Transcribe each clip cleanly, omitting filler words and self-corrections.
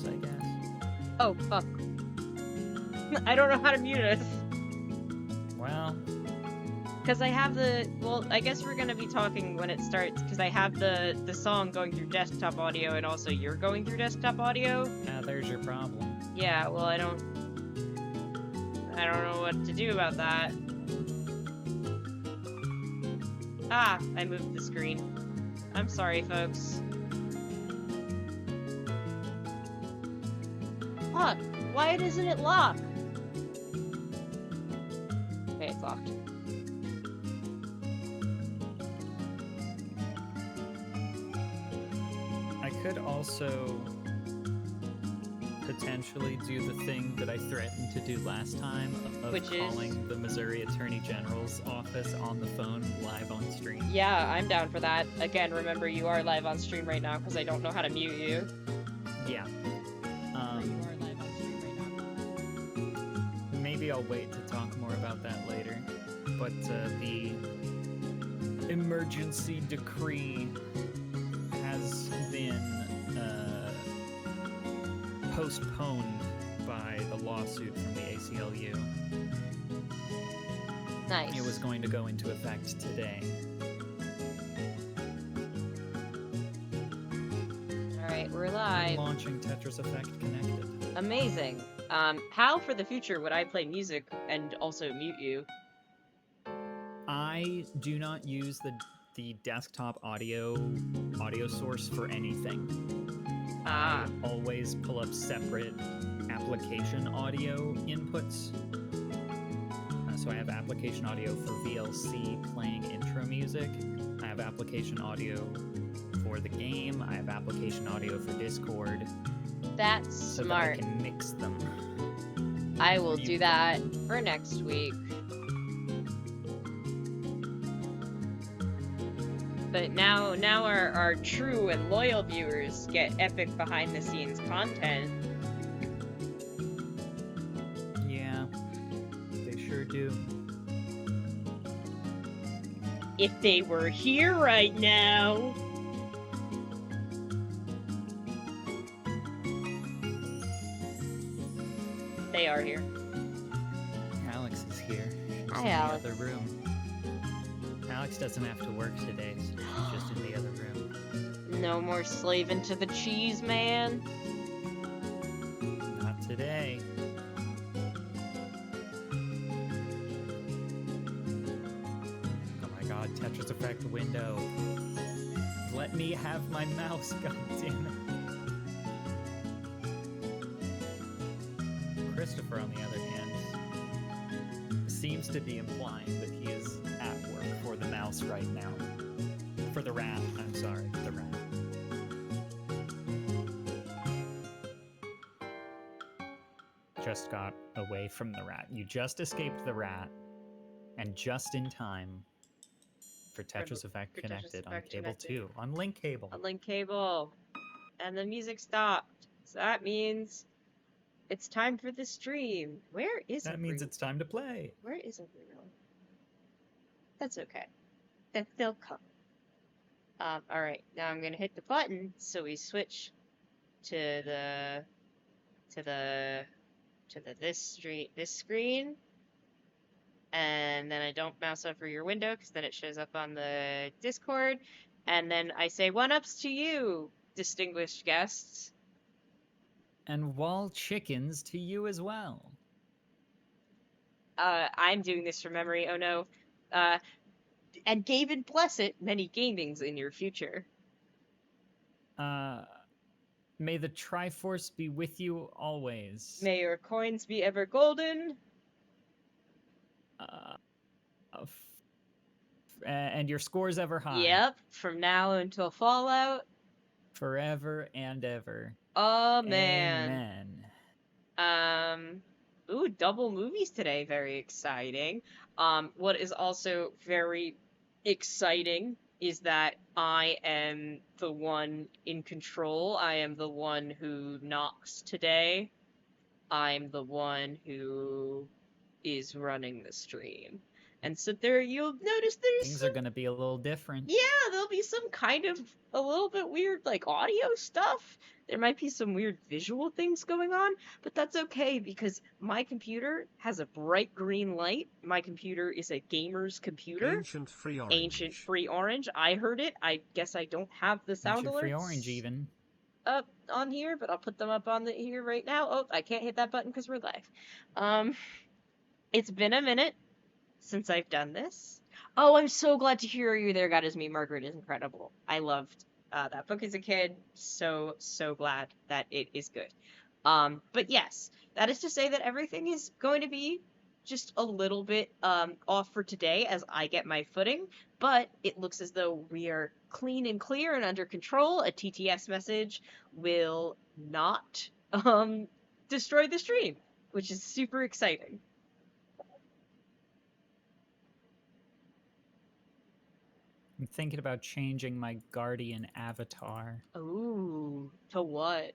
I guess. Oh, fuck. I don't know how to mute us. Well, Because I have the... Well, I guess we're gonna be talking when it starts, because I have the song going through desktop audio, and also you're going through desktop audio. there's your problem. Yeah, well, I don't know what to do about that. Ah, I moved the screen. I'm sorry, folks. Fuck, why doesn't it lock? Okay, it's locked. I could also potentially do the thing that I threatened to do last time of Which is? calling the Missouri Attorney General's office on the phone live on stream. Yeah, I'm down for that. Again, remember, you are live on stream right now, because I don't know how to mute you. Yeah. You are live on stream right now. Maybe I'll wait to talk more about that later. But the emergency decree has been postponed by the lawsuit from the ACLU. Nice. It was going to go into effect today. Alright, we're I'm live. launching Tetris Effect Connected. Amazing. How for the future would I play music and also mute you? I do not use the desktop audio source for anything. I always pull up separate application audio inputs. So I have application audio for VLC playing intro music. I have application audio for the game. I have application audio for Discord. That's so smart. that I can mix them. I will do that for next week. But now our true and loyal viewers get epic behind-the-scenes content. Yeah, they sure do. If they were here right now. They are here. Alex is here. She's Hi, in Alex. the other room. Alex doesn't have to work today, so she's just in the other room. No more slaving to the cheese, man. Not today. Oh my god, Tetris Effect window. Let me have my mouse, goddammit. Christopher, on the other hand, seems to be implying that he is at work for the mouse right now. For the rat, I'm sorry, the rat. Just got away from the rat. You just escaped the rat, and just in time for Tetris Effect Connected on Cable 2, on Link Cable. On Link Cable. And the music stopped. So that means it's time for the stream. Where is That means it's time to play. Where is everyone? That's okay. They'll come. Alright, now I'm gonna hit the button so we switch to this screen. And then I don't mouse over your window because then it shows up on the Discord. And then I say one-ups to you, distinguished guests. And wall chickens to you as well. I'm doing this from memory, oh no. And Gavin, bless it, many gamings in your future. May the Triforce be with you always. May your coins be ever golden. And your scores ever high. Yep, from now until Fallout. Forever and ever. Amen. Amen. Ooh, double movies today, very exciting. What is also very exciting is that I am the one in control. I am the one who knocks today. I'm the one who is running the stream. And so there you'll notice there's Things are gonna be a little different. yeah, there'll be some kind of a little bit weird like audio stuff. There might be some weird visual things going on, but that's okay because my computer has a bright green light. My computer is a gamer's computer. Ancient free orange. Ancient free orange. I heard it. I guess I don't have the sound Ancient alerts free orange even. up on here, but I'll put them up on the here right now. Oh, I can't hit that button because we're live. It's been a minute since I've done this. Oh, I'm so glad to hear you there, God Is Me. Margaret is incredible. I loved that book as a kid. So glad that it is good. But yes, that is to say that everything is going to be just a little bit off for today as I get my footing, but it looks as though we are clean and clear and under control. A TTS message will not destroy the stream, which is super exciting. I'm thinking about changing my Guardian avatar. Ooh, to what?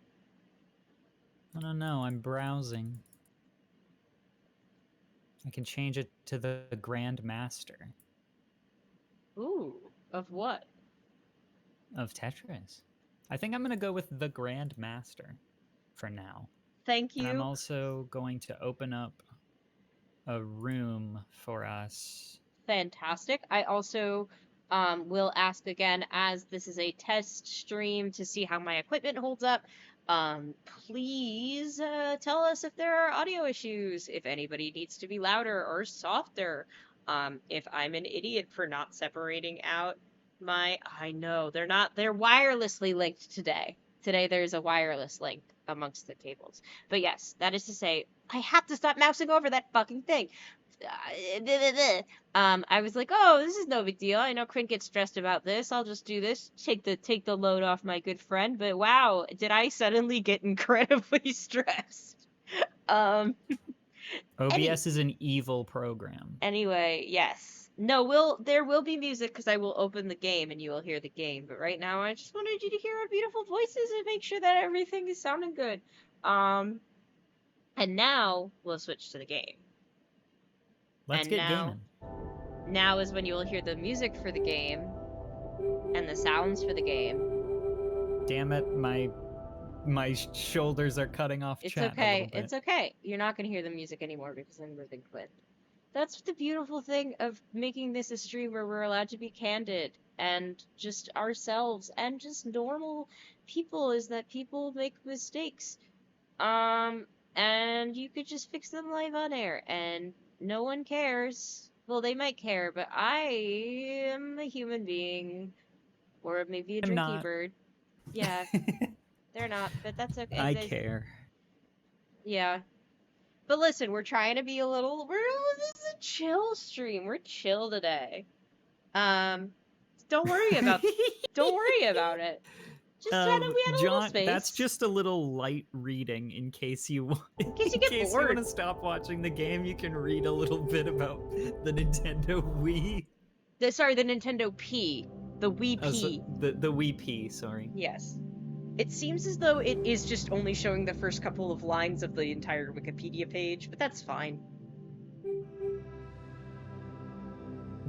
I don't know, I'm browsing. I can change it to the Grand Master. Ooh, of what? Of Tetris. I think I'm gonna go with the Grand Master for now. Thank you. And I'm also going to open up a room for us. Fantastic. I also will ask again, as this is a test stream to see how my equipment holds up. Please tell us if there are audio issues, if anybody needs to be louder or softer. If I'm an idiot for not separating out I know, they're wirelessly linked today. Today there's a wireless link amongst the cables. But yes, that is to say, I have to stop mousing over that fucking thing. I was like, oh, this is no big deal. I know Quinn gets stressed about this. I'll just do this. Take the load off my good friend. But wow, did I suddenly get incredibly stressed? OBS is an evil program. Anyway, yes. No, there will be music because I will open the game and you will hear the game. But right now, I just wanted you to hear our beautiful voices and make sure that everything is sounding good. And now we'll switch to the game. Let's get gaming. Now is when you will hear the music for the game and the sounds for the game. Damn it, my shoulders are cutting off chat. It's okay. It's okay. You're not going to hear the music anymore because I'm moving Quinn. That's the beautiful thing of making this a stream where we're allowed to be candid and just ourselves and just normal people, is that people make mistakes. And you could just fix them live on air and no one cares. Well, they might care, but I am a human being. Or maybe a drinky bird. Yeah. They're not, but that's okay. I care. Yeah. But listen, we're trying to be this is a chill stream. We're chill today. Don't worry about it. Just trying to, we had a little space. That's just a little light reading in case you get bored. You want to stop watching the game, you can read a little bit about the Nintendo Wii. The Nintendo P. The Wii P. The Wii P, sorry. Yes. It seems as though it is just only showing the first couple of lines of the entire Wikipedia page, but that's fine.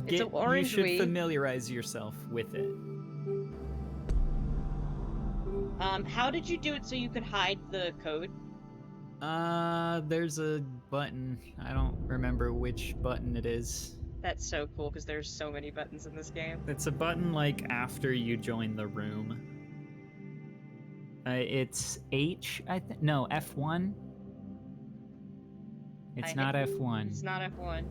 It's an orange You should Wii. familiarize yourself with it. How did you do it so you could hide the code? There's a button. I don't remember which button it is. That's so cool, because there's so many buttons in this game. It's a button, like, after you join the room. It's H, I think. No, F1. It's not F1. It's not F1.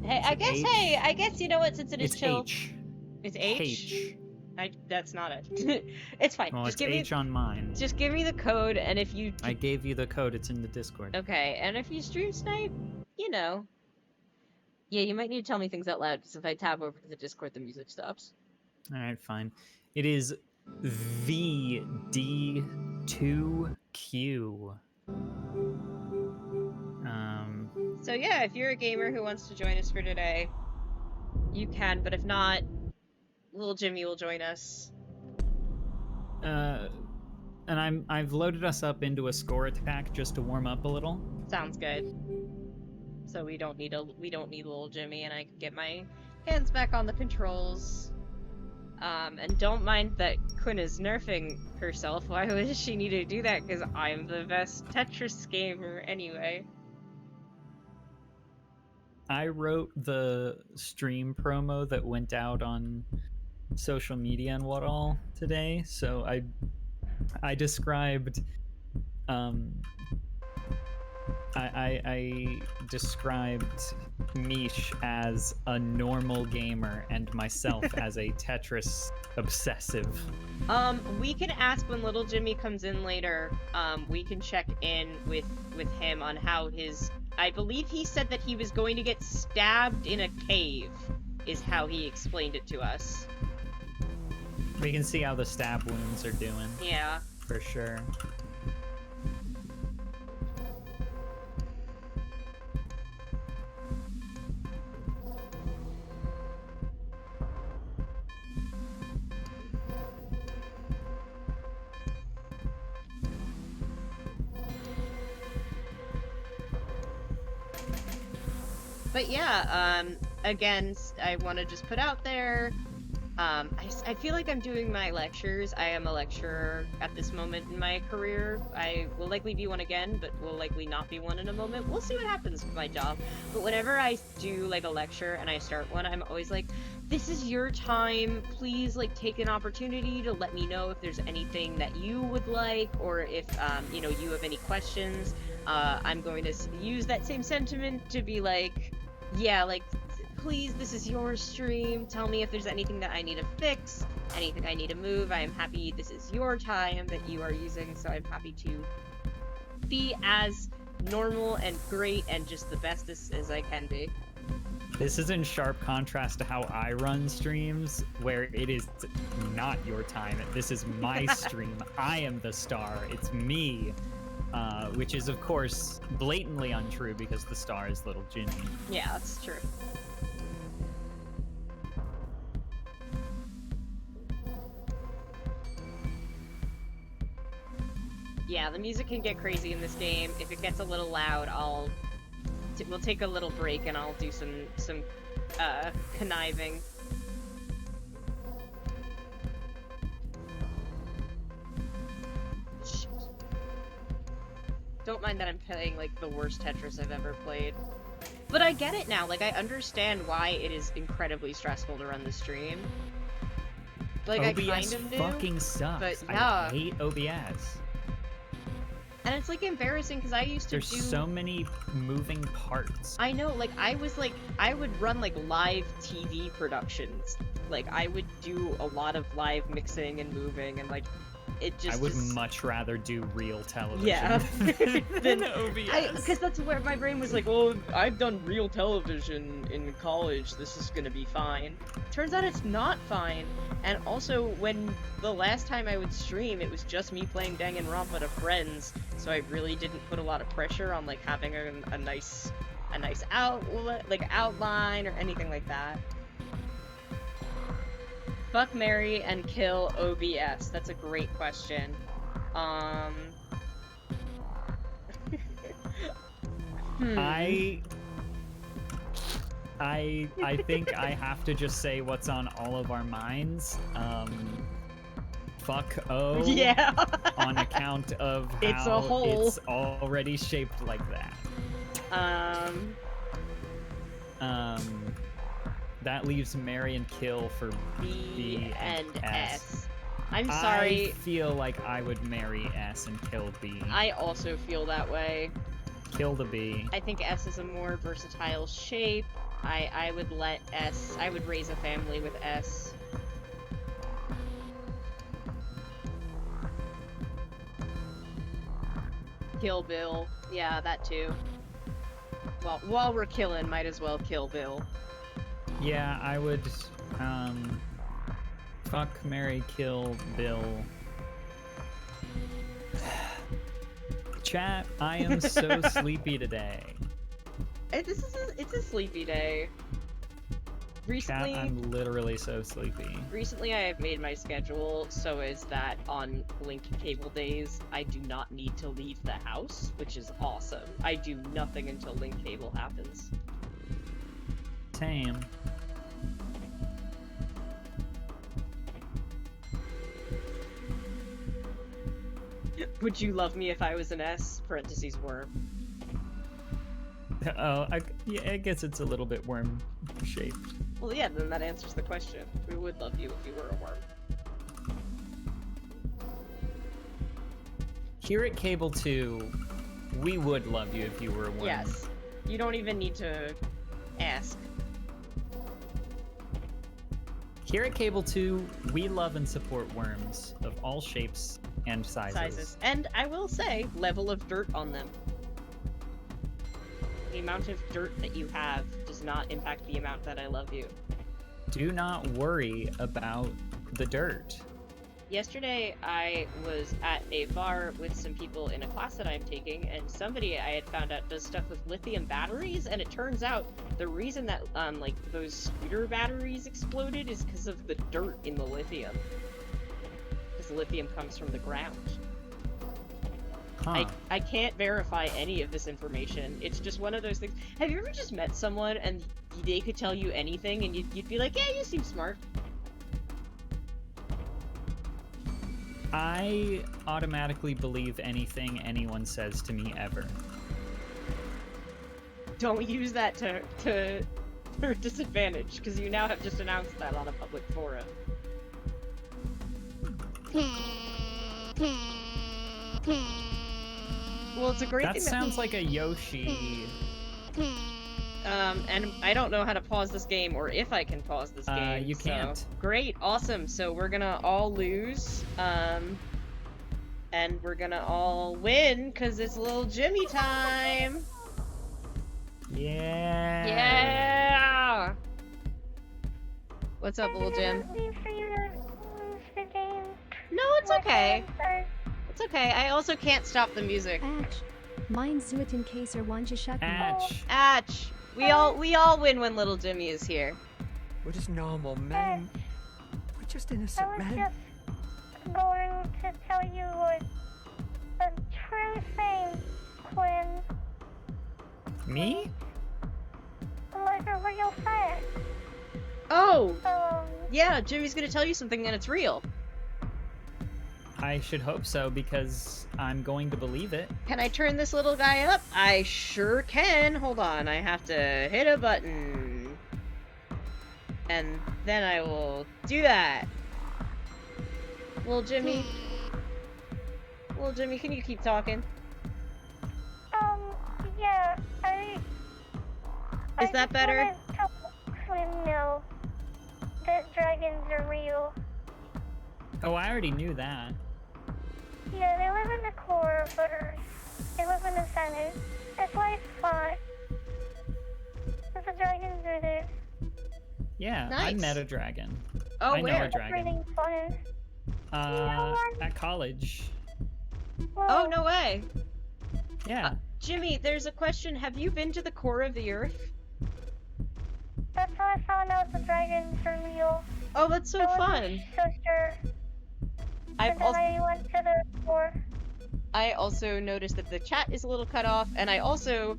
Hey, I guess you know what? Since it is chill, H. It's H. That's not it. It's fine. Well, just it's give H on mine. Just give me the code, and if you. I gave you the code. It's in the Discord. Okay, and if you stream snipe, you know. Yeah, you might need to tell me things out loud, because if I tab over to the Discord, the music stops. All right, fine. It is VD2Q. So yeah, if you're a gamer who wants to join us for today, you can, but if not, little Jimmy will join us. And I've loaded us up into a score attack just to warm up a little. Sounds good. so we don't need little Jimmy, and I can get my hands back on the controls. And don't mind that Quinn is nerfing herself. Why would she need to do that? Because I'm the best Tetris gamer anyway. I wrote the stream promo that went out on social media and what all today. So I described I described Mish as a normal gamer and myself as a Tetris obsessive. We can ask when little Jimmy comes in later. We can check in with him on how his... I believe he said that he was going to get stabbed in a cave, is how he explained it to us. We can see how the stab wounds are doing. Yeah. For sure. But yeah, again, I want to just put out there, I feel like I'm doing my lectures. I am a lecturer at this moment in my career. I will likely be one again, but will likely not be one in a moment. We'll see what happens with my job. But whenever I do, like, a lecture and I start one, I'm always like, this is your time. Please, like, take an opportunity to let me know if there's anything that you would like, or if, you know, you have any questions. I'm going to use that same sentiment to be like, yeah, like, please, this is your stream. Tell me if there's anything that I need to fix, anything I need to move. I am happy. This is your time that you are using, so I'm happy to be as normal and great and just the bestest as I can be. This is in sharp contrast to how I run streams, where it is not your time. This is my stream. I am the star. It's me. Which is, of course, blatantly untrue because the star is little Jimmy. Yeah, that's true. Yeah, the music can get crazy in this game. If it gets a little loud, we'll take a little break and I'll do some conniving. Don't mind that I'm playing, like, the worst Tetris I've ever played. But I get it now. Like, I understand why it is incredibly stressful to run the stream. Like, OBS I kind of do. fucking sucks. But yeah. I hate OBS. And it's, like, embarrassing because I used to There's so many moving parts. I know, like, I would run, like, live TV productions. Like, I would do a lot of live mixing and moving, and, like, it just... I would much rather do real television than OBS. Because that's where my brain was like, well, I've done real television in college, this is gonna be fine. Turns out it's not fine. And also, when the last time I would stream, it was just me playing Danganronpa to friends, so I really didn't put a lot of pressure on, like, having a nice outline or anything like that. Fuck, marry, and kill OBS. That's a great question. I think I have to just say what's on all of our minds. Fuck O. Yeah. On account of how it's a hole. It's already shaped like that. That leaves marry and kill for B and S. I'm sorry. I feel like I would marry S and kill B. I also feel that way. Kill the B. I think S is a more versatile shape. I would let S... I would raise a family with S. Kill Bill. Yeah, that too. Well, while we're killing, might as well kill Bill. Yeah, I would, fuck, marry, kill, Bill. Chat, I am so sleepy today. It's a sleepy day. recently, Chat, I'm literally so sleepy. recently I have made my schedule so as that on Link Cable days, I do not need to leave the house, which is awesome. I do nothing until Link Cable happens. Same. Would you love me if I was an S? Parentheses worm. Oh, yeah, I guess it's a little bit worm shaped. Well, yeah, then that answers the question. We would love you if you were a worm. Here at Cable 2, we would love you if you were a worm. Yes. You don't even need to ask. Here at Cable 2, we love and support worms of all shapes and sizes. And I will say, level of dirt on them. The amount of dirt that you have does not impact the amount that I love you. Do not worry about the dirt. Yesterday, I was at a bar with some people in a class that I'm taking, and somebody I had found out does stuff with lithium batteries, and it turns out the reason that, like, those scooter batteries exploded is because of the dirt in the lithium. Because lithium comes from the ground. Huh. I can't verify any of this information. It's just one of those things. Have you ever just met someone and they could tell you anything and you'd be like, yeah, you seem smart? I automatically believe anything anyone says to me ever. Don't use that to her disadvantage, because you now have just announced that on a public forum. Well, it's a great That thing sounds like a Yoshi. and I don't know how to pause this game, or if I can pause this game. You can't. So. Great, awesome. So we're gonna all lose, and we're gonna all win, because it's little Jimmy time! Yeah. Yeah! What's up, little Jim? No, it's okay. It's okay. I also can't stop the music. Atch. Mine's Zuit in case or one shut Atch. Atch. We all win when little Jimmy is here. We're just normal men. We're just innocent I was men. just going to tell you a true thing, Quinn. Me? Like a real fact. Oh! Yeah, Jimmy's gonna tell you something and it's real. I should hope so, because I'm going to believe it. Can I turn this little guy up? I sure can. Hold on, I have to hit a button. And then I will do that. Little Jimmy, can you keep talking? Yeah, Is that better? I know that dragons are real. Oh, I already knew that. Yeah, they live in the core of Earth. They live in the center. That's why it's fun. Because the dragons are there. Yeah, I Nice. met a dragon. Oh, I know where? a dragon. Really fun. At college. Oh, no way. Yeah. Jimmy, there's a question. Have you been to the core of the Earth? That's how I found out the dragons are real. Oh, that's so I wasn't fun. so sure. I've And then I went to the core. I also noticed that the chat is a little cut off, and I also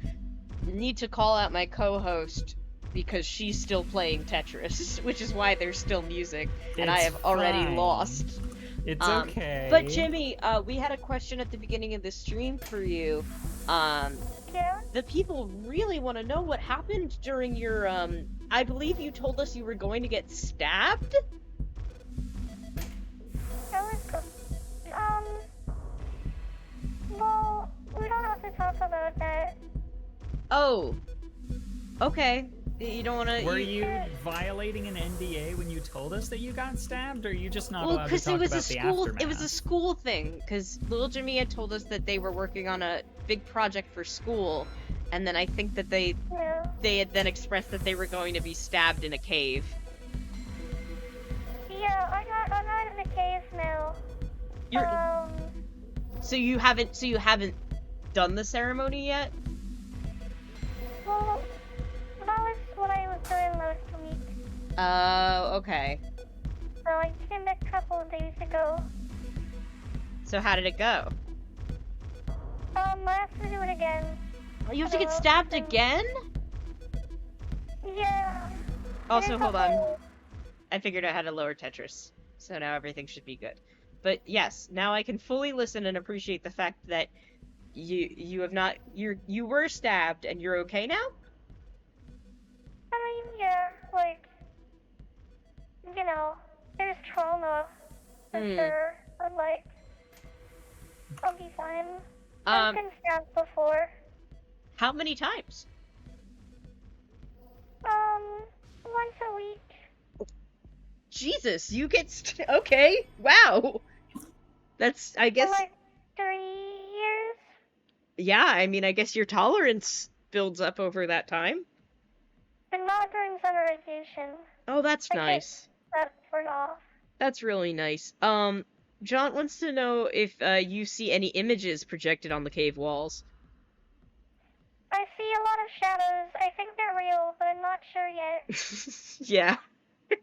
need to call out my co-host because she's still playing Tetris, which is why there's still music, and I It's have already fine. lost. It's okay. But Jimmy, we had a question at the beginning of the stream for you. Yeah? The people really want to know what happened during your, I believe you told us you were going to get stabbed? That was good. Well, we don't have to talk about that. Oh. Okay. You don't want to... Were you violating an NDA when you told us that you got stabbed, or are you just not Well, allowed to because talk it was about a the school. aftermath? It was a school thing. Because little Jimmy had told us that they were working on a big project for school, and then I think that they had then expressed that they were going to be stabbed in a cave. Yeah, I'm not in the cave now. So you haven't done the ceremony yet? Well, that was what I was doing last week. Okay. So I came back a couple of days ago. So how did it go? I have to do it again. You have to get So, stabbed again? Yeah. Also, There's a hold on. hole. I figured out how to lower Tetris, so now everything should be good. But yes, now I can fully listen and appreciate the fact that you have not you were stabbed and you're okay now? I mean, yeah, like, you know, there's trauma for Hmm. sure, but like, I'll be fine. I've been stabbed before. How many times? Once a week. Jesus, you get okay. Wow. That's I For guess like 3 years. yeah, I mean I guess your tolerance builds up over that time. But not during summarization. Oh, that's I nice. That's for off. That's really nice. John wants to know if you see any images projected on the cave walls. I see a lot of shadows. I think they're real, but I'm not sure yet. Yeah.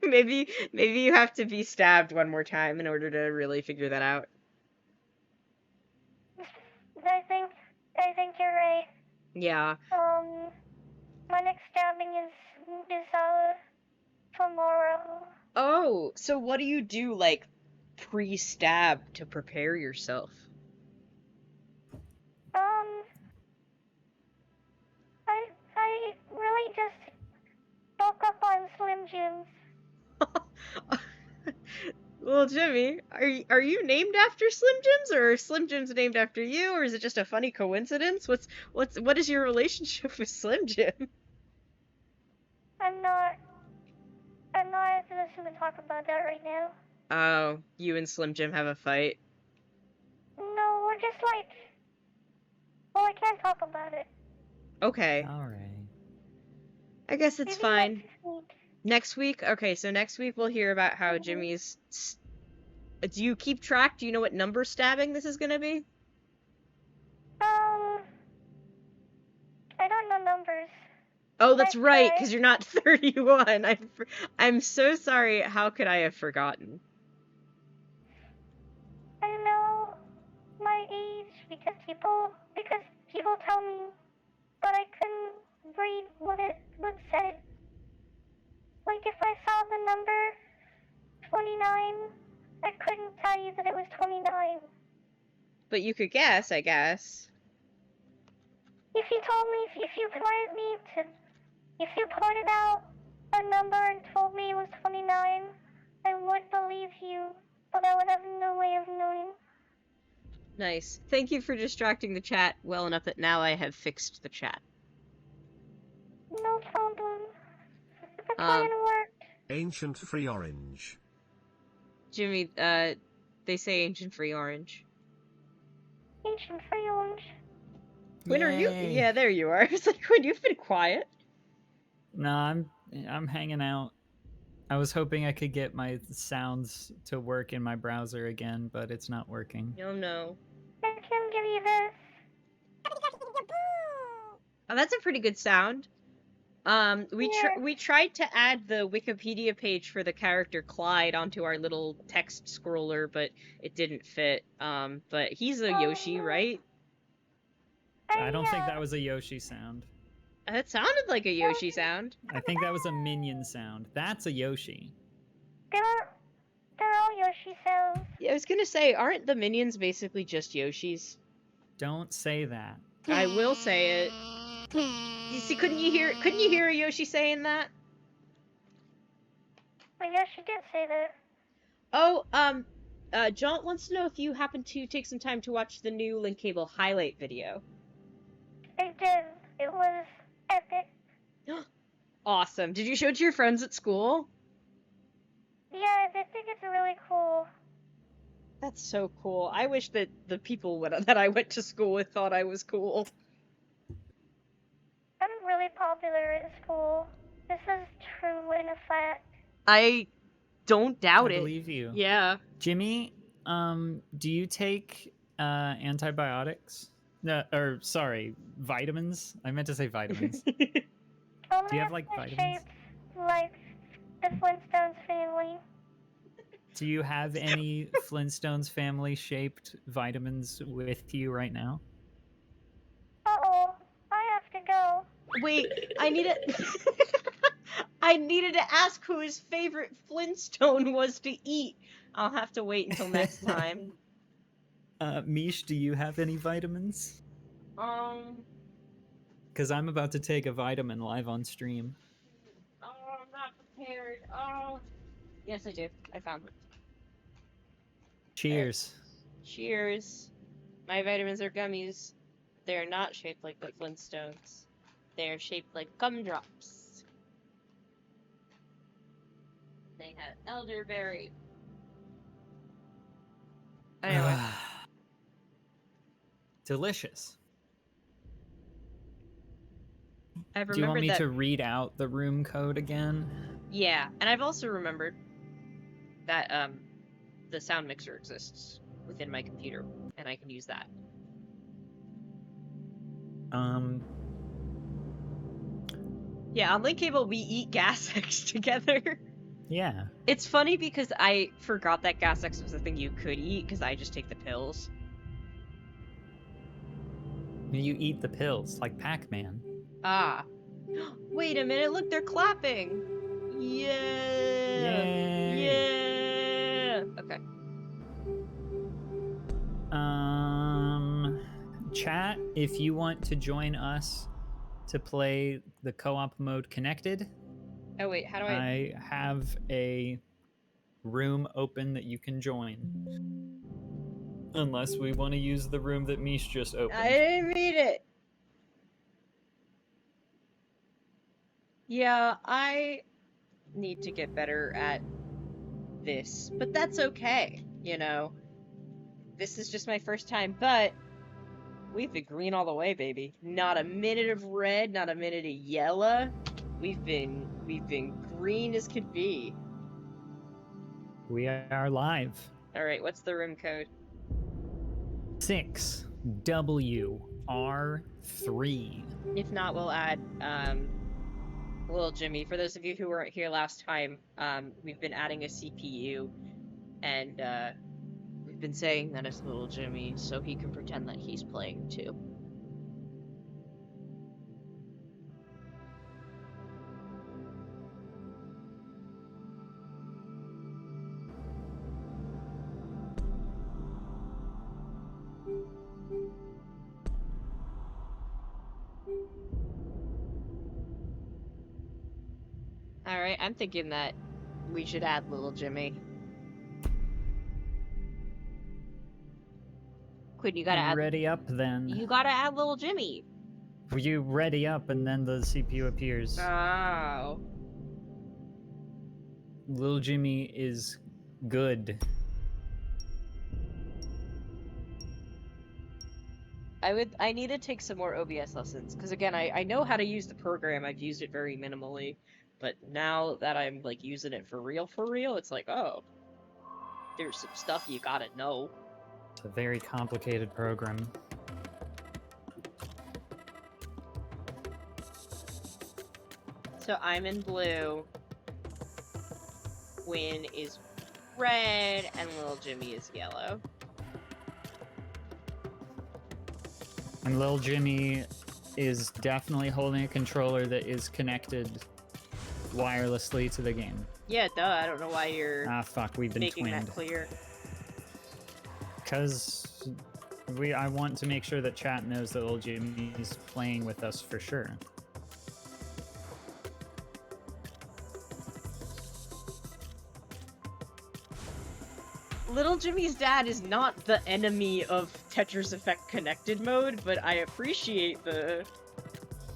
maybe you have to be stabbed one more time in order to really figure that out. I think you're right. Yeah. My next stabbing is tomorrow. Oh, so what do you do like pre-stab to prepare yourself? I really just bulk up on Slim Jims. Well, Jimmy, are you named after Slim Jims, or are Slim Jims named after you, or is it just a funny coincidence? What is your relationship with Slim Jim? I'm not supposed to talk about that right now. Oh, you and Slim Jim have a fight? No, we're just like, well, I can't talk about it. Okay. Alright. I guess it's Maybe fine. next week. Next week? Okay, so next week we'll hear about how Jimmy's... Do you keep track? Do you know what number stabbing this is gonna be? I don't know numbers. Oh, that's Let's right, try. because you're not 31. I'm so sorry. How could I have forgotten? I know my age because people tell me, but I couldn't read what said. Like if I saw the number 29, I couldn't tell you that it was 29. But you could guess, I guess. If you told me, if you pointed out a number and told me it was 29, I would believe you, but I would have no way of knowing. Nice. Thank you for distracting the chat well enough that now I have fixed the chat. No problem. The plan worked. Ancient free orange. Jimmy, they say ancient free orange. Ancient free orange. When are you? Yay. Yeah, there you are. It's like, when you've been quiet. No, I'm hanging out. I was hoping I could get my sounds to work in my browser again, but it's not working. No, no. I can give you this. Oh, that's a pretty good sound. We tried to add the Wikipedia page for the character Clyde onto our little text scroller, but it didn't fit. But he's a Yoshi, right? I don't think that was a Yoshi sound. That sounded like a Yoshi sound. I think that was a minion sound. That's a Yoshi. They're all Yoshi sounds. Yeah, I was gonna say, aren't the minions basically just Yoshis? Don't say that. I will say it. You see, couldn't you hear a Yoshi saying that? I guess you did say that. Oh, John wants to know if you happen to take some time to watch the new Link Cable highlight video. I did. It was epic. Awesome. Did you show it to your friends at school? Yeah, I think it's really cool. That's so cool. I wish that the people that I went to school with thought I was cool. I'm really popular at school. This is true in a fact. I don't doubt I it. believe you. Yeah. Jimmy, do you take antibiotics? No, or sorry, vitamins? I meant to say vitamins. Only Do you have if like the vitamins? shapes like the Flintstones family. Do you have any Flintstones family shaped vitamins with you right now? Uh-oh, I have to go. Wait, I need to... I needed to ask who his favorite Flintstone was to eat. I'll have to wait until next time. Mish, do you have any vitamins? Um... Because I'm about to take a vitamin live on stream. Oh, I'm not prepared. Oh... Yes, I do. I found it. Cheers. Cheers. My vitamins are gummies. They're not shaped like the Flintstones. They're shaped like gumdrops. They have elderberry. Anyway. Delicious. I've Do you want remembered me that... to read out the room code again? Yeah, and I've also remembered that the sound mixer exists within my computer, and I can use that. Yeah, on Link Cable we eat gas X together. Yeah. It's funny because I forgot that gas X was a thing you could eat because I just take the pills. You eat the pills, like Pac-Man. Ah. Wait a minute, look, they're clapping! Yeah! Yay! Yeah! Okay. Chat, if you want to join us to play the co-op mode connected, Oh wait, how do I have a room open that you can join. Unless we want to use the room that Mish just opened. I didn't read it! Yeah, I need to get better at this, but that's okay, you know. This is just my first time, but we've been green all the way, baby. Not a minute of red, not a minute of yellow. We've been green as could be. We are live. All right, what's the room code? 6WR3. If not, we'll add little Jimmy. For those of you who weren't here last time, we've been adding a CPU, and we've been saying that it's little Jimmy so he can pretend that he's playing too. Alright, I'm thinking that we should add little Jimmy. Quinn, you gotta add... Ready up then. You gotta add little Jimmy! You ready up and then the CPU appears. Oh. Little Jimmy is good. I need to take some more OBS lessons, because again, I know how to use the program, I've used it very minimally, but now that I'm, like, using it for real, it's like, oh, there's some stuff you gotta know. It's a very complicated program. So I'm in blue, Quinn is red, and little Jimmy is yellow. And Lil Jimmy is definitely holding a controller that is connected wirelessly to the game. Yeah, duh, I don't know why you're Ah, fuck, we've been making twinned. that clear. Because I want to make sure that chat knows that Lil Jimmy is playing with us for sure. Little Jimmy's dad is not the enemy of Tetris Effect connected mode, but I appreciate the...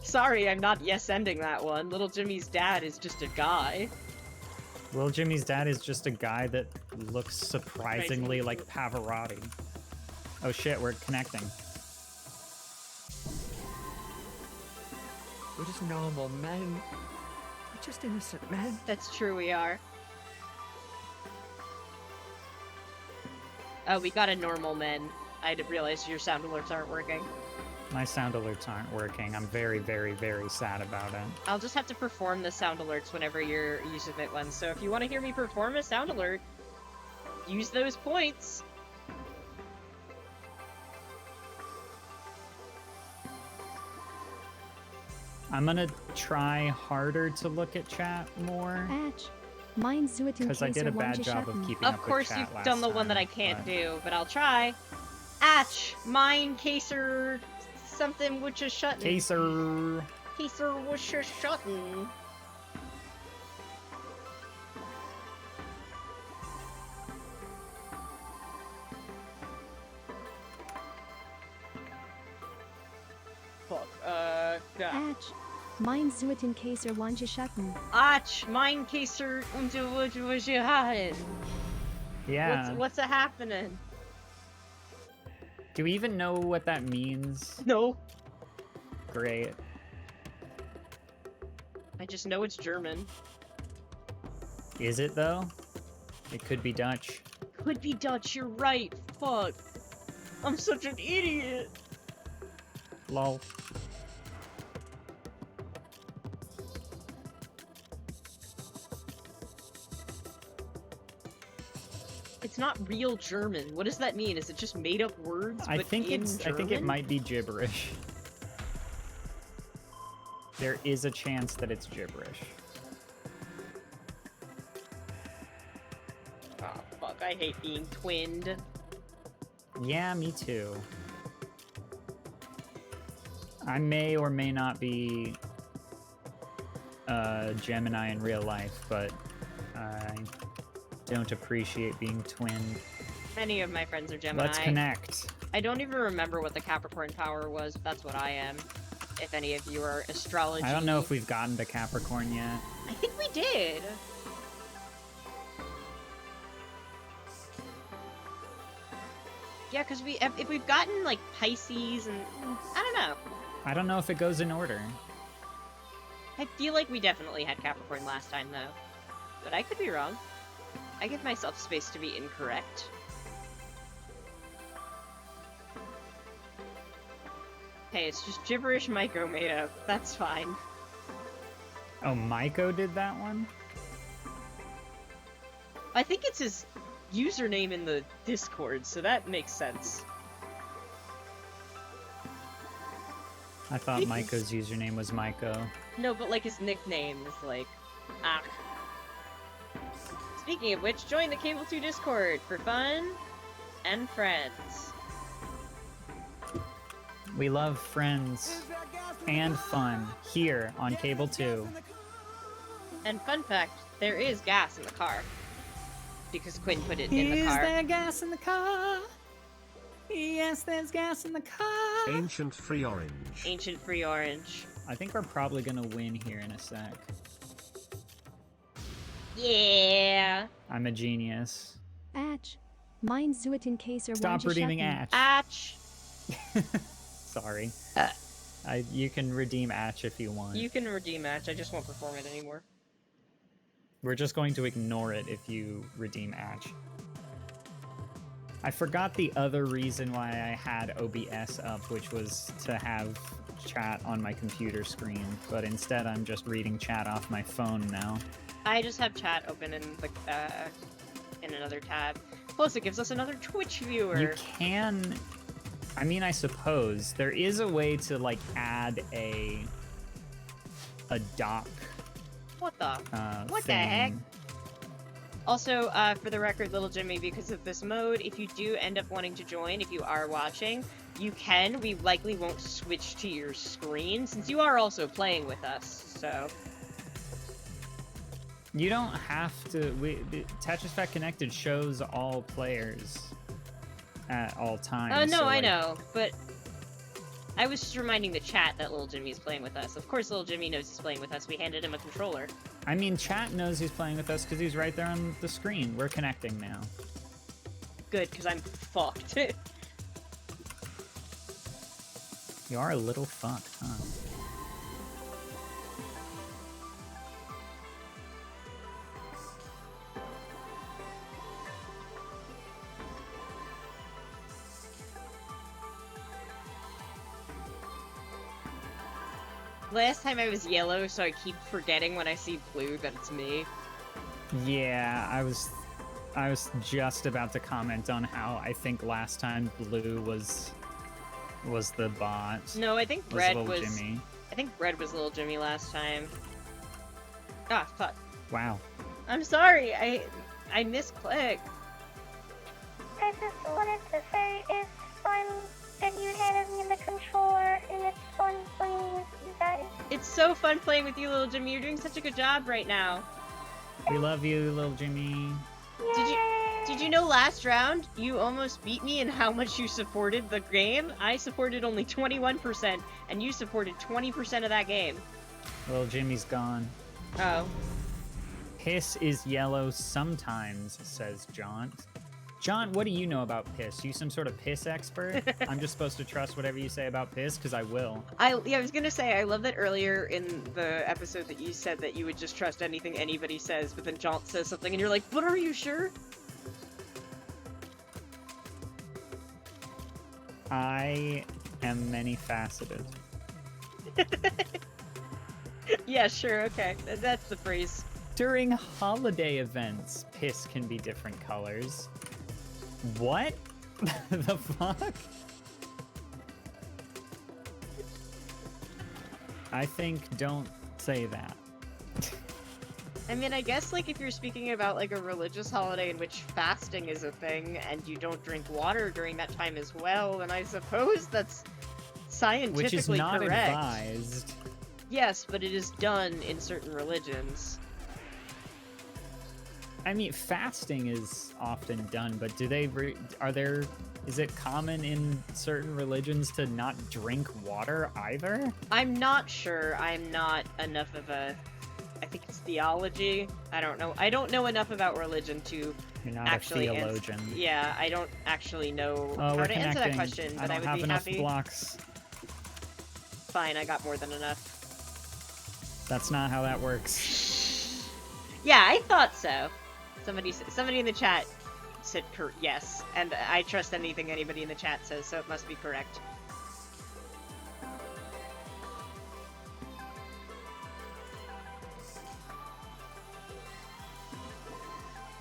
Sorry, I'm not yes-ending that one. Little Jimmy's dad is just a guy. Lil Jimmy's dad is just a guy that looks surprisingly like Pavarotti. Oh shit, we're connecting. We're just normal men. We're just innocent men. That's true, we are. Oh, we got a normal men. I didn't realize your sound alerts aren't working. My sound alerts aren't working. I'm very, very, very sad about it. I'll just have to perform the sound alerts whenever you're using it one. So if you want to hear me perform a sound alert, use those points. I'm gonna try harder to look at chat more. Atch. Mein Zuiten Because I did a bad job of keeping up Of course, with chat you've last done the one that time, I can't but- do, but I'll try. Atch, mine, Kaser, something which is shutting. Kaser. Kaser which is shutting. Fuck, yeah. Atch. Mein Zuiten Kaiser Wanja Schatten. Ach, mine, Kaser, und was you hatten. Yeah. What's a happening? Do we even know what that means? No. Great. I just know it's German. Is it though? It could be Dutch. Could be Dutch, you're right. Fuck. I'm such an idiot. Lol. It's not real German. What does that mean? Is it just made up words? I but think in it's. I think it German? might be gibberish. There is a chance that it's gibberish. Oh, fuck. I hate being twinned. Yeah, me too. I may or may not be Gemini in real life, but I don't appreciate being twinned. Many of my friends are Gemini. Let's connect. I don't even remember what the Capricorn power was, but that's what I am. If any of you are astrology. I don't know if we've gotten to Capricorn yet. I think we did. Yeah, because if we've gotten like Pisces and I don't know. I don't know if it goes in order. I feel like we definitely had Capricorn last time though, but I could be wrong. I give myself space to be incorrect. Hey, it's just gibberish Maiko made up. That's fine. Oh, Maiko did that one? I think it's his username in the Discord, so that makes sense. I thought Maiko's username was Maiko. No, but like his nickname is like, ah. Speaking of which, join the Cable 2 Discord for fun and friends. We love friends and fun here on Cable 2. And fun fact, there is gas in the car. Because Quinn put it in the car. Is there gas in the car? Yes, there's gas in the car. Ancient free orange. Ancient free orange. I think we're probably gonna win here in a sec. Yeah. I'm a genius. Atch. Mein Zuiten Kaiser Stop Wanja redeeming Schatten. Atch. Atch. Sorry. You can redeem Atch if you want. You can redeem Atch, I just won't perform it anymore. We're just going to ignore it if you redeem Atch. I forgot the other reason why I had OBS up, which was to have chat on my computer screen, but instead I'm just reading chat off my phone now. I just have chat open in the in another tab. Plus, it gives us another Twitch viewer. You can... I mean, I suppose. There is a way to, like, add a dock What the? What the thing. heck? Also, for the record, Little Jimmy, because of this mode, if you do end up wanting to join, if you are watching, you can. We likely won't switch to your screen, since you are also playing with us, so... You don't have to... Tetris Effect Connected shows all players at all times. Oh, no, so, I like, know, but... I was just reminding the chat that Little Jimmy's playing with us. Of course Little Jimmy knows he's playing with us. We handed him a controller. I mean, chat knows he's playing with us because he's right there on the screen. We're connecting now. Good, because I'm fucked. You are a little fucked, huh? Last time I was yellow, so I keep forgetting when I see blue that it's me. Yeah, I was just about to comment on how I think last time blue was the bot. No, I think Was red Little was. Jimmy. I think red was Little Jimmy last time. Ah, fuck. Wow. I'm sorry. I misclicked. I just wanted to say it's fun that you had me in the controller, and it's fun playing with you guys. It's so fun playing with you, Little Jimmy. You're doing such a good job right now. We love you, Little Jimmy. Did you know last round you almost beat me in how much you supported the game? I supported only 21%, and you supported 20% of that game. Little Jimmy's gone. Oh. Piss is yellow sometimes, says John. John, what do you know about piss? You some sort of piss expert? I'm just supposed to trust whatever you say about piss, because I will. I was gonna say, I love that earlier in the episode that you said that you would just trust anything anybody says, but then John says something and you're like, but are you sure? I am many-faceted. Yeah, sure, okay. That's the phrase. During holiday events, piss can be different colors. What? The fuck? I think don't say that. I mean, I guess, like, if you're speaking about, like, a religious holiday in which fasting is a thing, and you don't drink water during that time as well, then I suppose that's scientifically Which is not correct. advised. Yes, but it is done in certain religions. I mean, fasting is often done, but do they is it common in certain religions to not drink water either? I'm not sure. I'm not enough of a... I think it's theology. I don't know. I don't know enough about religion to You're not actually a theologian. Yeah, I don't actually know Oh, how we're to answer that connecting. question, but I I, don't would have be enough happy. blocks. Fine, I got more than enough. That's not how that works. Yeah, I thought so. Somebody in the chat said yes, and I trust anything anybody in the chat says, so it must be correct.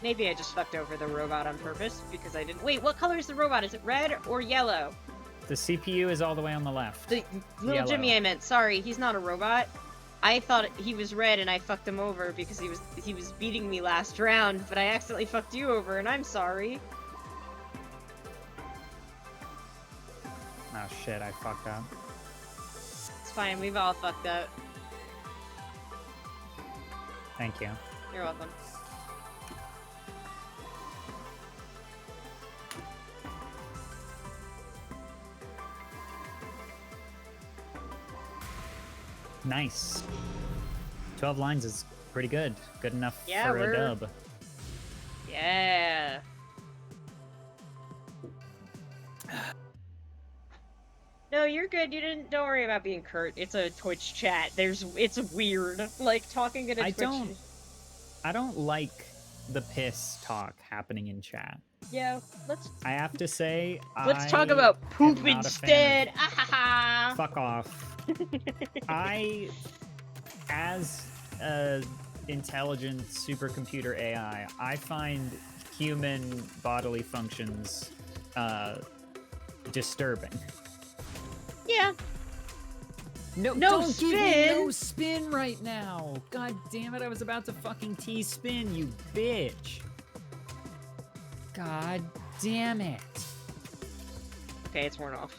Maybe I just fucked over the robot on purpose because I didn't. Wait, what color is the robot? Is it red or yellow? The CPU is all the way on the left. The little Yellow. Jimmy I meant. Sorry, he's not a robot. I thought he was red and I fucked him over because he was beating me last round, but I accidentally fucked you over and I'm sorry. Oh shit, I fucked up. It's fine, we've all fucked up. Thank you. You're welcome. Nice. 12 lines is pretty good. Good enough Yeah, for a dub. Yeah. No, you're good. You didn't. Don't worry about being curt. It's a Twitch chat. It's weird. Like talking in a Twitch. I don't like the piss talk happening in chat. Yeah. Let's I have to say, let's talk about poop am not a fan instead. of- Ah, Fuck off. As a intelligent supercomputer AI, I find human bodily functions disturbing. Yeah. No, No don't give me spin. no spin right now. God damn it, I was about to fucking T-spin, you bitch. God damn it. Okay, it's worn off.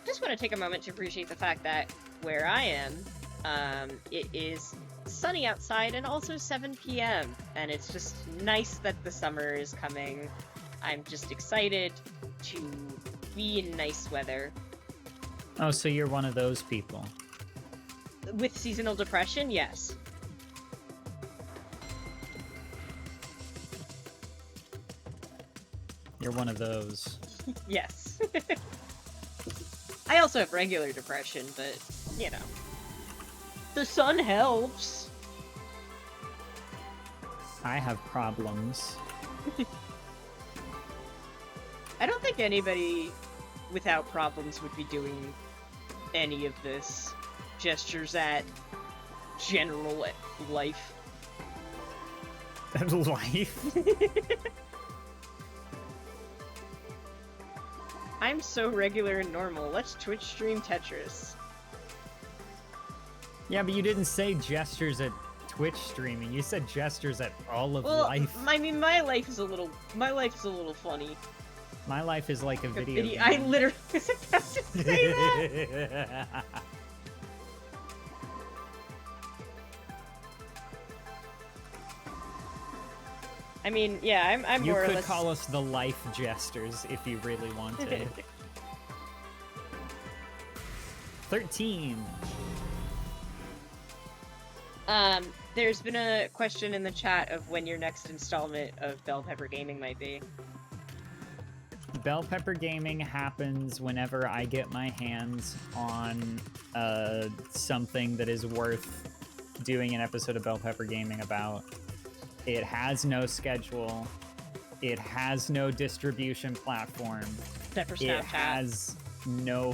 Just want to take a moment to appreciate the fact that where I am, it is sunny outside and also 7 p.m. and it's just nice that the summer is coming. I'm just excited to be in nice weather. Oh, so you're one of those people. With seasonal depression, yes. You're one of those. Yes. I also have regular depression, but, you know. The sun helps. I have problems. I don't think anybody without problems would be doing any of this. Gestures at general life. Life? I'm so regular and normal. Let's Twitch stream Tetris. Yeah, but you didn't say gestures at Twitch streaming. You said gestures at all of Well, life. I mean, my life is a little funny. My life is like a video game. I literally was about to say that. I mean, yeah, I'm you more or could less... call us the life jesters if you really wanted. 13. There's been a question in the chat of when your next installment of Bell Pepper Gaming might be. Bell Pepper Gaming happens whenever I get my hands on something that is worth doing an episode of Bell Pepper Gaming about. It has no schedule. It has no distribution platform. Except for Snapchat. It has no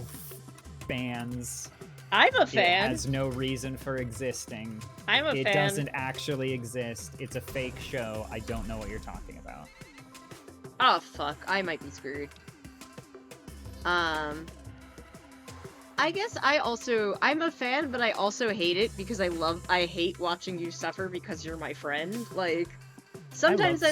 fans. I'm a fan. It has no reason for existing. I'm a fan. It doesn't actually exist. It's a fake show. I don't know what you're talking about. Oh, fuck. I might be screwed. I guess I'm a fan, but I also hate it because I hate watching you suffer because you're my friend. Like, sometimes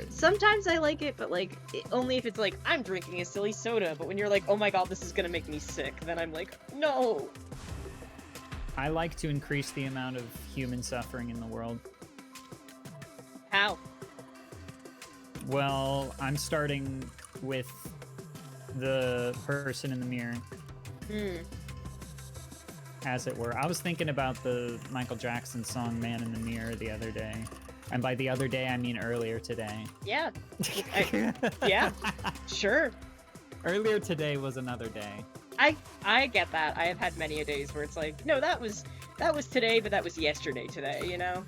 sometimes I like it, but like, only if it's like, I'm drinking a silly soda, but when you're like, oh my god, this is gonna make me sick, then I'm like, no! I like to increase the amount of human suffering in the world. How? Well, I'm starting with the person in the mirror. As it were. I was thinking about the Michael Jackson song Man in the Mirror the other day. And by the other day, I mean earlier today. Yeah. Yeah. Sure. Earlier today was another day. I get that. I have had many a days where it's like, no, that was today, but that was yesterday today, you know?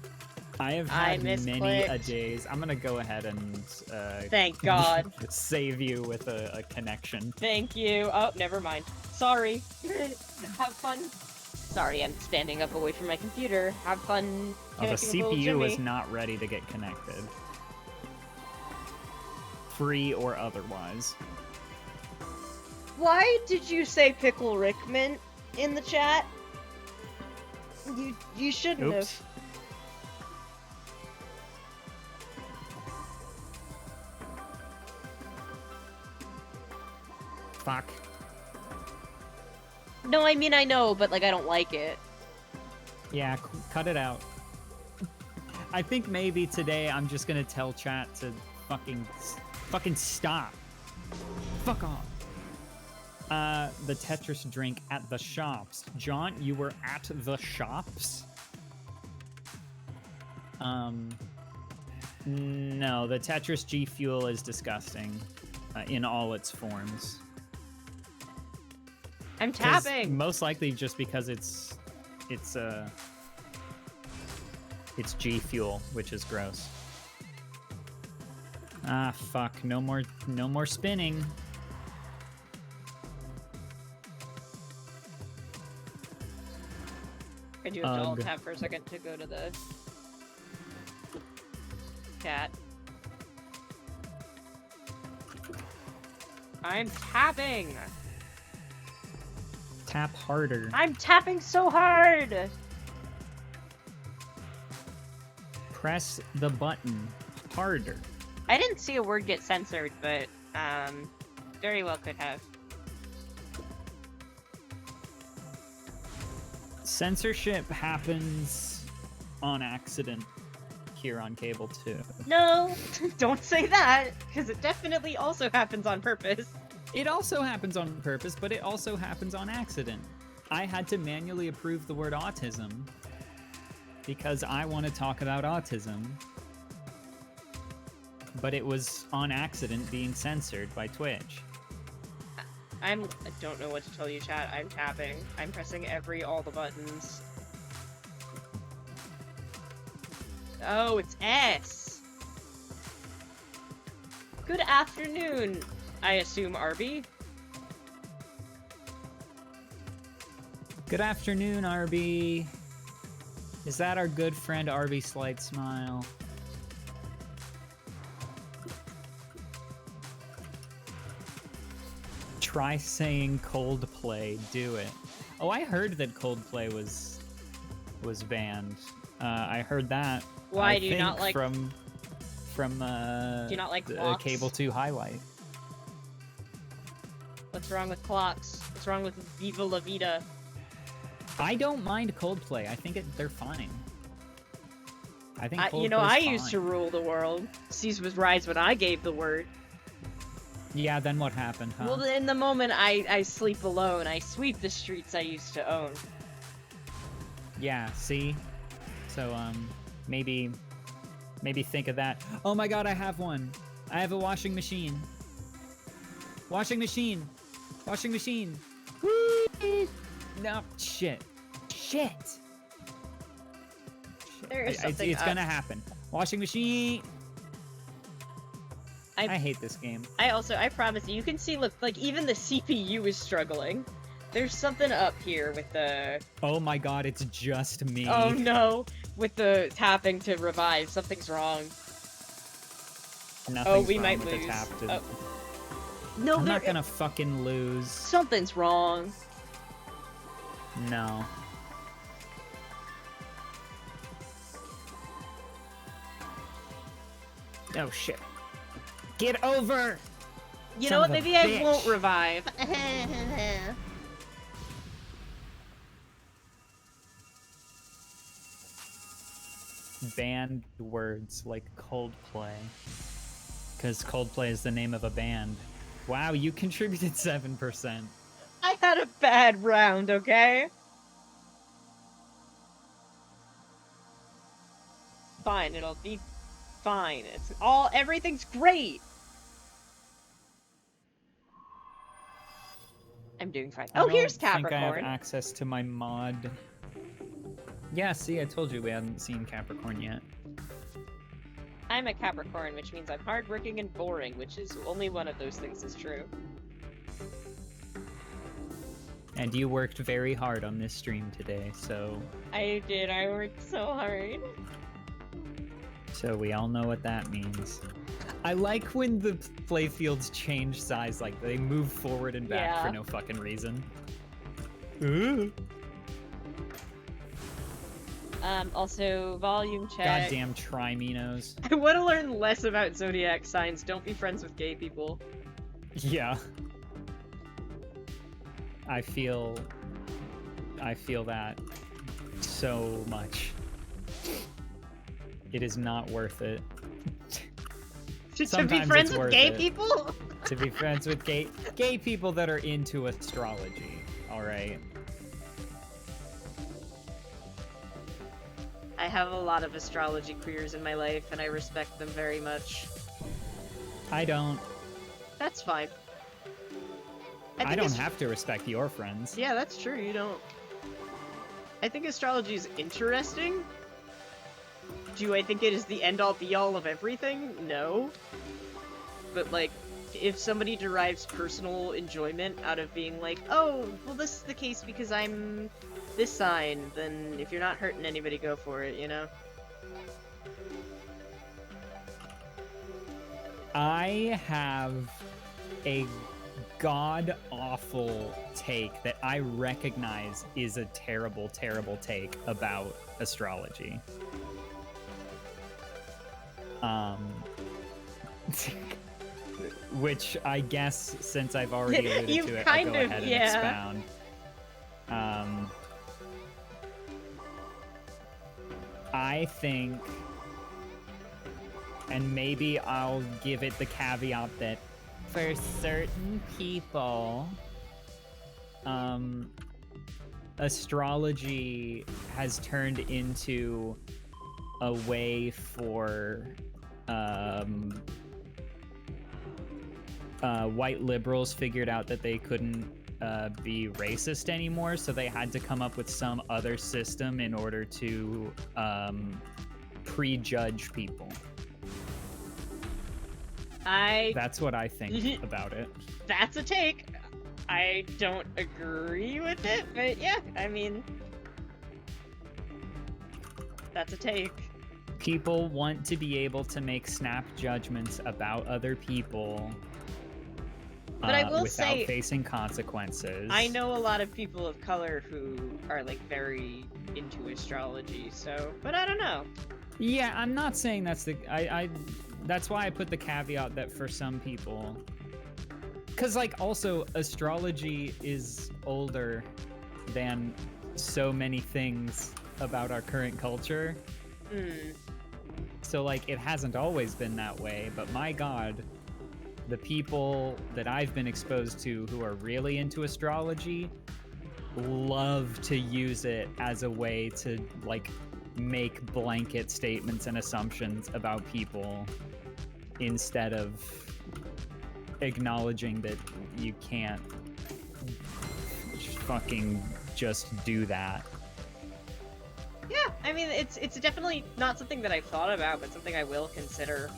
I have had many a days. I'm gonna go ahead and thank God. Save you with a connection. Thank you. Oh, never mind. Sorry. Have fun. Sorry, I'm standing up away from my computer. Have fun. Oh, the CPU is not ready to get connected. Free or otherwise. Why did you say Pickle Rickman in the chat? You shouldn't have. Fuck. No, I mean, I know, but, like, I don't like it. Yeah, cut it out. I think maybe today I'm just gonna tell chat to fucking stop. Fuck off. The Tetris drink at the shops. John, you were at the shops? No, the Tetris G Fuel is disgusting in all its forms. I'm tapping. Most likely just because it's G Fuel, which is gross. Ah, fuck. No more spinning. I do have to alt tab for a second to go to the chat. I'm tapping! Tap harder. I'm tapping so hard! Press the button harder. I didn't see a word get censored, but very well could have. Censorship happens on accident here on Cable 2. No, don't say that, because it definitely also happens on purpose. It also happens on purpose, but it also happens on accident. I had to manually approve the word autism because I want to talk about autism. but it was on accident being censored by Twitch. I don't know what to tell you, chat. I'm tapping. I'm pressing all the buttons. Oh, it's S. Good afternoon, I assume, Arby. Good afternoon, Arby. Is that our good friend Arby Slight Smile? Try saying Coldplay. Do it. Oh, I heard that Coldplay was banned. I heard that. Why I do you think not like from Do you not like the clocks? Cable 2 highlight? What's wrong with clocks? What's wrong with Viva La Vida? I don't mind Coldplay. I think they're fine. I think Coldplay's you know, I fine. used to rule the world. Seas was rise when I gave the word. Yeah, then what happened, huh? Well, in the moment I sleep alone, I sweep the streets I used to own. Yeah, see? So, maybe think of that. Oh my god, I have one! I have a washing machine! Washing machine! Washing machine! Whee! No, shit. Shit! There is something It's gonna happen. Washing machine! I hate this game. I promise you can see, look, like, even the CPU is struggling. There's something up here with the... Oh my god, it's just me. Oh no! With the tapping to revive, something's wrong. Nothing's we wrong might with the lose. tap to... No, I'm not gonna fucking lose. Something's wrong. No. Oh shit. Get over! You Son know what? of a Maybe I bitch. won't revive. Banned words like Coldplay. Because Coldplay is the name of a band. Wow, you contributed 7%. I had a bad round, okay? Fine, it'll be fine. Everything's great! I'm doing fine. I Oh, don't here's think I have Capricorn. access to my mod. Yeah, see, I told you we hadn't seen Capricorn yet. I'm a Capricorn, which means I'm hardworking and boring, which is only one of those things is true. And you worked very hard on this stream today, so... I did, I worked so hard. So we all know what that means. I like when the playfields change size, like they move forward and back for Yeah. no fucking reason. Ooh. Also, volume check. Goddamn Triminos. I want to learn less about Zodiac signs. Don't be friends with gay people. Yeah. I feel that so much. It is not worth it. To be Sometimes friends it's with worth gay it. people? To be friends with gay people that are into astrology, alright? I have a lot of astrology queers in my life, and I respect them very much. I don't. That's fine. I don't have to respect your friends. Yeah, that's true, you don't. I think astrology is interesting. Do I think it is the end-all be-all of everything? No. But, like, if somebody derives personal enjoyment out of being like, oh, well, this is the case because I'm this sign, then if you're not hurting anybody, go for it, you know? I have a god-awful take that I recognize is a terrible, terrible take about astrology. Which I guess, since I've already alluded You've to it, kind I'll go of- ahead and yeah. expound. I think, and maybe I'll give it the caveat that for certain people, astrology has turned into a way for white liberals figured out that they couldn't be racist anymore, so they had to come up with some other system in order to prejudge people. That's what I think about it. That's a take. I don't agree with it, but yeah, I mean, that's a take. People want to be able to make snap judgments about other people, but I will without say, facing consequences. I know a lot of people of color who are like very into astrology, so, but I don't know. Yeah, I'm not saying that's the that's why I put the caveat that for some people, because like also astrology is older than so many things about our current culture. So like it hasn't always been that way, but my God, the people that I've been exposed to who are really into astrology love to use it as a way to like make blanket statements and assumptions about people instead of acknowledging that you can't fucking just do that. Yeah, I mean, it's definitely not something that I've thought about, but something I will consider.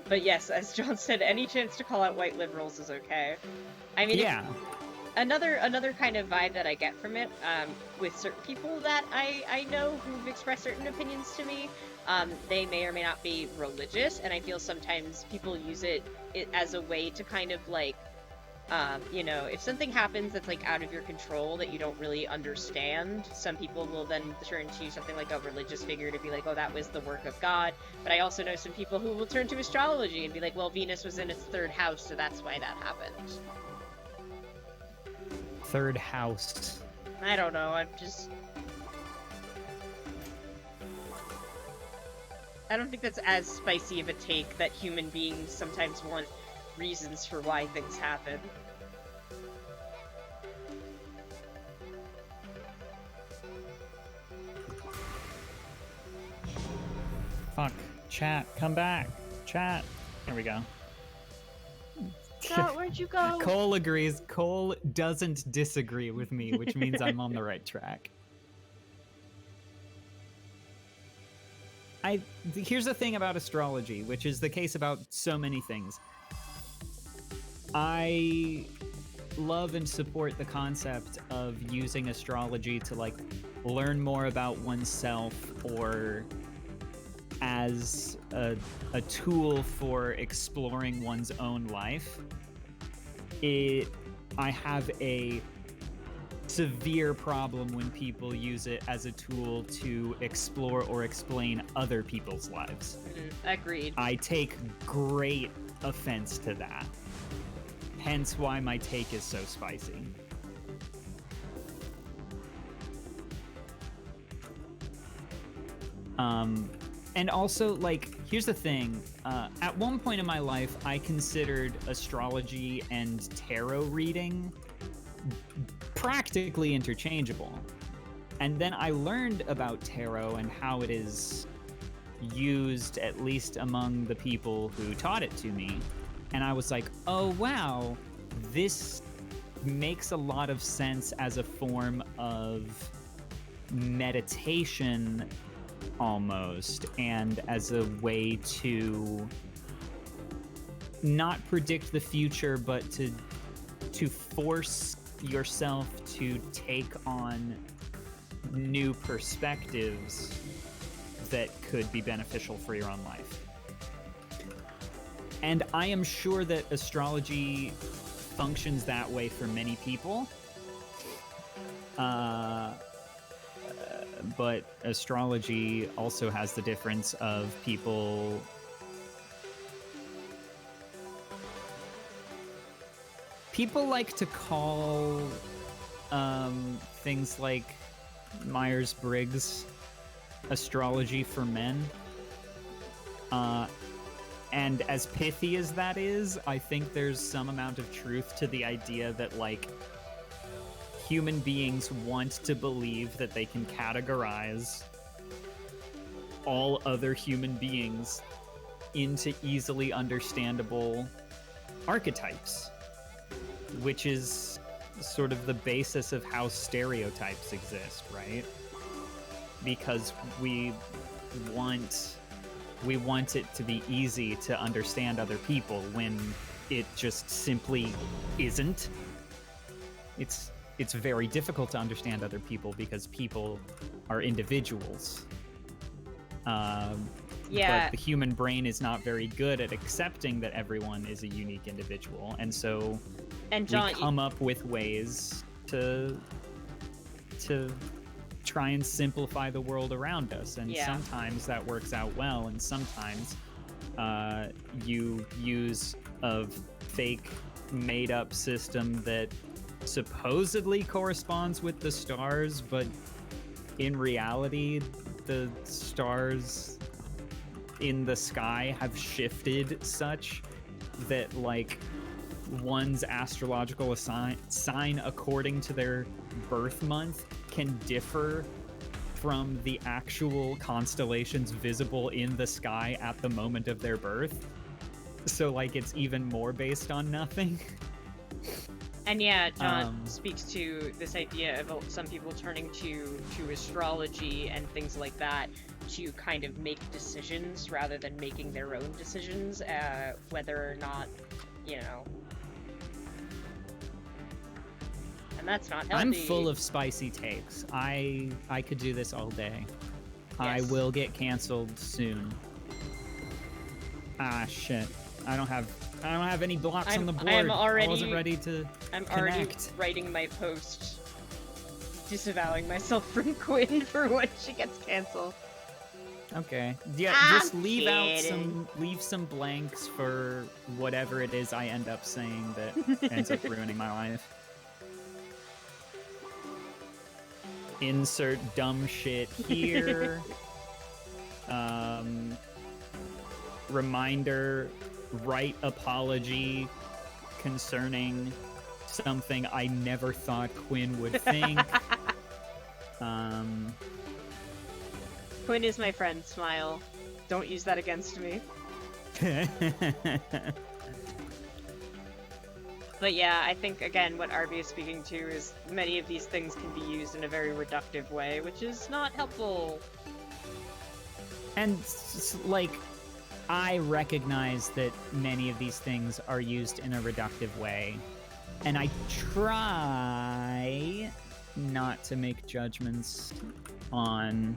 But yes, as John said, any chance to call out white liberals is okay. I mean, yeah. Another kind of vibe that I get from it, with certain people that I know who've expressed certain opinions to me, they may or may not be religious, and I feel sometimes people use it as a way to kind of like, you know, if something happens that's like out of your control that you don't really understand, some people will then turn to something like a religious figure to be like, oh, that was the work of God. But I also know some people who will turn to astrology and be like, well, Venus was in its third house, so that's why that happened. Third house. I don't know, I'm just... I don't think that's as spicy of a take that human beings sometimes want reasons for why things happen. Fuck. Chat, come back. Chat. Here we go. Scott, where'd you go? Cole agrees. Cole doesn't disagree with me, which means I'm on the right track. Here's the thing about astrology, which is the case about so many things. I love and support the concept of using astrology to like learn more about oneself or as a tool for exploring one's own life. I have a severe problem when people use it as a tool to explore or explain other people's lives. Agreed. I take great offense to that. Hence why my take is so spicy. And also, like, here's the thing. At one point in my life, I considered astrology and tarot reading practically interchangeable. And then I learned about tarot and how it is used, at least among the people who taught it to me. And I was like, oh, wow, this makes a lot of sense as a form of meditation almost, and as a way to not predict the future, but to force yourself to take on new perspectives that could be beneficial for your own life. And I am sure that astrology functions that way for many people. But astrology also has the difference of people like to call things like Myers-Briggs astrology for men. And as pithy as that is, I think there's some amount of truth to the idea that, like, human beings want to believe that they can categorize all other human beings into easily understandable archetypes, which is sort of the basis of how stereotypes exist, right? Because we want it to be easy to understand other people when it just simply isn't. It's very difficult to understand other people because people are individuals. Yeah. But the human brain is not very good at accepting that everyone is a unique individual, and so John, we come up with ways to try and simplify the world around us, and sometimes that works out well, and sometimes you use a fake made-up system that supposedly corresponds with the stars, but in reality the stars in the sky have shifted such that, like, one's astrological sign according to their birth month can differ from the actual constellations visible in the sky at the moment of their birth. So, like, it's even more based on nothing. And John speaks to this idea of some people turning to astrology and things like that to kind of make decisions rather than making their own decisions, whether or not, and that's not healthy. I'm full of spicy takes. I could do this all day. Yes. I will get canceled soon. Ah, shit. I don't have any blocks on the board. I wasn't ready to already writing my post disavowing myself from Quinn for when she gets canceled. Okay. Yeah, just leave some blanks for whatever it is I end up saying that ends up ruining my life. Insert dumb shit here. Reminder, write apology concerning something I never thought Quinn would think. Quinn is my friend, smile. Don't use that against me. But yeah, I think, again, what Arby is speaking to is many of these things can be used in a very reductive way, which is not helpful. And, like, I recognize that many of these things are used in a reductive way, and I try not to make judgments on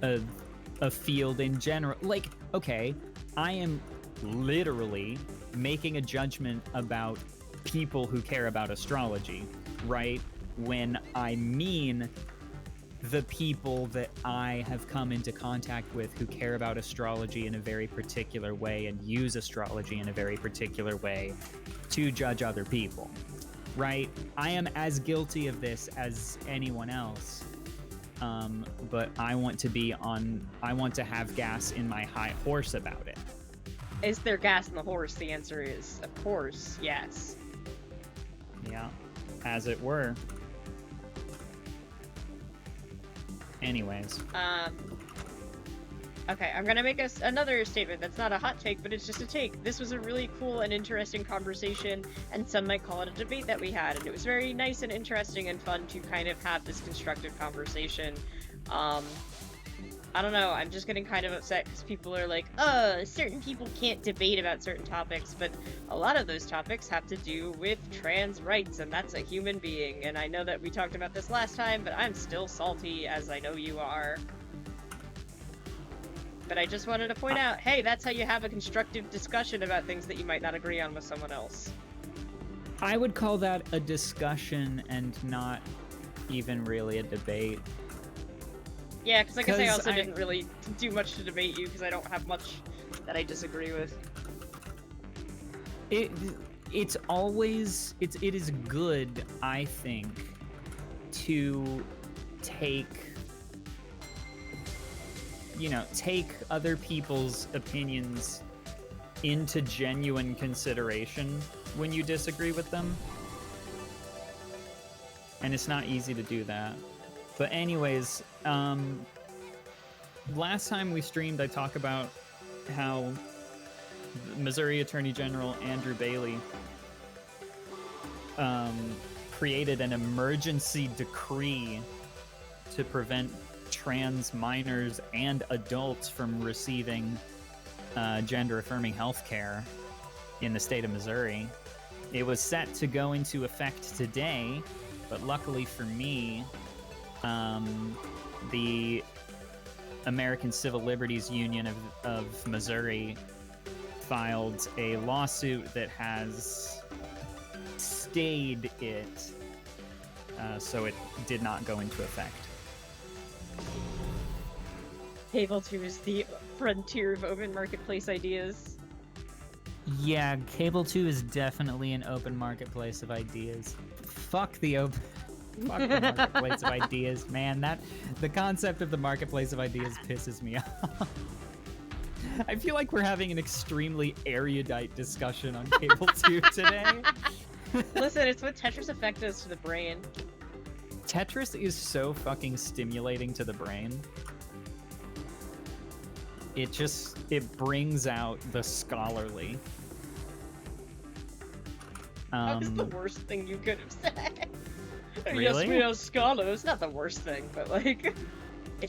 a field in general. Like, okay, I am literally making a judgment about people who care about astrology, right? When I mean the people that I have come into contact with who care about astrology in a very particular way and use astrology in a very particular way to judge other people, right? I am as guilty of this as anyone else, but I want to have gas in my high horse about it. Is there gas in the horse? The answer is, of course, yes. Yeah, as it were. Anyways. Okay, I'm gonna make another statement that's not a hot take, but it's just a take. This was a really cool and interesting conversation, and some might call it a debate that we had, and it was very nice and interesting and fun to kind of have this constructive conversation. I don't know, I'm just getting kind of upset because people are like, certain people can't debate about certain topics, but a lot of those topics have to do with trans rights, and that's a human being, and I know that we talked about this last time, but I'm still salty, as I know you are. But I just wanted to point out, hey, that's how you have a constructive discussion about things that you might not agree on with someone else. I would call that a discussion and not even really a debate. Yeah, because I guess I also didn't really do much to debate you, because I don't have much that I disagree with. It is good, I think, to take other people's opinions into genuine consideration when you disagree with them. And it's not easy to do that. But anyways, last time we streamed, I talked about how Missouri Attorney General Andrew Bailey created an emergency decree to prevent trans minors and adults from receiving gender-affirming health care in the state of Missouri. It was set to go into effect today, but luckily for me, the American Civil Liberties Union of Missouri filed a lawsuit that has stayed it, so it did not go into effect. Cable 2 is the frontier of open marketplace ideas. Yeah, Cable 2 is definitely an open marketplace of ideas. Fuck the marketplace of ideas, man. The concept of the marketplace of ideas pisses me off. I feel like we're having an extremely erudite discussion on Cable 2 today. Listen, it's what Tetris Effect does to the brain. Tetris is so fucking stimulating to the brain. It brings out the scholarly. That was the worst thing you could have said. Really? Yes, we are scholars. Not the worst thing, but like...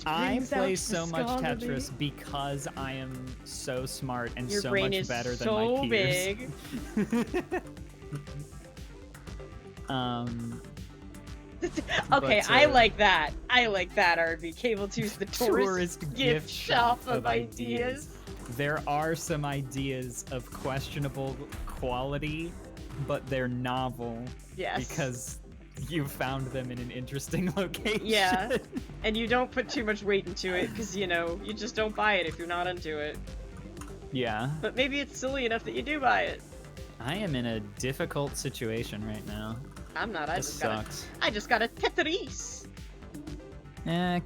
I play so much Tetris because I am so smart and Your so brain much is better than so my peers. big. Okay, But, I like that. I like that, RB. Cable 2's the tourist gift shop of ideas. There are some ideas of questionable quality, but they're novel. Yes. Because you found them in an interesting location. Yeah, and you don't put too much weight into it, because, you know, you just don't buy it if you're not into it. Yeah. But maybe it's silly enough that you do buy it. I am in a difficult situation right now. I'm not, I This just sucks. got a Tetris!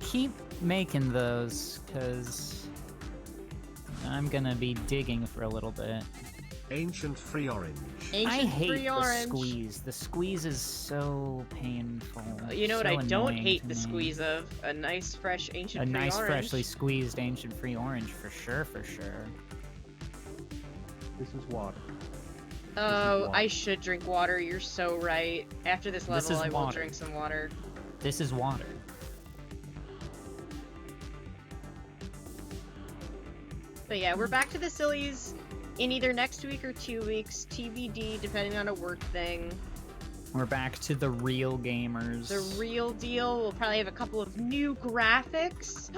Keep making those, because I'm gonna be digging for a little bit. Ancient free orange. Ancient I hate free the orange. squeeze. The squeeze is so painful. You know what so I don't annoying hate to the me. squeeze of? A nice, fresh, ancient A free nice, orange. freshly squeezed ancient free orange, for sure, for sure. This is water. Oh, water. I should drink water. You're so right. After this This level, is I will water. drink some water. This is water. But yeah, we're back to the sillies in either next week or 2 weeks, TBD, depending on a work thing. We're back to the real gamers. The real deal. We'll probably have a couple of new graphics.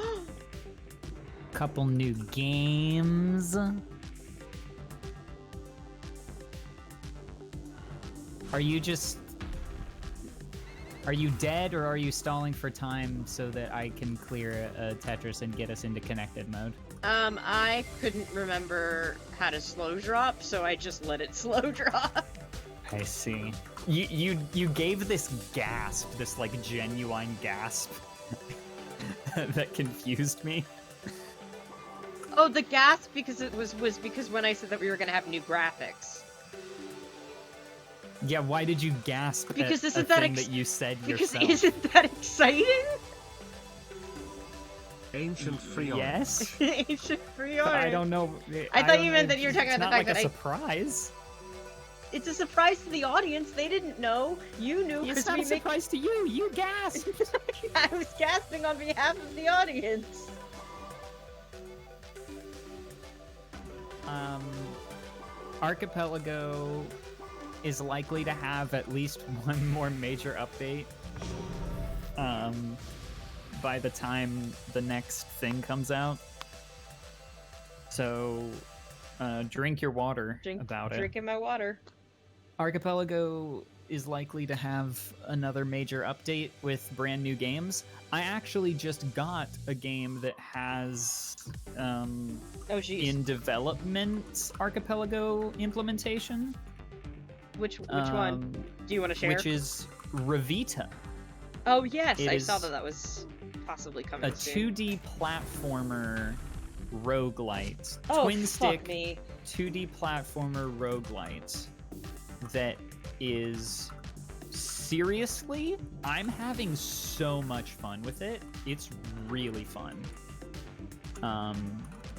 Couple new games. Are you dead, or are you stalling for time so that I can clear a Tetris and get us into connected mode? I couldn't remember how to slow drop, so I just let it slow drop. I see. You gave this gasp, this like genuine gasp that confused me. Oh, the gasp because it was because when I said that we were gonna have new graphics. Yeah, why did you gasp Because at isn't a that thing that you said Because yourself? isn't that exciting? Ancient free orange. Yes. Ancient free But orange. I don't know. I thought don't you meant know, that you were talking it's about the not fact like that a I- surprise. It's a surprise to the audience. They didn't know. You knew It's because not we a make. surprise to you. You gasped. I was gasping on behalf of the audience. Archipelago is likely to have at least one more major update by the time the next thing comes out. So drink your water about it. Drinking my water. Archipelago is likely to have another major update with brand new games. I actually just got a game that has Oh jeez. in development Archipelago implementation. Which one? Do you want to share? Which is Revita, Oh yes, It I saw is that was possibly coming a soon. 2D platformer roguelite. Oh, Twin fuck stick me. 2D platformer roguelite that is seriously, I'm having so much fun with it. It's really fun.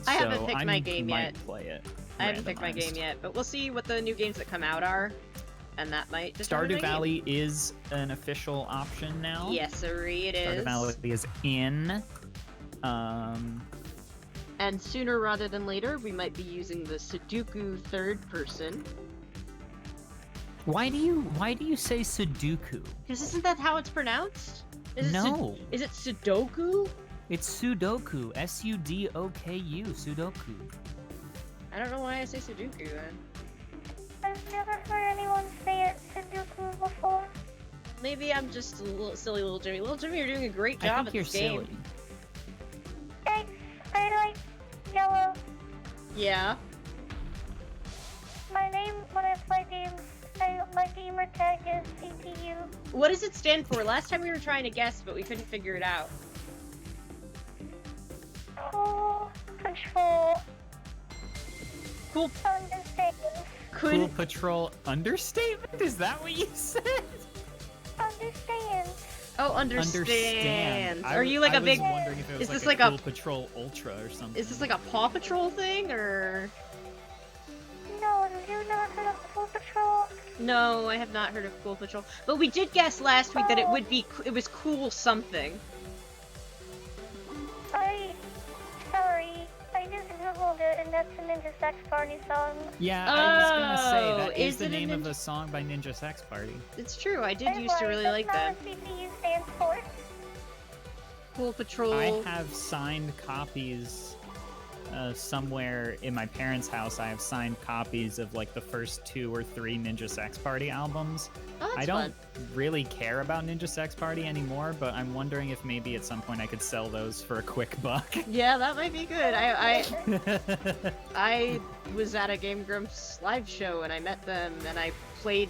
I haven't so picked my game might yet. play it. I haven't picked my game randomized. yet, but we'll see what the new games that come out are, and that might determine my Stardew game. Valley is an official option now. Yes, sirree, it Stardew is. Valley is in. And sooner rather than later, we might be using the Sudoku third person. Why do you say Sudoku? Because isn't that how it's pronounced? Is it No. Is it Sudoku? It's Sudoku. S-U-D-O-K-U. Sudoku. I don't know why I say Sudoku then. I've never heard anyone say it Sudoku before. Maybe I'm just a little silly little Jimmy. Little Jimmy, you're doing a great I job think at you're this game. silly. Thanks. I like yellow. Yeah. My name when I play games, my gamer tag is CPU. What does it stand for? Last time we were trying to guess, but we couldn't figure it out. Cool control. Cool. Understand. Cool Patrol understatement? Is that what you said? Understand. Oh, understand. I Are you like I a big? was wondering if it was Is this like like a a- Cool Patrol Ultra or something. Is this like a Paw Patrol thing, or? No, have you not heard of Cool Patrol? No, I have not heard of Cool Patrol. But we did guess last week that it would be. It was cool something. Sorry. I just googled it and that's a Ninja Sex Party song. Yeah, I was gonna say that Oh, is is the it a name of Ninja- a song by Ninja Sex Party. It's true. I did used to really like them. That's not what CPU stands for. Cool Patrol. I have signed copies somewhere in my parents' house. I have signed copies of like the first 2 or 3 Ninja Sex Party albums. Oh, that's I don't fun. really care about Ninja Sex Party anymore, but I'm wondering if maybe at some point I could sell those for a quick buck. Yeah, that might be good. I was at a Game Grumps live show and I met them and I played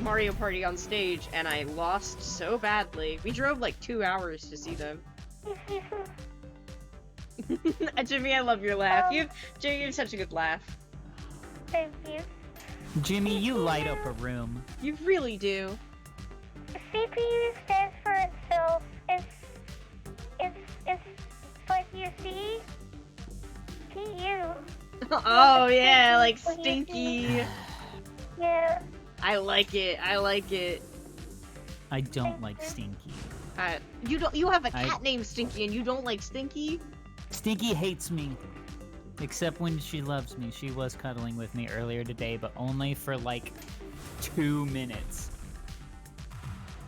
Mario Party on stage and I lost so badly. We drove like 2 hours to see them. Jimmy, I love your laugh. Jimmy, you have such a good laugh. Thank you. Jimmy, you light up a room. You really do. CPU stands for itself. It's like you see? PU. Oh yeah, like stinky. Yeah. I like it. I like it. I don't like Stinky. You have a cat named Stinky and you don't like Stinky? Stinky hates me. Except when she loves me. She was cuddling with me earlier today, but only for like 2 minutes.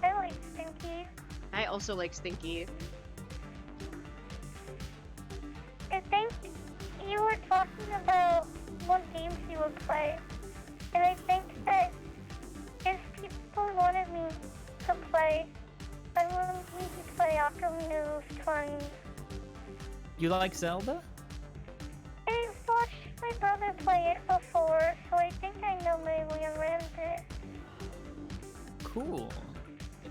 I like Stinky. I also like Stinky. I think you were talking about what games you would play. And I think that if people wanted me to play, I would need to play Ocarina of Time. You like Zelda? I watched my brother play it before, so I think I know my way around it. Cool.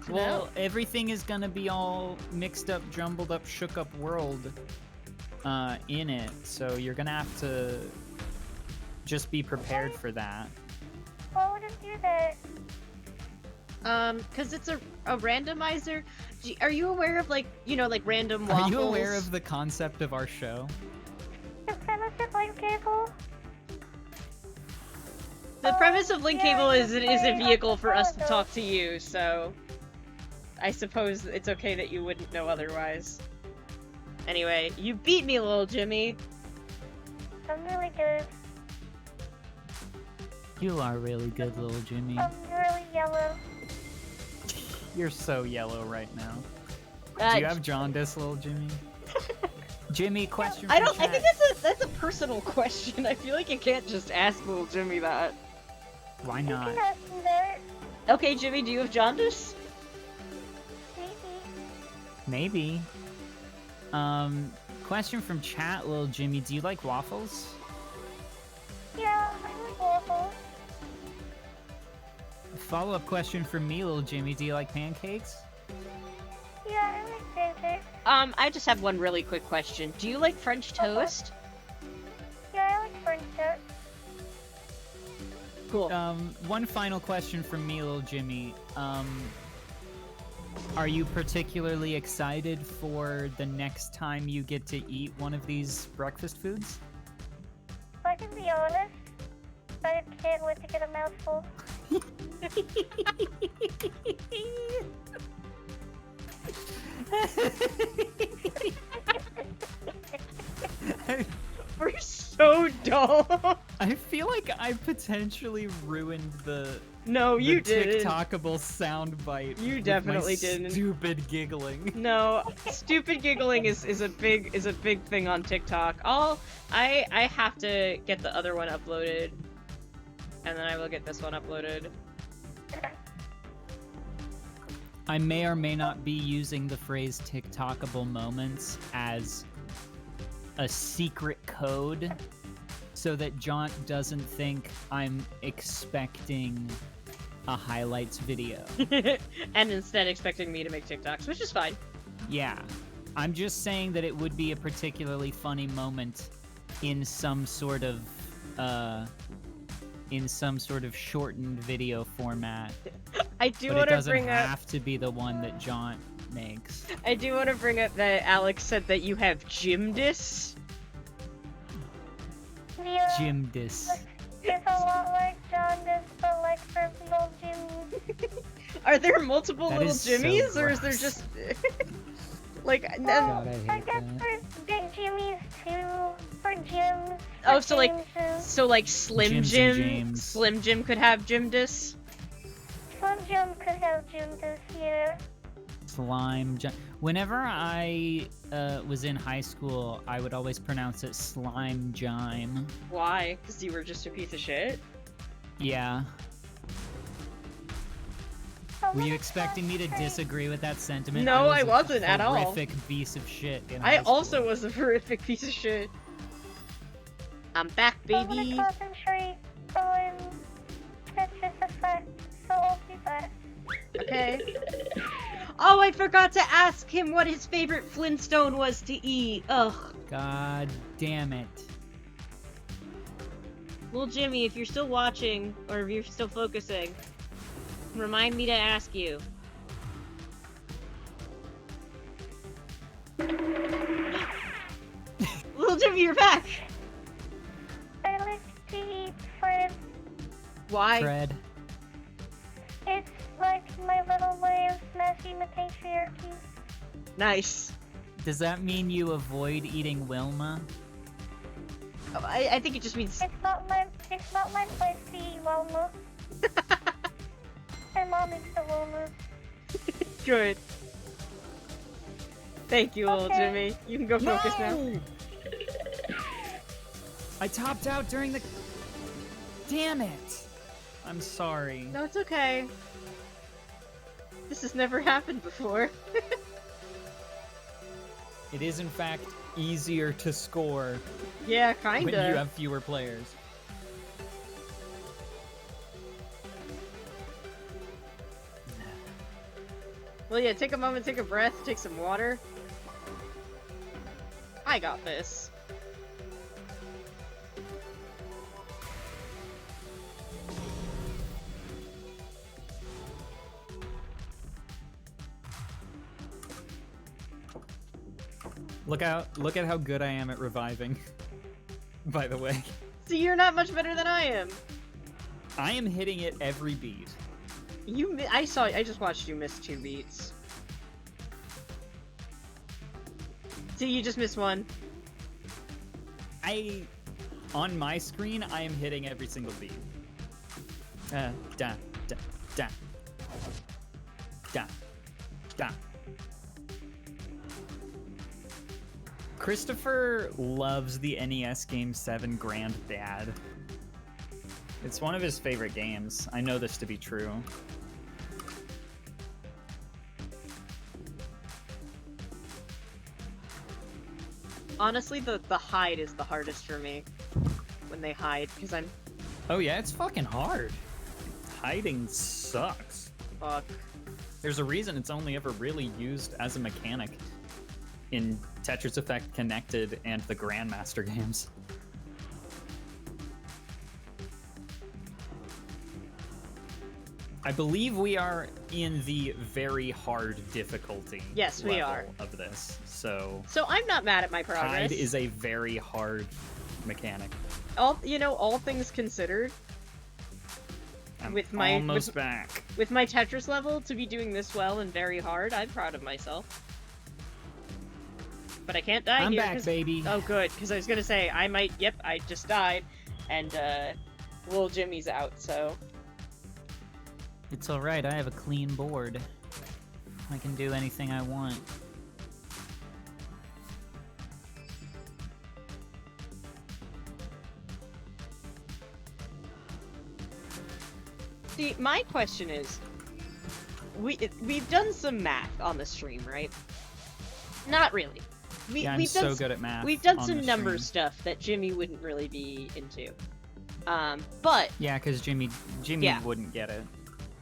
Well, everything is gonna be all mixed up, jumbled up, shook up world in it, so you're gonna have to just be prepared for that. Why would it do that? Cause it's a randomizer. Are you aware of like random waffles? Are you aware of the concept of our show? The premise of Link Cable? The premise of Link Cable is it is a vehicle for us to talk to you, so I suppose it's okay that you wouldn't know otherwise. Anyway, you beat me, little Jimmy. I'm really good. You are really good, little Jimmy. I'm really yellow. You're so yellow right now. Uh, Do you have jaundice, little Jimmy? Jimmy, question for I think chat. that's a personal question. I feel like you can't just ask little Jimmy that. Why You not? can ask me that. Okay, Jimmy, do you have jaundice? Maybe. Maybe. Question from chat, little Jimmy. Do you like waffles? Yeah, I like waffles. Follow-up question from me, little Jimmy. Do you like pancakes? Yeah, I like pancakes. I just have one really quick question. Do you like French toast? Yeah, I like French toast. Cool. One final question from me, little Jimmy. Are you particularly excited for the next time you get to eat one of these breakfast foods? I can be honest. I can't wait to get a mouthful. We're so dumb. I feel like I potentially ruined the No, you didn't. TikTokable soundbite. You with definitely my didn't. Stupid giggling. No, stupid giggling is a big thing on TikTok. I have to get the other one uploaded, and then I will get this one uploaded. I may or may not be using the phrase TikTokable moments as a secret code so that Jaunt doesn't think I'm expecting a highlights video. And instead expecting me to make TikToks, which is fine. Yeah. I'm just saying that it would be a particularly funny moment in some sort of shortened video format. I do But want it to doesn't bring up. have to be the one that Jaunt makes. I do want to bring up that Alex said that you have gymdis. Yeah, Gymdis. it's a lot like jaundice, but like for little Jimmy. Are there multiple That little is so Jimmies, or is there gross. just like? God, I I hate guess that. there's big Jimmys too, for gyms. Oh, for so like, James's. so like Slim Jims and Jim. James. Slim Jim could have gymdis. Slim Jim could have jaundice, yeah. Slime. Whenever I was in high school, I would always pronounce it slime jime. Why? Because you were just a piece of shit. Yeah. Oh, Were you my expecting me to gosh, disagree with that sentiment? No, was I a wasn't at all. Horrific piece of shit. In I high school. also was a horrific piece of shit. I'm back, I'm gonna baby. concentrate on Tetris Effect, so I'll be back. Okay. Oh, I forgot to ask him what his favorite Flintstone was to eat. Ugh. God damn it. Little Jimmy, if you're still watching, or if you're still focusing, remind me to ask you. Little Jimmy, you're back! I like to eat Fred. Why? Fred. It's like my little way of smashing the patriarchy. Nice. Does that mean you avoid eating Wilma? Oh, I think it just means... It's not my place to eat Wilma. My mom eats the Wilma. Good. Thank you, little Okay. Jimmy. You can go focus now. I topped out during the... Damn it! I'm sorry. No, it's okay. This has never happened before. It is in fact easier to score Yeah, when you kinda. have fewer players. Well, yeah, take a moment, take a breath, take some water. I got this. Look at how good I am at reviving. By the way, So you're not much better than I am. I am hitting it every beat. I just watched you miss 2 beats. See, you just missed 1. On my screen, I am hitting every single beat. Da, da, da. Da. Da. Christopher loves the NES game 7 Granddad. It's one of his favorite games. I know this to be true. Honestly, the hide is the hardest for me. When they hide, because I'm... Oh yeah, it's fucking hard. Hiding sucks. Fuck. There's a reason it's only ever really used as a mechanic in Tetris Effect Connected and the Grandmaster games. I believe we are in the very hard difficulty Yes, we are. of this. So I'm not mad at my progress. Tide is a very hard mechanic. All things considered, I'm with my almost back. With my Tetris level to be doing this well and very hard, I'm proud of myself. But I can't die I'm here. back, baby. Oh, good, because I was gonna say I might. Yep, I just died, and little Jimmy's out. So It's alright, I have a clean board. I can do anything I want. see, my question is, we've done some math on the stream, right? Not really. I'm we've so done good at math. We've done on some the number stream. stuff that Jimmy wouldn't really be into. But Yeah, because Jimmy Yeah. wouldn't get it.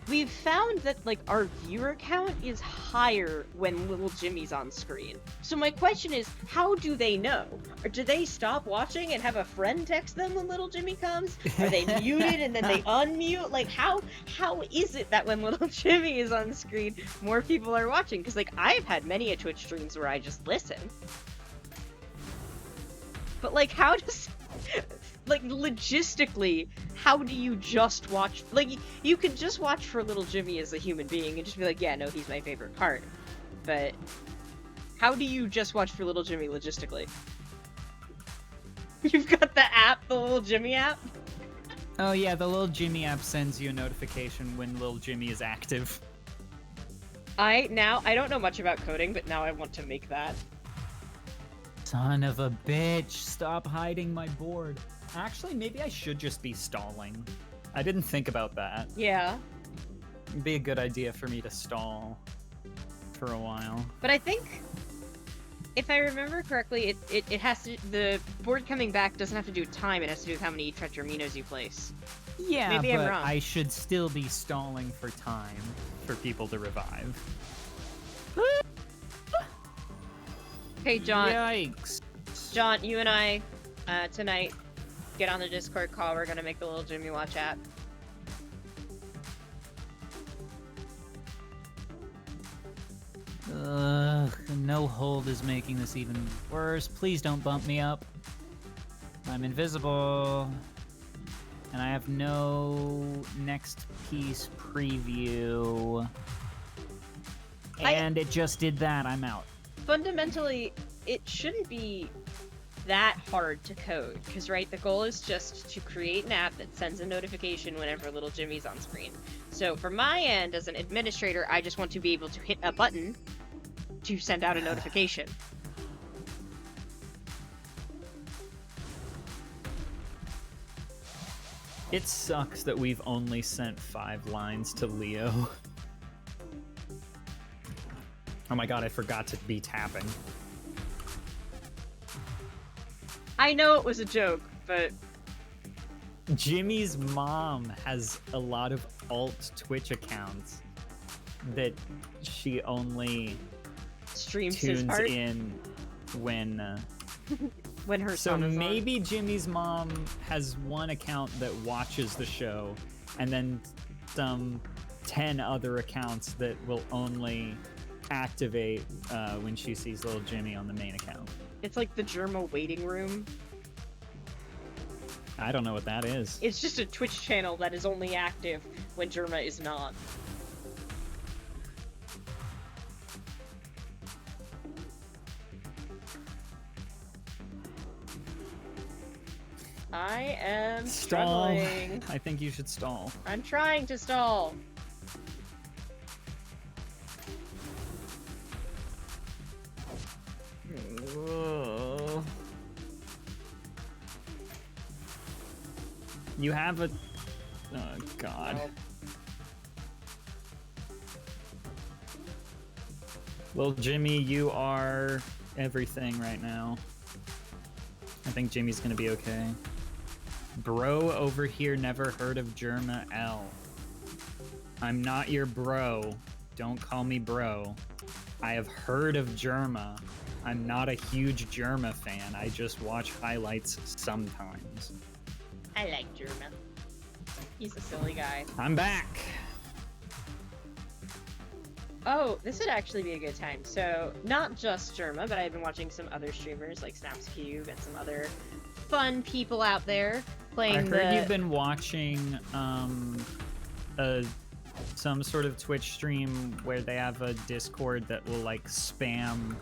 we've found that, like, our viewer count is higher when little Jimmy's on screen. So my question is, how do they know? Or do they stop watching and have a friend text them when little Jimmy comes? Are they muted and then they unmute? Like, how is it that when little Jimmy is on screen, more people are watching? Because, like, I've had many a Twitch streams where I just listen. But, like, how does... Like, logistically, how do you just watch... Like, you could just watch for little Jimmy as a human being and just be like, yeah, no, he's my favorite part. But how do you just watch for little Jimmy logistically? You've got the app, the little Jimmy app? Oh yeah, the little Jimmy app sends you a notification when little Jimmy is active. I don't know much about coding, but now I want to make that. Son of a bitch, stop hiding my board. Actually, maybe I should just be stalling. I didn't think about that. Yeah. It'd be a good idea for me to stall for a while. But I think, if I remember correctly, it has to... The board coming back doesn't have to do with time, it has to do with how many Treacheraminos you place. Yeah, Maybe I'm but wrong. I should still be stalling for time for people to revive. Okay, John. Yikes. John, you and I, tonight, get on the Discord call. We're gonna make the little Jimmy watch app. Ugh, no hold is making this even worse. Please don't bump me up. I'm invisible. And I have no next piece preview. And it just did that. I'm out. Fundamentally, it shouldn't be that hard to code, because, right, the goal is just to create an app that sends a notification whenever little Jimmy's on screen. So from my end, as an administrator, I just want to be able to hit a button to send out a notification. It sucks that we've only sent 5 lines to Leo. Oh my god, I forgot to be tapping. I know it was a joke, but... Jimmy's mom has a lot of alt Twitch accounts that she only Streams his tunes part in when... when her So son is on. maybe Jimmy's mom has one account that watches the show, and then some 10 other accounts that will only activate when she sees little Jimmy on the main account. It's like the Germa waiting room. I don't know what that is. It's just a Twitch channel that is only active when Germa is not. I am Stall. struggling. I think you should stall. I'm trying to stall. You have a... Oh, God. Nope. Well, Jimmy, you are everything right now. I think Jimmy's gonna be okay. Bro over here never heard of Germa L. I'm not your bro. Don't call me bro. I have heard of Germa. I'm not a huge Germa fan. I just watch highlights sometimes. I like Germa. He's a silly guy. I'm back. Oh, this would actually be a good time. So, not just Germa, but I've been watching some other streamers like Snaps Cube and some other fun people out there playing. I heard you've been watching some sort of Twitch stream where they have a Discord that will like spam.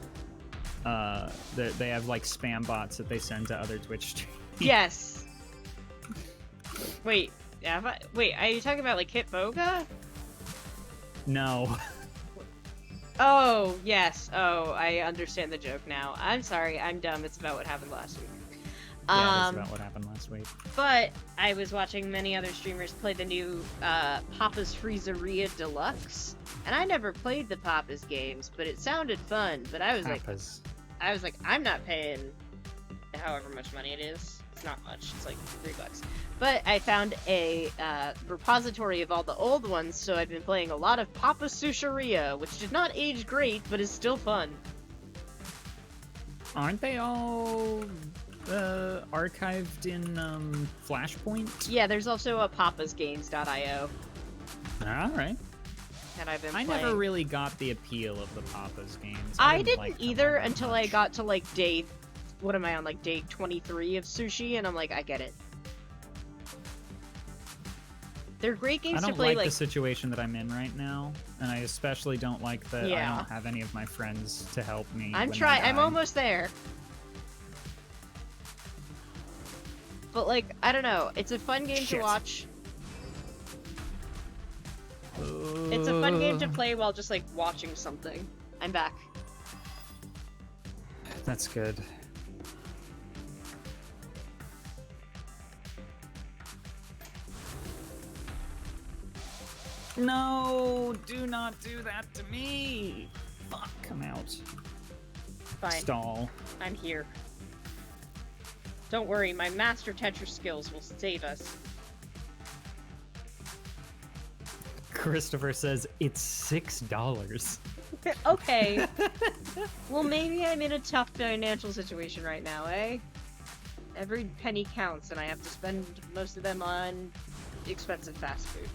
They have like spam bots that they send to other Twitch streamers. Yes. Wait, wait, are you talking about like Hitboga? No. Oh, yes. Oh, I understand the joke now. I'm sorry, I'm dumb. It's about what happened last week. Yeah, that's about what happened last week. But I was watching many other streamers play the new Papa's Freezeria Deluxe, and I never played the Papa's games, but it sounded fun. But I was like, I'm not paying however much money it is. It's not much. It's like $3. But I found a repository of all the old ones, so I've been playing a lot of Papa Sushiria, which did not age great, but is still fun. Aren't they all archived in Flashpoint? Yeah, there's also a papasgames.io. Alright. And I've been I playing. never really got the appeal of the Papa's games. I didn't like them either all that until much. I got to like day... What am I on, like day 23 of Sushi? And I'm like, I get it. They're great games I don't to play like the situation that I'm in right now, and I especially don't like that I don't have any of my friends to help me. I'm when trying. I I'm die. almost there. But like, I don't know. It's a fun game to watch. It's a fun game to play while just like watching something. I'm back. That's good. No, do not do that to me. Fuck, come out. Fine. Stall. I'm here. Don't worry, my master Tetris skills will save us. Christopher says it's $6. Okay. Well, maybe I'm in a tough financial situation right now, eh? Every penny counts, and I have to spend most of them on expensive fast food.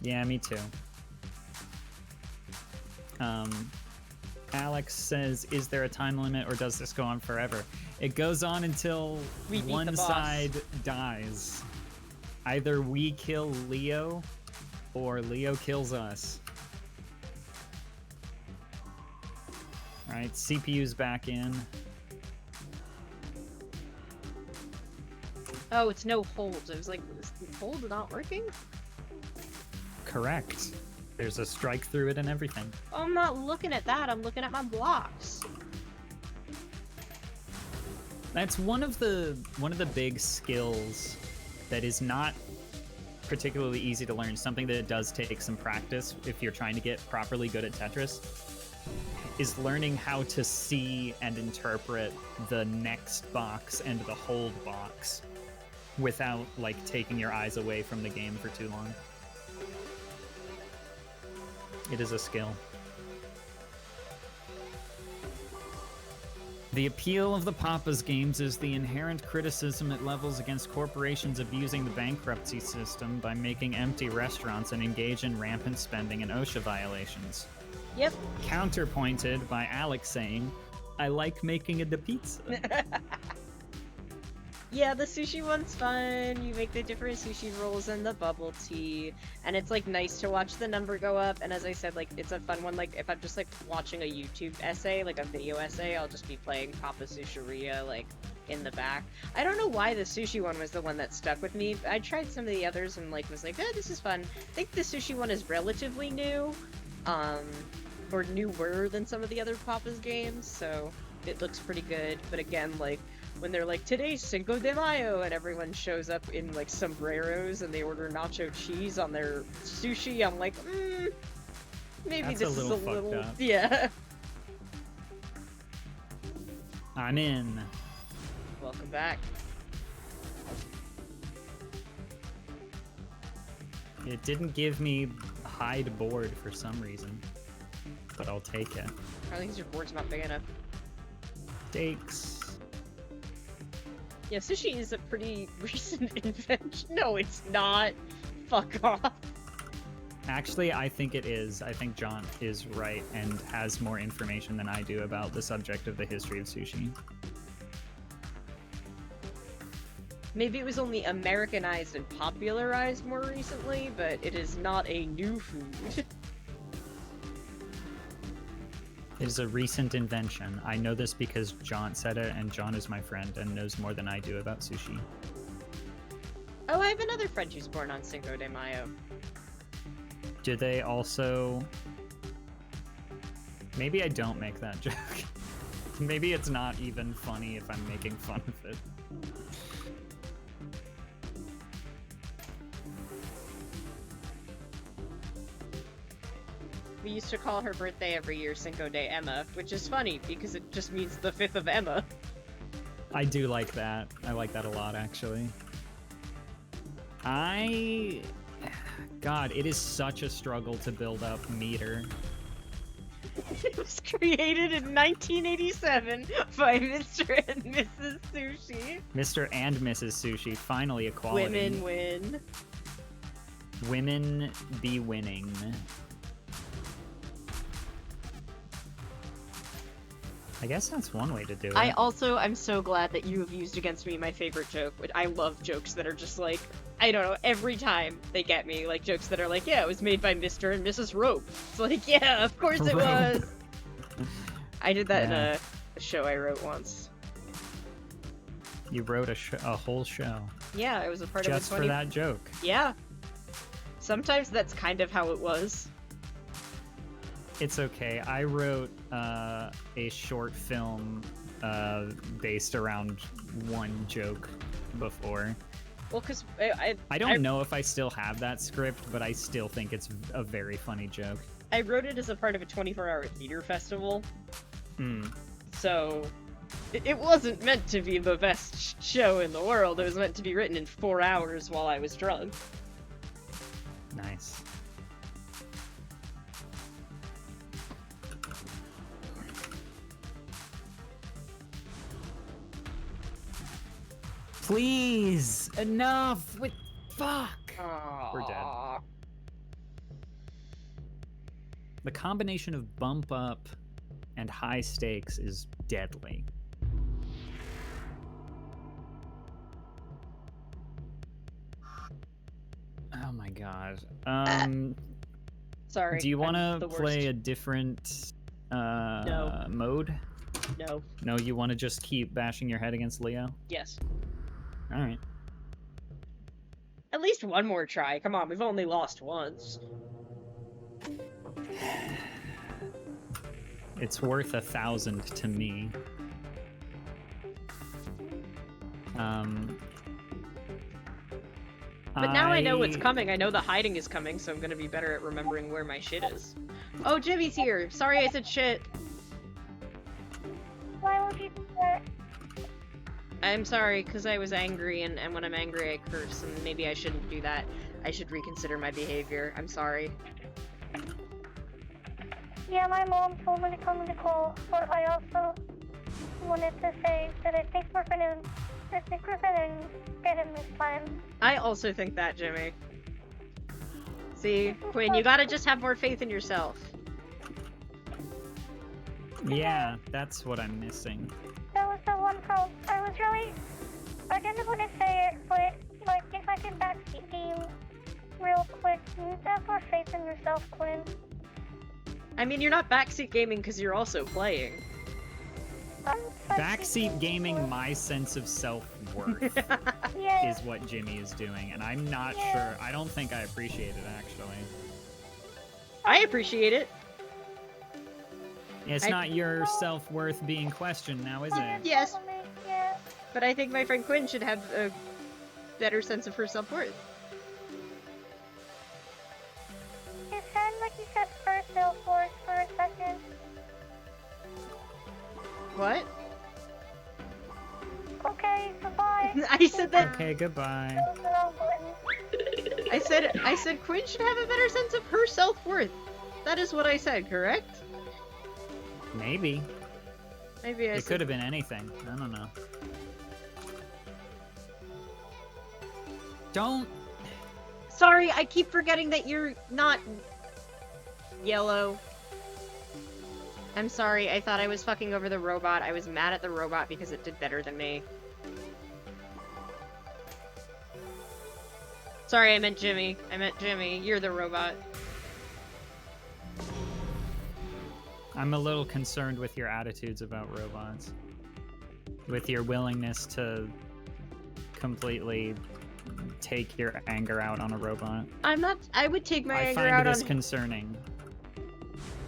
Yeah, me too. Alex says, is there a time limit or does this go on forever? It goes on until We beat the one boss. side dies. Either we kill Leo or Leo kills us. Alright, CPU's back in. Oh, it's no holds. I was like, is the hold not working? Correct. There's a strike through it and everything. Oh, I'm not looking at that. I'm looking at my blocks. That's one of the big skills that is not particularly easy to learn. Something that does take some practice if you're trying to get properly good at Tetris is learning how to see and interpret the next box and the hold box without like taking your eyes away from the game for too long. It is a skill. The appeal of the Papa's games is the inherent criticism it levels against corporations abusing the bankruptcy system by making empty restaurants and engage in rampant spending and OSHA violations. Yep. Counterpointed by Alex saying, I like making the pizza. Yeah, the sushi one's fun. You make the different sushi rolls and the bubble tea, and it's like nice to watch the number go up. And as I said, like it's a fun one. Like if I'm just like watching a YouTube essay, like a video essay, I'll just be playing Papa Sushiria like in the back. I don't know why the sushi one was the one that stuck with me. I tried some of the others and like was like, oh, this is fun. I think the sushi one is relatively new, or newer than some of the other Papa's games, so it looks pretty good. But again, like when they're like, today's Cinco de Mayo, and everyone shows up in like sombreros and they order nacho cheese on their sushi, I'm like, maybe That's this a is little a fucked little, up. yeah. I'm in. Welcome back. It didn't give me hide board for some reason, but I'll take it. I think your board's not big enough. Steaks. Yeah, sushi is a pretty recent invention. No, it's not. Fuck off. Actually, I think it is. I think John is right and has more information than I do about the subject of the history of sushi. Maybe it was only Americanized and popularized more recently, but it is not a new food. It is a recent invention. I know this because John said it, and John is my friend and knows more than I do about sushi. Oh, I have another friend who's born on Cinco de Mayo. Do they also... Maybe I don't make that joke. Maybe it's not even funny if I'm making fun of it. We used to call her birthday every year Cinco de Emma, which is funny because it just means the 5th of Emma. I do like that. I like that a lot, actually. God, it is such a struggle to build up meter. It was created in 1987 by Mr. and Mrs. Sushi. Mr. and Mrs. Sushi, finally equality. Women win. Women be winning. I guess that's one way to do it. I'm so glad that you have used against me my favorite joke. I love jokes that are just like, I don't know, every time they get me, like jokes that are like, yeah, it was made by Mr. and Mrs. Rope. It's like, yeah, of course it was. I did that in a show I wrote once. You wrote a whole show. Yeah, I was a part just of for that joke. Yeah. Sometimes that's kind of how it was. It's okay. I wrote a short film based around one joke before. Well, because I don't know if I still have that script, but I still think it's a very funny joke. I wrote it as a part of a 24-hour theater festival. Mm. So it wasn't meant to be the best show in the world. It was meant to be written in 4 hours while I was drunk. Nice. Please! Enough! With fuck! Aww. We're dead. The combination of bump up and high stakes is deadly. Oh my god. Sorry. Do you want to play a different No. mode? No. No, you want to just keep bashing your head against Leo? Yes. Alright. At least one more try. Come on, we've only lost once. It's worth 1,000 to me. But now I know what's coming. I know the hiding is coming, so I'm gonna be better at remembering where my shit is. Oh, Jimmy's here! Sorry I said shit! Why would you do that? I'm sorry, because I was angry, and when I'm angry I curse, and maybe I shouldn't do that. I should reconsider my behavior. I'm sorry. Yeah, my mom told me to come to call, but I also wanted to say that I think we're gonna get him this time. I also think that, Jimmy. See, Quinn, you gotta just have more faith in yourself. Yeah, that's what I'm missing. That was the one problem. I didn't want to say it, but like if I can backseat game real quick, have more faith in yourself, Quinn. I mean, you're not backseat gaming because you're also playing. Backseat gaming my sense of self-worth Yeah. is what Jimmy is doing, and I'm not sure. I don't think I appreciate it, actually. I appreciate it. It's not your self-worth being questioned now, is it? Yes. Yeah. But I think my friend Quinn should have a better sense of her self-worth. It sounded like you said first self-worth for a second. What? Okay, goodbye. I said that. Okay, goodbye. I said Quinn should have a better sense of her self-worth. That is what I said, correct? Maybe. Maybe I It said... could have been anything. I don't know. Sorry, I keep forgetting that you're not yellow. I'm sorry, I thought I was fucking over the robot. I was mad at the robot because it did better than me. Sorry, I meant Jimmy. I meant Jimmy. You're the robot. I'm a little concerned with your attitudes about robots. With your willingness to completely take your anger out on a robot. I'm not- I would take my anger I out find this on- concerning.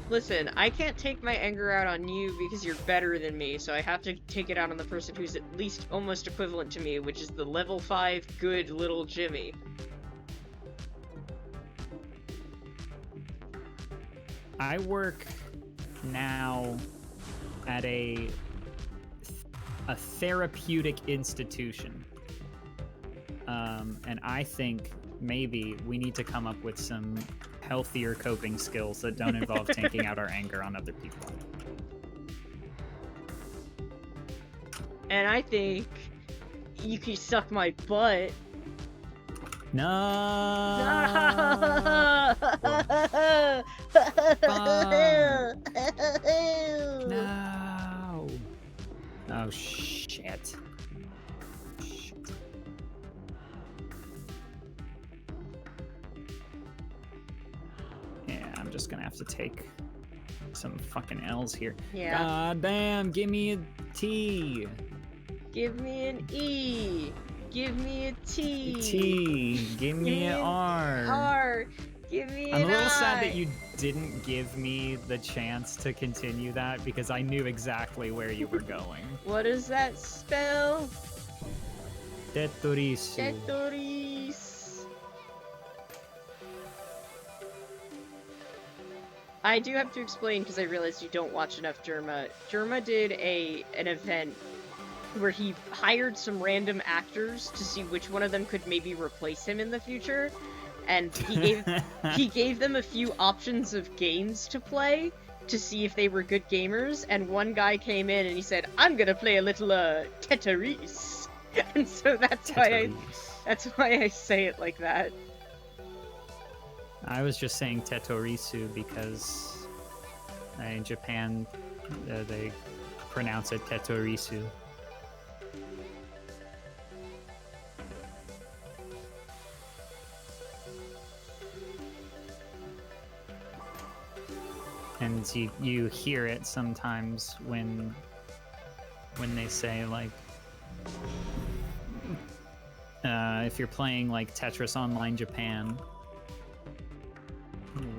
Listen, I can't take my anger out on you because you're better than me, so I have to take it out on the person who's at least almost equivalent to me, which is the level 5 good little Jimmy. I work now at a therapeutic institution. And I think maybe we need to come up with some healthier coping skills that don't involve taking out our anger on other people. And I think you can suck my butt. No. No. Oh shit. Yeah, I'm just gonna have to take some fucking L's here. Yeah. God damn, give me a T. Give me an E. Give me a T. T. Give me an R. R. Give me an I'm a little I. sad that you didn't give me the chance to continue that because I knew exactly where you were going. What does that spell? Teturisu. Tetris. I do have to explain because I realized you don't watch enough Germa. Germa did an event where he hired some random actors to see which one of them could maybe replace him in the future, and he gave them a few options of games to play to see if they were good gamers, and one guy came in and he said, "I'm gonna play a little Tetris," and so that's why I say it like that. I was just saying Tetorisu because in Japan they pronounce it Tetorisu. And you hear it sometimes when they say like if you're playing like Tetris Online Japan,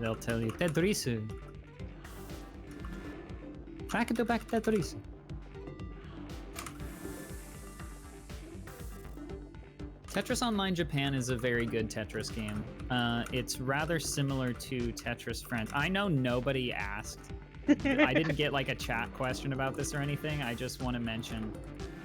they'll tell you Tetorisu. Back Tetorisu. Tetris Online Japan is a very good Tetris game. It's rather similar to Tetris Friends. I know nobody asked. I didn't get like a chat question about this or anything. I just want to mention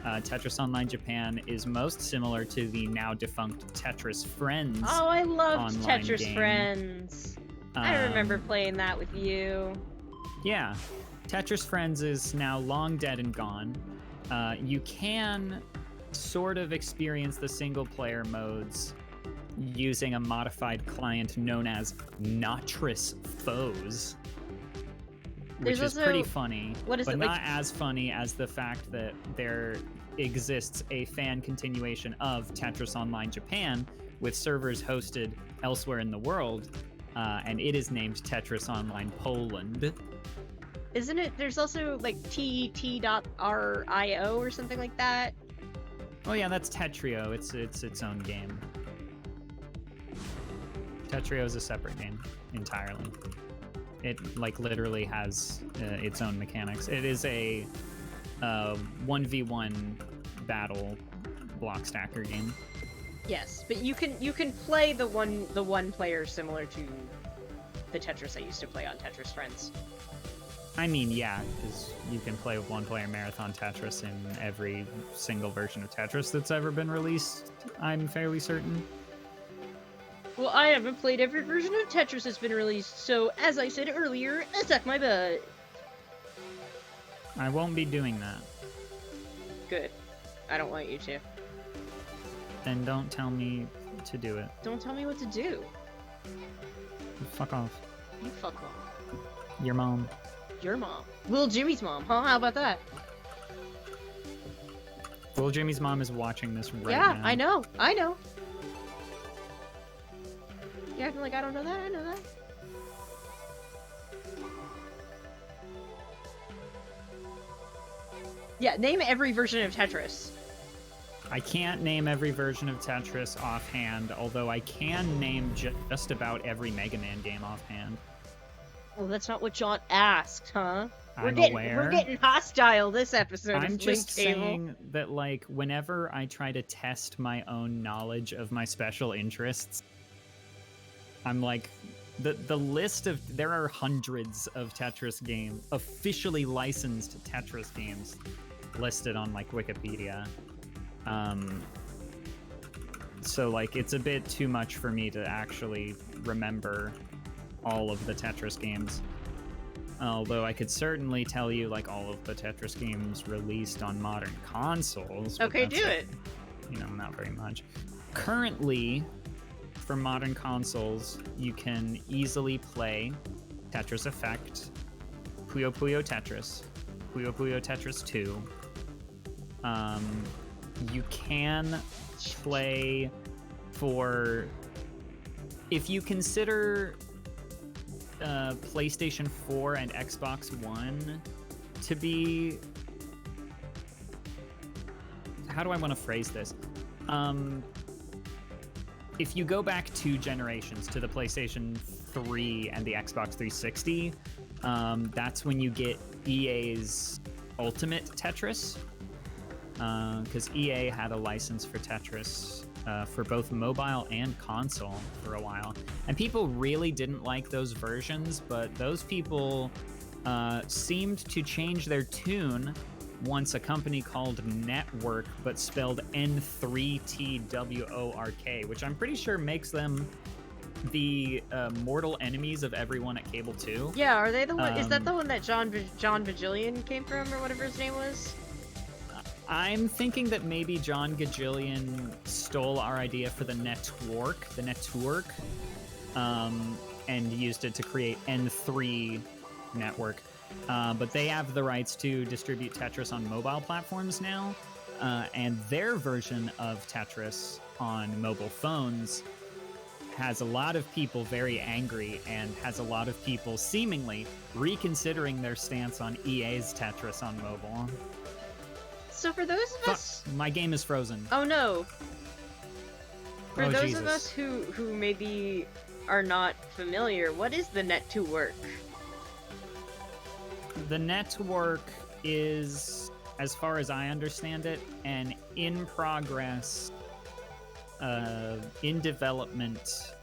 Tetris Online Japan is most similar to the now defunct Tetris Friends. Oh, I loved online Tetris game. Friends. I remember playing that with you. Yeah. Tetris Friends is now long dead and gone. You can sort of experience the single player modes using a modified client known as Notris Foes, which is pretty funny, what is but it, not as funny as the fact that there exists a fan continuation of Tetris Online Japan with servers hosted elsewhere in the world, and it is named Tetris Online Poland. Isn't it? There's also like TET.RIO or something like that. Oh yeah, that's Tetrio. It's its own game. Tetrio is a separate game entirely. It like literally has its own mechanics. It is a 1v1 battle block stacker game. Yes, but you can play the one player similar to the Tetris I used to play on Tetris Friends. I mean, yeah, because you can play with one-player marathon Tetris in every single version of Tetris that's ever been released, I'm fairly certain. Well, I haven't played every version of Tetris that's been released, so as I said earlier, suck my butt. I won't be doing that. Good. I don't want you to. Then don't tell me to do it. Don't tell me what to do. Fuck off. You fuck off. Your mom. Your mom. Little Jimmy's mom, huh? How about that? Little Jimmy's mom is watching this right Yeah, now. I know. I know. You acting like I don't know that? I know that. Yeah, name every version of Tetris. I can't name every version of Tetris offhand, although I can name just about every Mega Man game offhand. Well, that's not what John asked, huh? I'm aware. We're getting hostile this episode. I'm of just Link Cable. saying that, like, whenever I try to test my own knowledge of my special interests, I'm like, the list of, there are hundreds of Tetris games, officially licensed Tetris games, listed on, like, Wikipedia. So, like, it's a bit too much for me to actually remember all of the Tetris games. Although I could certainly tell you, like, all of the Tetris games released on modern consoles. but Okay, that's, do like, it. You know, not very much. Currently, for modern consoles, you can easily play Tetris Effect, Puyo Puyo Tetris, Puyo Puyo Tetris 2. You can play for... If you consider PlayStation 4 and Xbox One to be... How do I want to phrase this? If you go back 2 generations to the PlayStation 3 and the Xbox 360, that's when you get EA's Ultimate Tetris, because EA had a license for Tetris for both mobile and console for a while. And people really didn't like those versions, but those people seemed to change their tune once a company called Network, but spelled N3TWORK, which I'm pretty sure makes them the mortal enemies of everyone at Cable 2. Yeah, are they the one? Is that the one that John Bajillion came from, or whatever his name was? I'm thinking that maybe John Gajillion stole our idea for the network, and used it to create N3 Network. But they have the rights to distribute Tetris on mobile platforms now, and their version of Tetris on mobile phones has a lot of people very angry and has a lot of people seemingly reconsidering their stance on EA's Tetris on mobile. So for those of us... My game is frozen. Oh no. For Oh, those Jesus. of us who maybe are not familiar, what is the network? The network is, as far as I understand it, an in-progress, in-development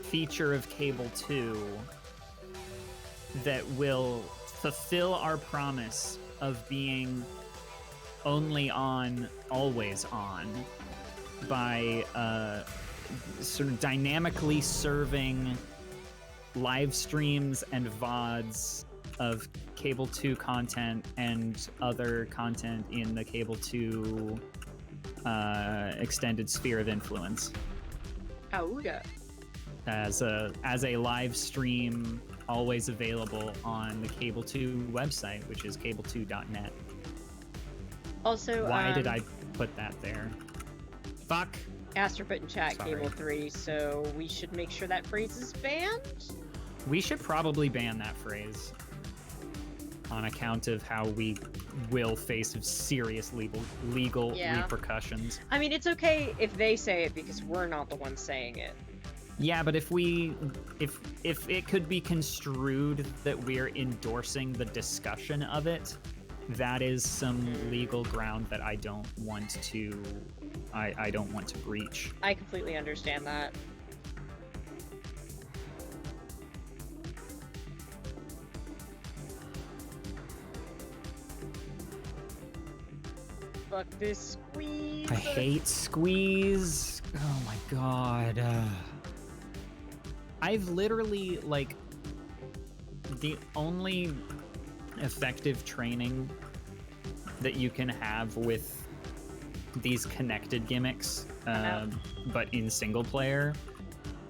feature of Cable 2 that will fulfill our promise of being only on, always on, by sort of dynamically serving live streams and VODs of Cable 2 content and other content in the Cable 2 extended sphere of influence. Auga. As a live stream, always available on the Cable 2 website, which is cable2.net. Also, Why did I put that there? Fuck. Astro put in chat Sorry. Cable 3, so we should make sure that phrase is banned? We should probably ban that phrase on account of how we will face serious legal Yeah. repercussions. I mean, it's okay if they say it because we're not the ones saying it. Yeah, but if it could be construed that we're endorsing the discussion of it, that is some legal ground that I don't want to breach. I completely understand that. Fuck this squeeze. I hate Squeeze. Oh my god. I've literally, like, the only effective training that you can have with these connected gimmicks, but in single player,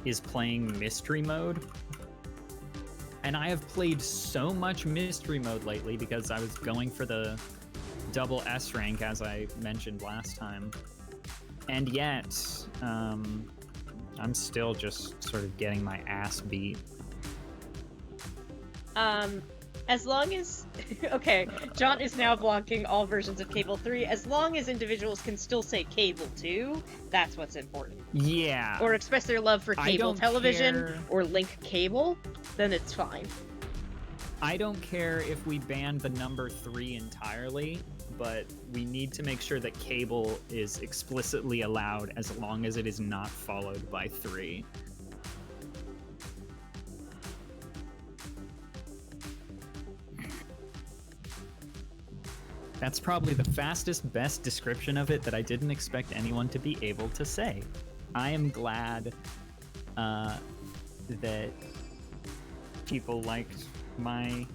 is playing mystery mode. And I have played so much mystery mode lately because I was going for the double S rank, as I mentioned last time. And yet, I'm still just sort of getting my ass beat. As long as... Okay, John is now blocking all versions of Cable 3. As long as individuals can still say Cable 2, that's what's important. Yeah. Or express their love for cable television, or link cable, then it's fine. I don't care if we ban the number 3 entirely, but we need to make sure that cable is explicitly allowed as long as it is not followed by 3. That's probably the fastest, best description of it that I didn't expect anyone to be able to say. I am glad that people liked my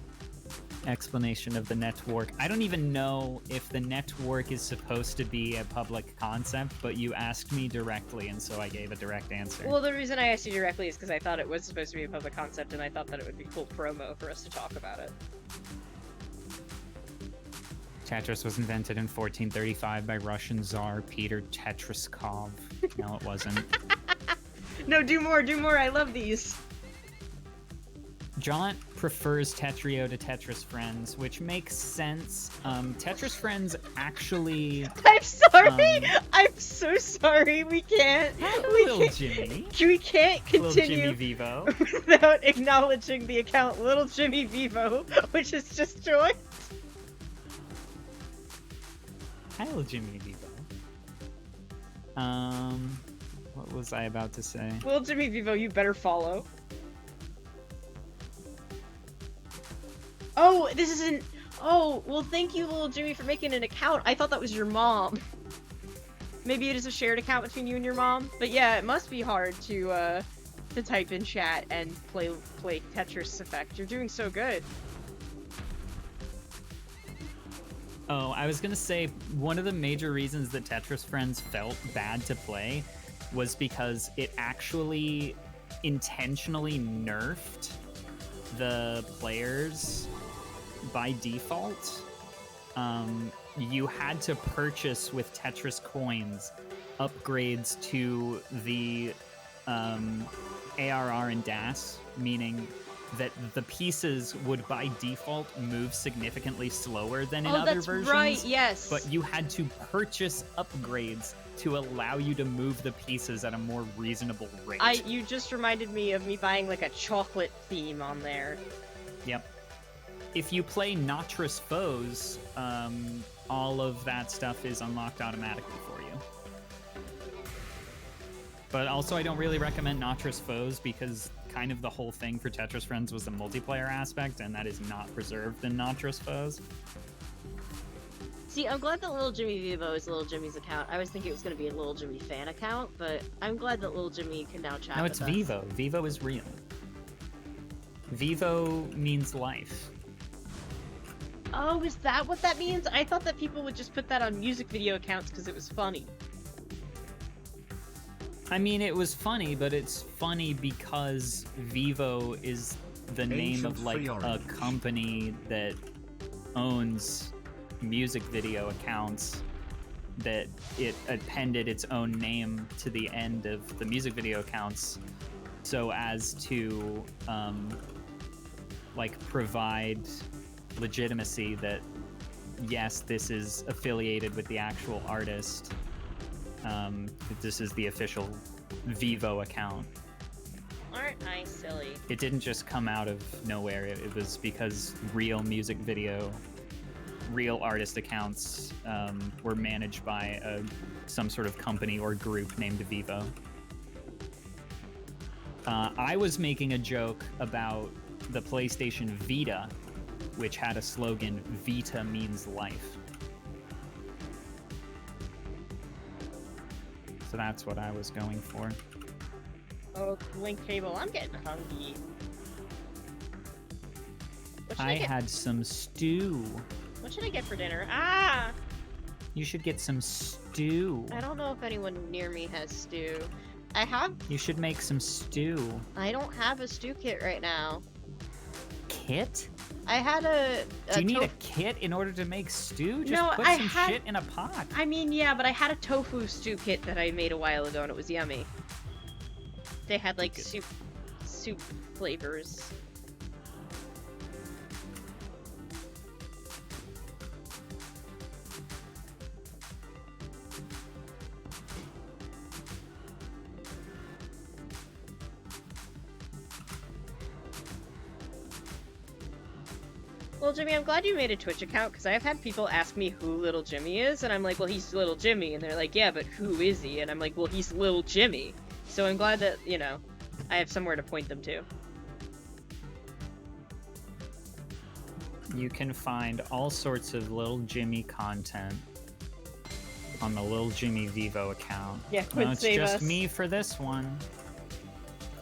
explanation of the network. I don't even know if the network is supposed to be a public concept, but you asked me directly, and so I gave a direct answer. Well, the reason I asked you directly is because I thought it was supposed to be a public concept, and I thought that it would be cool promo for us to talk about it. Tetris was invented in 1435 by Russian Tsar Peter Tetriskov. No, it wasn't. No, do more, I love these. Jaunt prefers Tetrio to Tetris Friends, which makes sense. Tetris Friends actually... I'm sorry! I'm so sorry, we can't... Little Jimmy. We can't continue Little Jimmy Vivo. without acknowledging the account Little Jimmy Vivo, which is just joined. Hello, Jimmy Vivo. What was I about to say? Little Jimmy Vivo, you better follow. Oh, this isn't... Oh, well, thank you, Little Jimmy, for making an account. I thought that was your mom. Maybe it is a shared account between you and your mom. But yeah, it must be hard to type in chat and play Tetris Effect. You're doing so good. Oh, I was gonna say, one of the major reasons that Tetris Friends felt bad to play was because it actually intentionally nerfed the players by default. You had to purchase with Tetris coins upgrades to the ARR and DAS, meaning that the pieces would by default move significantly slower than in other versions. Right, yes. But you had to purchase upgrades to allow you to move the pieces at a more reasonable rate. You just reminded me of me buying like a chocolate theme on there. Yep. If you play Natris Foes, all of that stuff is unlocked automatically for you. But also, I don't really recommend Natris Foes because kind of the whole thing for Tetris Friends was the multiplayer aspect, and that is not preserved in Natris Foes. See, I'm glad that Little Jimmy Vivo is Little Jimmy's account. I was thinking it was going to be a Little Jimmy fan account, but I'm glad that Little Jimmy can now chat No, with it's us. Vivo. Vivo is real. Vivo means life. Oh, is that what that means? I thought that people would just put that on music video accounts because it was funny. I mean, it was funny, but it's funny because Vivo is the name of like a company that owns music video accounts, that it appended its own name to the end of the music video accounts so as to like provide legitimacy that yes, this is affiliated with the actual artist. This is the official Vivo account. Aren't I silly? It didn't just come out of nowhere. It was because real music video, real artist accounts were managed by some sort of company or group named Vivo. I was making a joke about the PlayStation Vita, which had a slogan, Vita means life. So that's what I was going for. Oh, link cable, I'm getting hungry. I had some stew. What should I get for dinner? Ah! You should get some stew. I don't know if anyone near me has stew. I have... You should make some stew. I don't have a stew kit right now. Kit? I had a Do you need a kit in order to make stew? Just No, put I some had- shit in a pot. I mean, yeah, but I had a tofu stew kit that I made a while ago, and it was yummy. They had, like, soup flavors. Well, Jimmy, I'm glad you made a Twitch account, because I've had people ask me who Little Jimmy is, and I'm like, well, he's Little Jimmy, and they're like, yeah, but who is he? And I'm like, well, he's Little Jimmy. So I'm glad that, you know, I have somewhere to point them to. You can find all sorts of Little Jimmy content on the Little Jimmy Vivo account. Yeah, No, it's save just us. me for this one.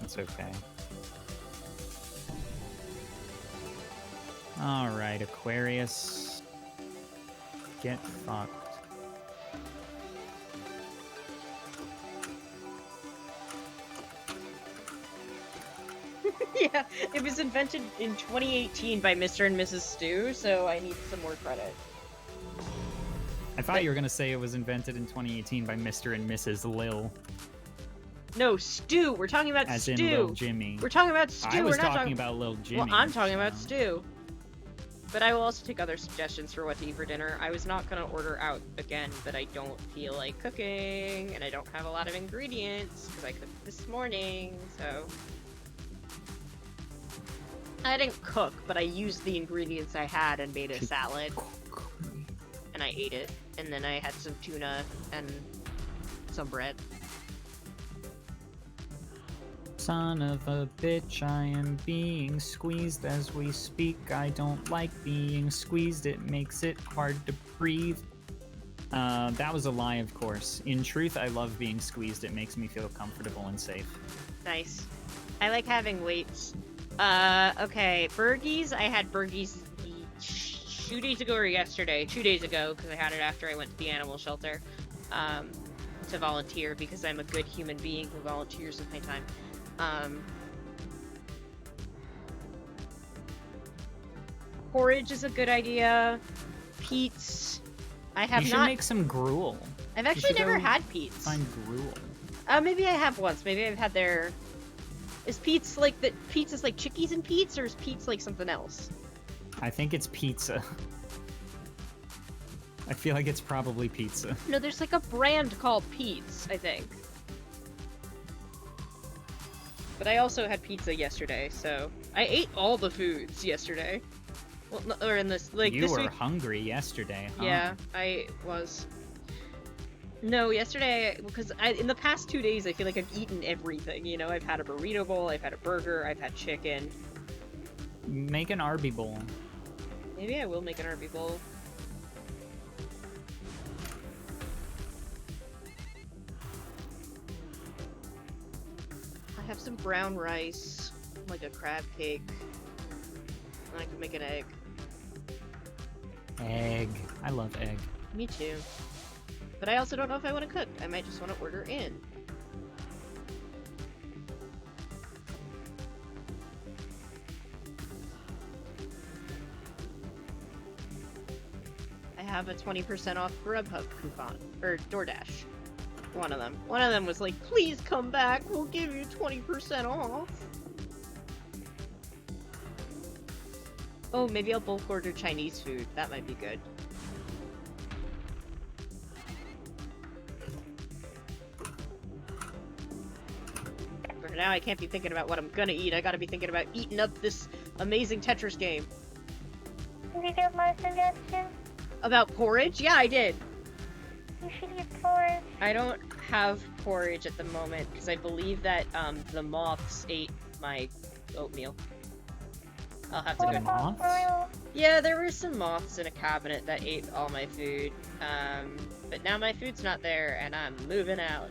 That's okay. Alright, Aquarius. Get fucked. Yeah, it was invented in 2018 by Mr. and Mrs. Stew, so I need some more credit. I thought you were gonna say it was invented in 2018 by Mr. and Mrs. Lil. No, Stew! We're talking about As Stew! in Lil Jimmy. We're talking about Stew, I was we're not talking about Lil Jimmy. Well, I'm talking about so- Stew. But I will also take other suggestions for what to eat for dinner. I was not gonna order out again, but I don't feel like cooking, and I don't have a lot of ingredients, because I cooked this morning, so... I didn't cook, but I used the ingredients I had and made a salad. And I ate it. And then I had some tuna and some bread. Son of a bitch, I am being squeezed as we speak. I don't like being squeezed, it makes it hard to breathe. That was a lie, of course. In truth, I love being squeezed. It makes me feel comfortable and safe. Nice. I like having weights. Okay, Burgies. I had Burgies 2 days ago or yesterday. 2 days ago, because I had it after I went to the animal shelter to volunteer, because I'm a good human being who volunteers with my time. Porridge is a good idea. Pete's. I have You should not. make some gruel. I've You actually should never go had Pete's. Find gruel. Maybe I have once. Maybe I've had their. Is Pete's like the Pete's is like Chickies and Pete's, or is Pete's like something else? I think it's pizza. I feel like it's probably pizza. No, there's like a brand called Pete's, I think. But I also had pizza yesterday, so I ate all the foods yesterday. Well, or in this like You this were week. hungry yesterday, huh? Yeah, I was. No, yesterday, because in the past 2 days, I feel like I've eaten everything. You know, I've had a burrito bowl, I've had a burger, I've had chicken. Make an Arby bowl. Maybe I will make an Arby bowl. I have some brown rice, like a crab cake. And I can make an egg. Egg. I love egg. Me too. But I also don't know if I want to cook. I might just want to order in. I have a 20% off Grubhub coupon. Or DoorDash. One of them. One of them was like, please come back, we'll give you 20% off. Oh, maybe I'll bulk order Chinese food. That might be good. For now, I can't be thinking about what I'm gonna eat. I gotta be thinking about eating up this amazing Tetris game. Did you get my suggestion? About porridge? Yeah, I did. You should eat porridge. I don't have porridge at the moment because I believe that the moths ate my oatmeal. I'll have to What go. about Moths? oil? Yeah, there were some moths in a cabinet that ate all my food. But now my food's not there and I'm moving out.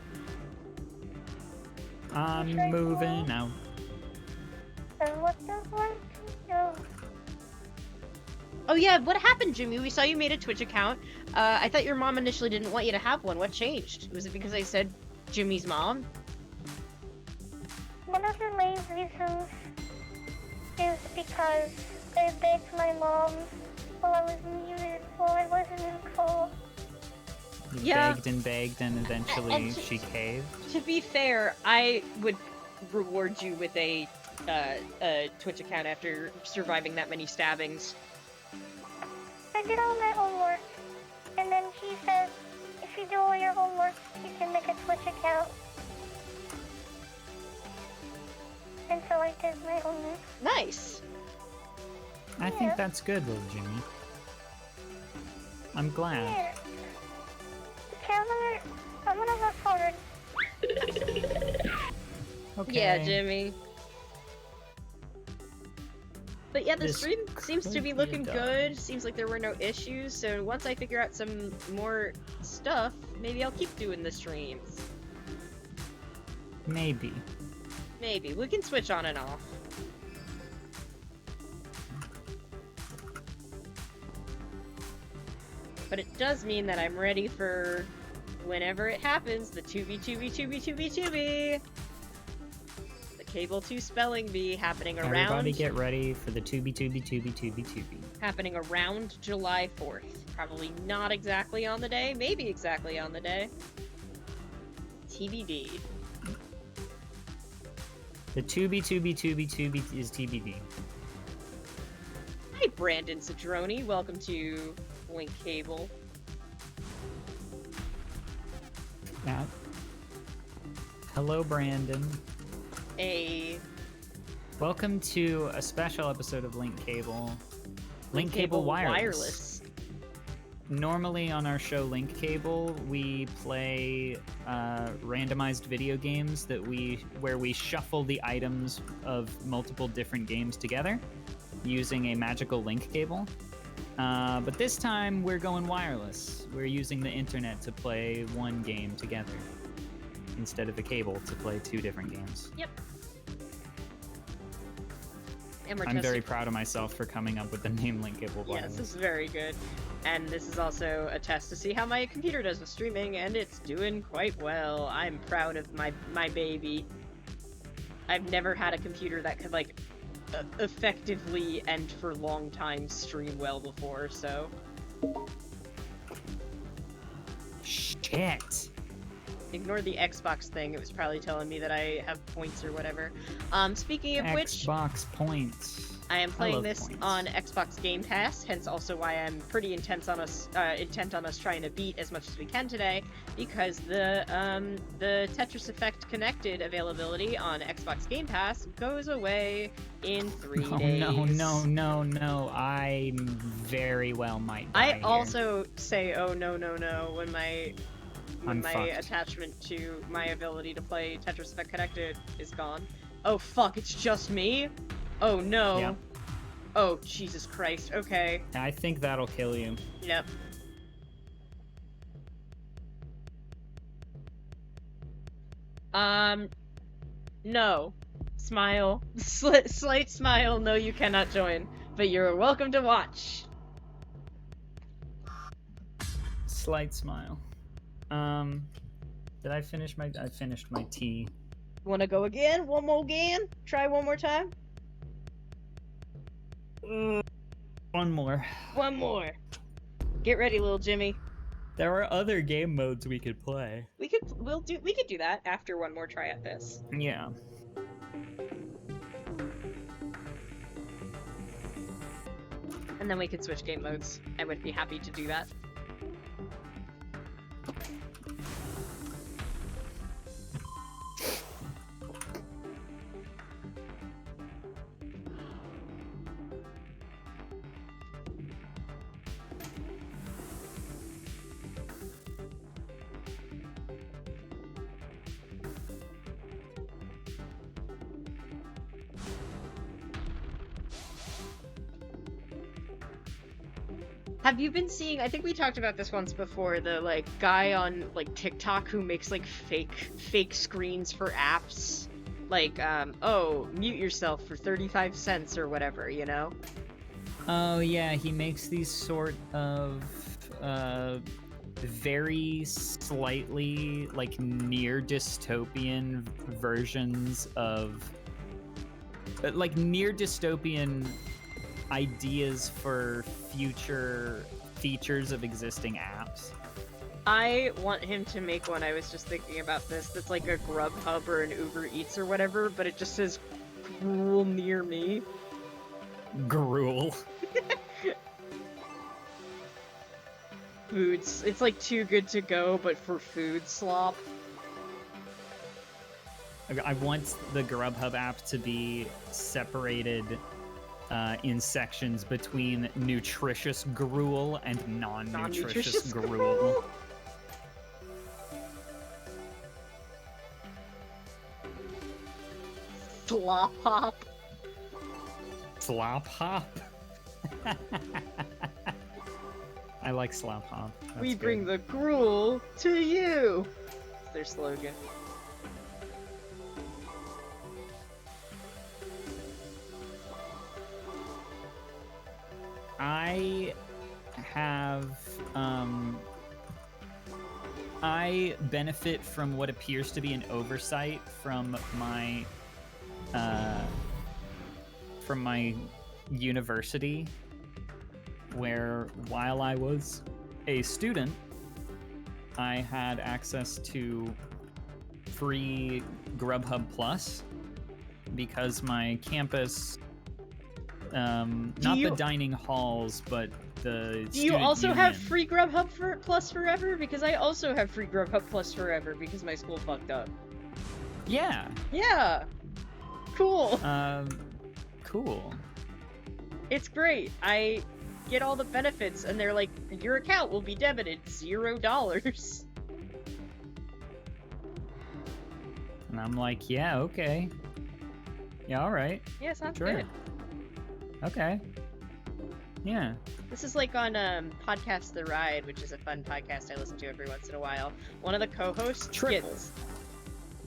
I'm moving out. And what does one do? Oh yeah, what happened, Jimmy? We saw you made a Twitch account. I thought your mom initially didn't want you to have one. What changed? Was it because I said Jimmy's mom? One of the main reasons is because I begged my mom while I was muted, while I wasn't in call. You Yeah. begged and eventually And she caved. To be fair, I would reward you with a Twitch account after surviving that many stabbings. I did all my homework, and then she said, if you do all your homework, you can make a Twitch account. And so I did my homework. Nice. I think that's good, little Jimmy. I'm glad. Yeah. Okay, I'm gonna look forward. Okay. Yeah, Jimmy. But yeah, the This stream seems to could be be looking done. good. Seems like there were no issues. So once I figure out some more stuff, maybe I'll keep doing the streams. Maybe. Maybe. We can switch on and off. But it does mean that I'm ready for whenever it happens, the 2B. The Cable 2 Spelling Bee happening around... Everybody get ready for the 2B. happening around July 4th. Probably not exactly on the day, maybe exactly on the day. TBD. The 2B is TBD. Hi, Brandon Cedrone. Welcome to Link Cable. Yeah. Hello, Brandon. Welcome to a special episode of Link Cable. Link Cable Wireless. Normally on our show Link Cable, we play randomized video games where we shuffle the items of multiple different games together using a magical link cable. But this time we're going wireless. We're using the internet to play one game together instead of a cable to play two different games. Yep. And we're I'm very proud of myself for coming up with the name Link Cable Wireless. Yes, this is very good. And this is also a test to see how my computer does with streaming, and it's doing quite well. I'm proud of my baby. I've never had a computer that could, like, effectively and for long time stream well before, so... Shit! Ignore the Xbox thing, it was probably telling me that I have points or whatever. Speaking of which, Xbox points. I am playing love this points. on Xbox Game Pass, hence also why I'm pretty intent on us trying to beat as much as we can today, because the Tetris Effect Connected availability on Xbox Game Pass goes away in 3 days. No. I very well might die I here. also say, oh no when my I'm fucked. attachment to my ability to play Tetris Effect Connected is gone. Oh fuck, it's just me? Oh no. Yep. Oh Jesus Christ, okay. I think that'll kill you. Yep. No. Smile. Slight smile, no you cannot join. But you're welcome to watch. Slight smile. Did I finish my... I finished my tea. Wanna go again? One more again? Try one more time? One more. One more. Get ready, little Jimmy. There are other game modes we could play. We could do that after one more try at this. Yeah. And then we could switch game modes. I would be happy to do that. Have you been seeing, I think we talked about this once before, the, like, guy on, like, TikTok who makes, like, fake screens for apps? Like, oh, mute yourself for 35 cents or whatever, you know? Oh yeah, he makes these sort of very slightly like near dystopian versions of like near dystopian ideas for future features of existing apps. I want him to make one, I was just thinking about this, that's like a Grubhub or an Uber Eats or whatever, but it just says gruel near me. Gruel. Foods. It's like too good to go, but for food slop. I want the Grubhub app to be separated in sections between nutritious gruel and non-nutritious gruel. Slop hop. Slop hop. I like slop hop. That's We bring good. the gruel to you. It's their slogan. I have I benefit from what appears to be an oversight from my university, where while I was a student, I had access to free Grubhub Plus because my campus, not the dining halls, but the Do you student also have union. free Grubhub Plus forever? Because I also have free Grubhub Plus forever because my school fucked up. Yeah. Yeah. Cool. Cool. It's great. I get all the benefits, and they're like, your account will be debited $0. And I'm like, yeah, okay. Yeah, all right. Yeah, sounds Sure. good. Okay. Yeah. This is like on Podcast The Ride, which is a fun podcast I listen to every once in a while. One of the co-hosts gets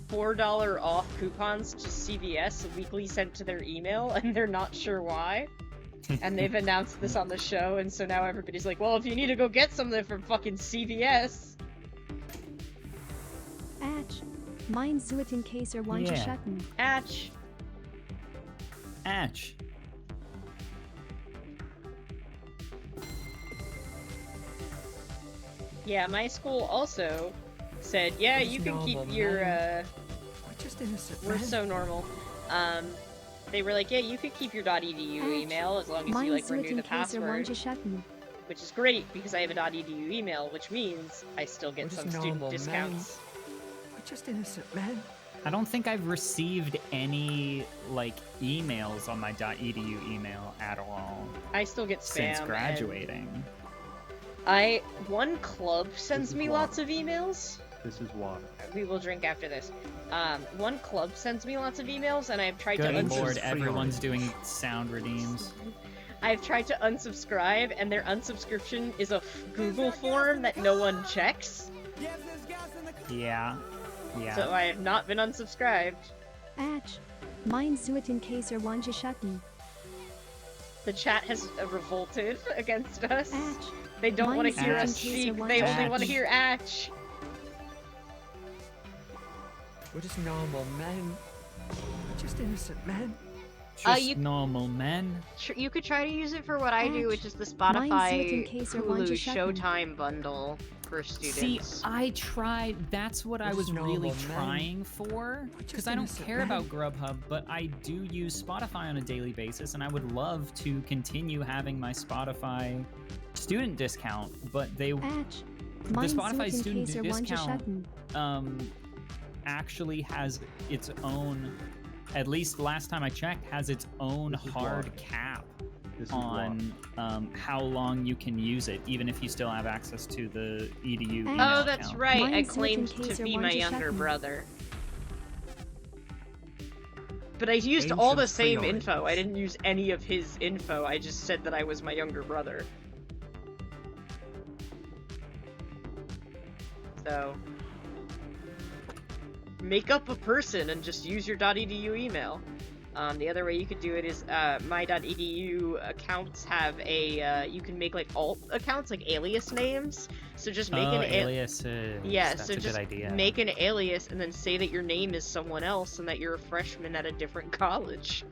$4 off coupons to CVS weekly sent to their email, and they're not sure why. And they've announced this on the show, and so now everybody's like, well, if you need to go get something from fucking CVS. Atch. Mein Zootin Kaiser Wanja Yeah. Schatten. Atch. Atch. Yeah, my school also said, yeah, It's you can keep normal, your, We're just innocent we're men. so normal. They were like, yeah, you could keep your .edu email as long as you, Mein like, renew Zootin the Kaiser password. Wanja Schatten. Which is great, because I have a .edu email, which means I still get We're just some student normal discounts. We're just innocent men. I don't think I've received any like emails on my .edu email at all I still get spam. since and graduating. One club sends is me water. lots of emails. This is water. We will drink after this. One club sends me lots of emails, and I've tried Good to lord, free everyone's orange. doing sound redeems. I've tried to unsubscribe, and their unsubscription is a Google form that no one checks. Yeah. Yeah. So I have not been unsubscribed. Atch. Mein Zootin Kaiser Wanja Schatten. The chat has revolted against us. Atch. They don't want to Mine hear Atch. us speak. They Atch. only want to hear Atch. We're just normal men. We're just innocent men. Just you- normal men. You could try to use it for what I do, which is the Mine Spotify Zootin Kaiser Hulu Wanja Schatten. Showtime bundle for See, students. I tried. That's what I We're was just really normal men. trying for. We're Because just I don't innocent care men. about Grubhub, but I do use Spotify on a daily basis, and I would love to continue having my Spotify student discount. But they, Atch. the Mein Spotify Zootin student Kaiser Wanja discount, Schatten. actually has its own. At least last time I checked, has its own This is hard water. cap This is water. on how long you can use it, even if you still have access to the EDU email Oh, that's account. right. I Mine claimed Zootin to Kaiser be my Wanja younger Schatten. brother. But I used all the Ancient same free info. I orange. didn't use any of his info. I just said that I was my younger brother. So, make up a person and just use your .edu email. The other way you could do it is my.edu accounts have a you can make like alt accounts, like alias names. So just make an aliases. Yeah, That's so a just good idea. make an alias and then say that your name is someone else and that you're a freshman at a different college.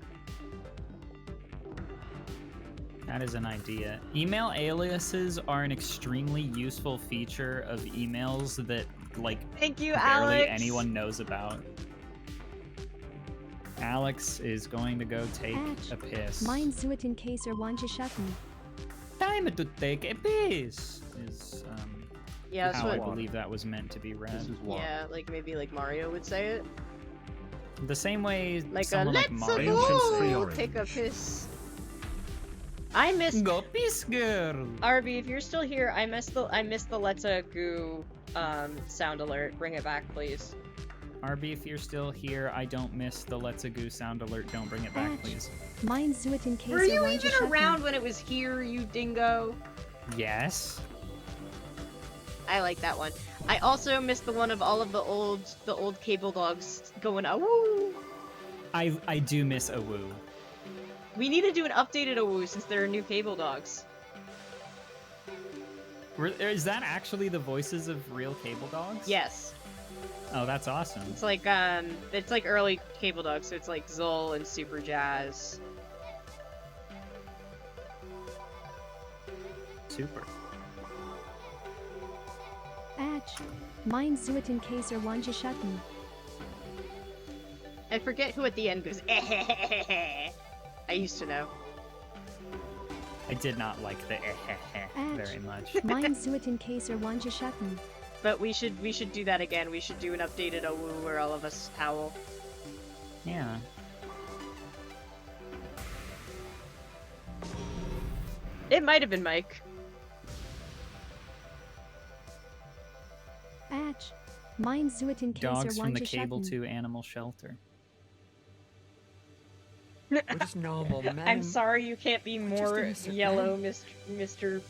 That is an idea. Email aliases are an extremely useful feature of emails that like Thank you, barely Alex. anyone knows about. Alex is going to go take a piss. Mind Zuitin Kaser Wanja Shutton. Time to take a piss is Yeah, that's how I what. believe that was meant to be read. This is why. Yeah, like maybe like Mario would say it. The same way Like a someone like let's Mario go take a piss. I missed go piss girl. Arby, if you're still here, I missed the Let's Goo sound alert. Bring it back, please. RB, if you're still here, I don't miss the Let's A Goo sound alert. Don't bring it back, please. Mind Zuitin Kaser Were you Wanja even Shutton. around when it was here, you dingo? Yes. I like that one. I also missed the one of all of the old cable dogs going awoo. I do miss a woo. We need to do an updated awoo since there are new cable dogs. Is that actually the voices of real cable dogs? Yes. Oh, that's awesome. It's like early cable dogs, so it's like Zol and Super Jazz. Super. Atch. Mind Zuitin Kaser Wanja Shutton. I forget who at the end goes I used to know. I did not like the very much. Mind Zuitin Kaser Wanja Shutton. But we should do that again. We should do an updated awoo where all of us howl. Yeah. It might have been Mike. Atch. Mind Zuitin Kaser Dogs from the Wanja Cable Shutton. 2 Animal Shelter. We're just normal men. I'm sorry you can't be more innocent yellow, Mr.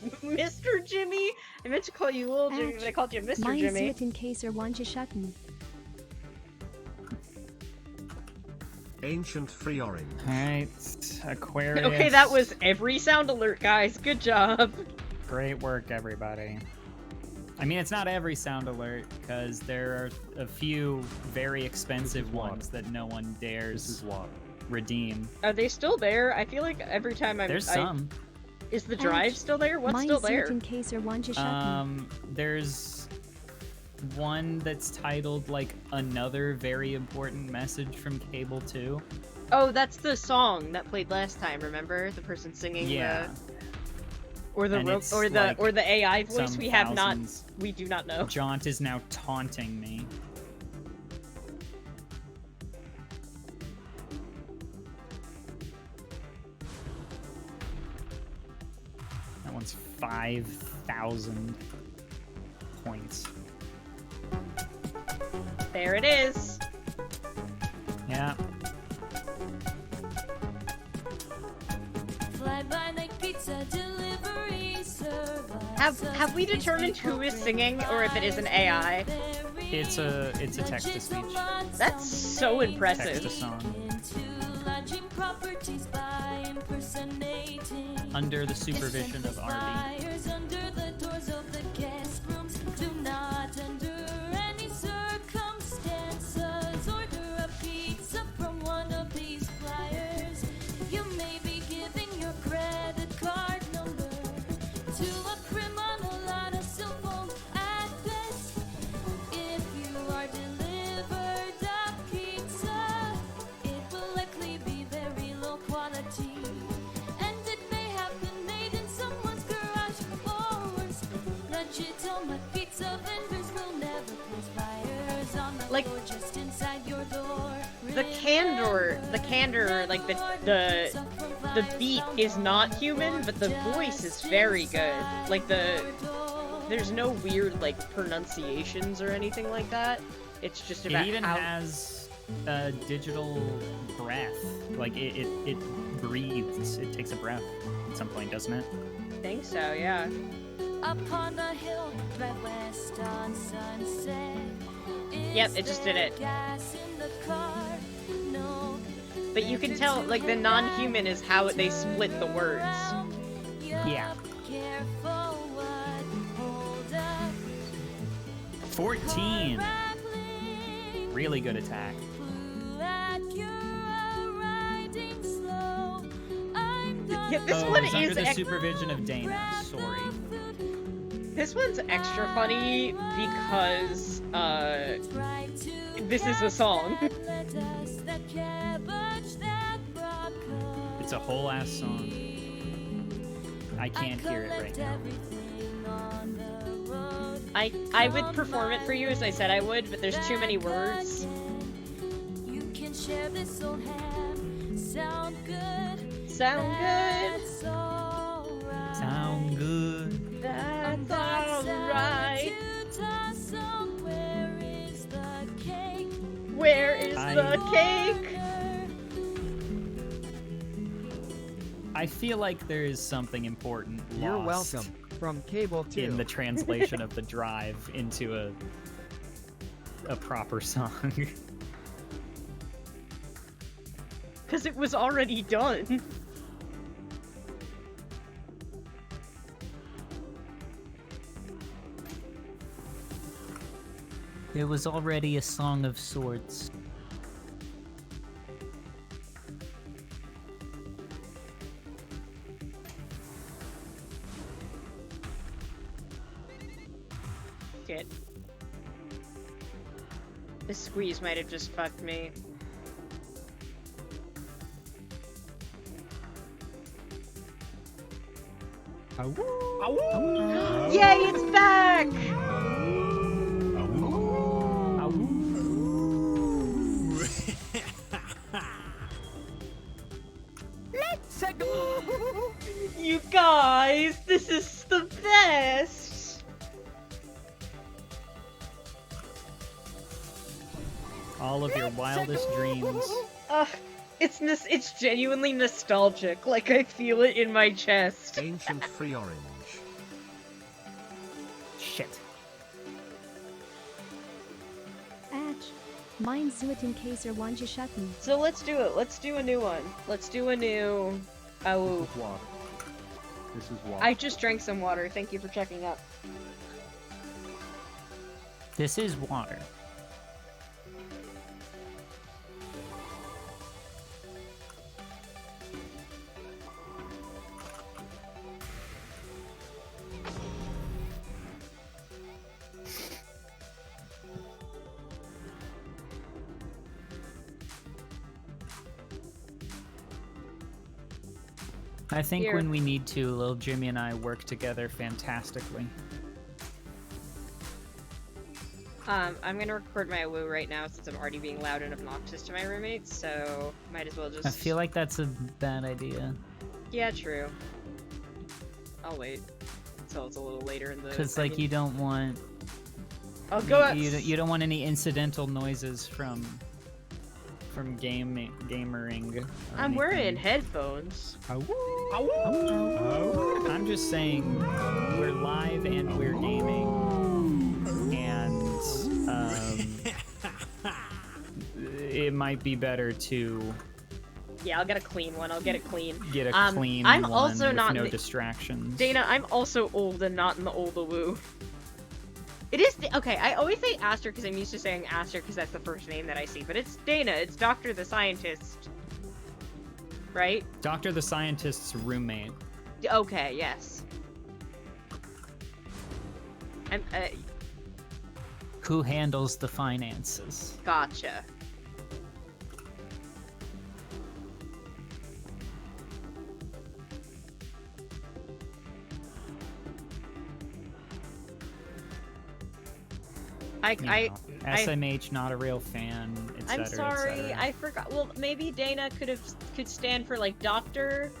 Jimmy. I meant to call you Little Jimmy, but I called you Mr. Mind Jimmy. Zuitin Kaser Wanja Shutton. Ancient free orange. Alright, Aquarius. Okay, that was every sound alert, guys. Good job. Great work, everybody. I mean, it's not every sound alert, because there are a few very expensive ones that no one This dares is why. redeem. Are they still there? I feel like every time There's some. Is the drive still there? What's Mind still there? Zuitin Kaser Wanja Shutton. There's one that's titled, like, Another Very Important Message from Cable 2. Oh, that's the song that played last time, remember? The person singing Yeah. or And it's or like the AI voice some we have thousands. we do not know. Jaunt is now taunting me. That one's 5,000 points. There it is. Yeah. Have we determined who is singing or if it is an AI? It's a text to speech. That's so Text to impressive. song. Under the supervision of RB. Like the candor, like the beat is not human, but the voice is very good. Like there's no weird like pronunciations or anything like that. It's just about It even how has a digital breath. Like it breathes. It takes a breath at some point, doesn't it? I think so, yeah. Upon the hill, drive west on Sunset. Yep, it just did it. Gas in the car? No, But you can tell, like, the non-human is how they split the words. Yeah. 14. Really good attack. Yeah, this oh, one it's under is the supervision of Dana. Sorry. This one's extra funny because this is a song. It's a whole ass song. I can't hear it right now. I would perform it for you as I said I would, but there's too many words. You can share this old hand. Sound good. Sound good. That's alright. Sound good. That's alright. Where is the cake? Where is the cake? I feel like there is something important You're lost welcome. From Cable 2. in the translation of the drive into a proper song. Because it was already done. It was already a song of sorts. Shit. This squeeze might have just fucked me. Yay, it's back! Let's go! You guys, this is the best! All of your wildest dreams. It's genuinely nostalgic, like I feel it in my chest. Ancient free orange. Shit. Atch. Mein Zootin Kaiser Wanjishatten. So let's do it. Let's do a new one. Let's do a new... Oh. This is water. This is water. I just drank some water. Thank you for checking up. This is water. I think Here. when we need to, Lil Jimmy and I work together fantastically. I'm gonna record my woo right now since I'm already being loud and obnoxious to my roommates, so might as well just... I feel like that's a bad idea. Yeah, true. I'll wait until it's a little later in the... Because, like, you don't want... I'll go out... You don't want any incidental noises from gamering. or I'm wearing anything. headphones. I'm just saying, we're live and we're gaming, and it might be better to Yeah, I'll get a clean one. I'll get it clean. get a clean I'm one also with not no in the- distractions. Dana, I'm also old and not in the old woo. It is okay. I always say Aster because I'm used to saying Aster because that's the first name that I see, but it's Dana. It's Doctor the Scientist, right? Doctor the Scientist's roommate. Okay, yes. I'm Who handles the finances? gotcha. SMH, not a real fan, etc. I'm sorry, etc. I forgot. Well, maybe Dana could stand for like Doctor.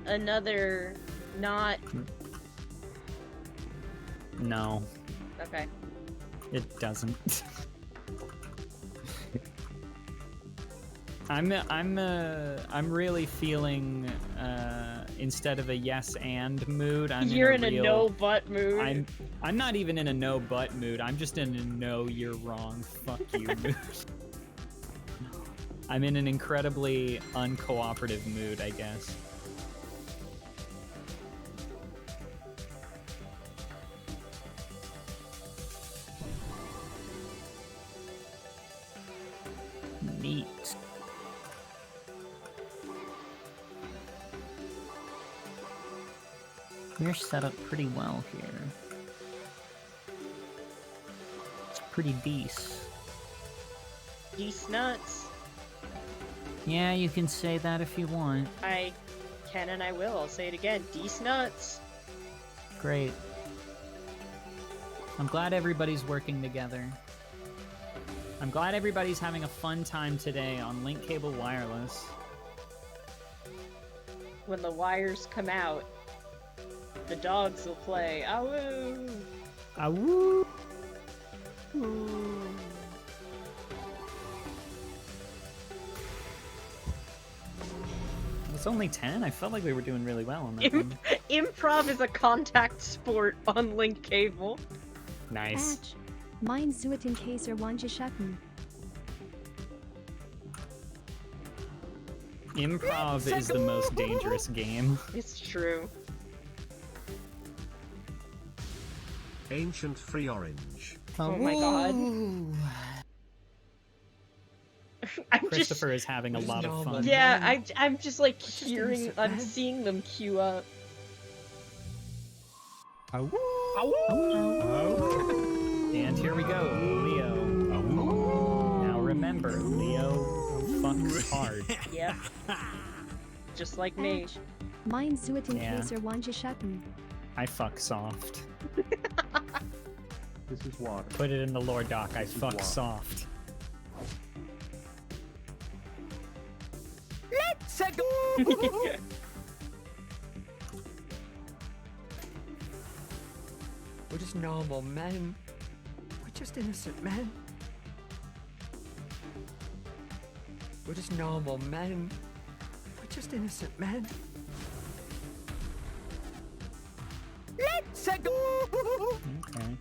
Another, not. No, Okay. it doesn't. I'm really feeling instead of a yes and mood, You're in a real, no but mood. I'm not even in a no but mood. I'm just in a no you're wrong, fuck you mood. I'm in an incredibly uncooperative mood, I guess. Neat. We're set up pretty well here. It's pretty decent. Geese nuts. Yeah, you can say that if you want. I can and I will. I'll say it again. Geese nuts. Great. I'm glad everybody's working together. I'm glad everybody's having a fun time today on Link Cable Wireless. When the wires come out, the dogs will play. Awoo! Awoo! It's only 10? I felt like we were doing really well on that one. Improv is a contact sport on Link Cable. Nice. Patch. Mein Zootin Kaiser Wangeschatten. Improv is the most dangerous game. It's true. Ancient Free Orange. Oh my god. Christopher is having a lot of fun. Yeah, I'm just like Just hearing, innocent I'm man. seeing them queue up. And here we go, Leo. Now remember, Leo fucks hard. Yep. Just like me. Patch. Mein Zootin Yeah. Kaiser Wangeschatten. I fuck soft. This is water. Put it in the lore doc, I fuck Wow. soft. We're just normal men. We're just innocent men. We're just normal men. We're just innocent men. Okay.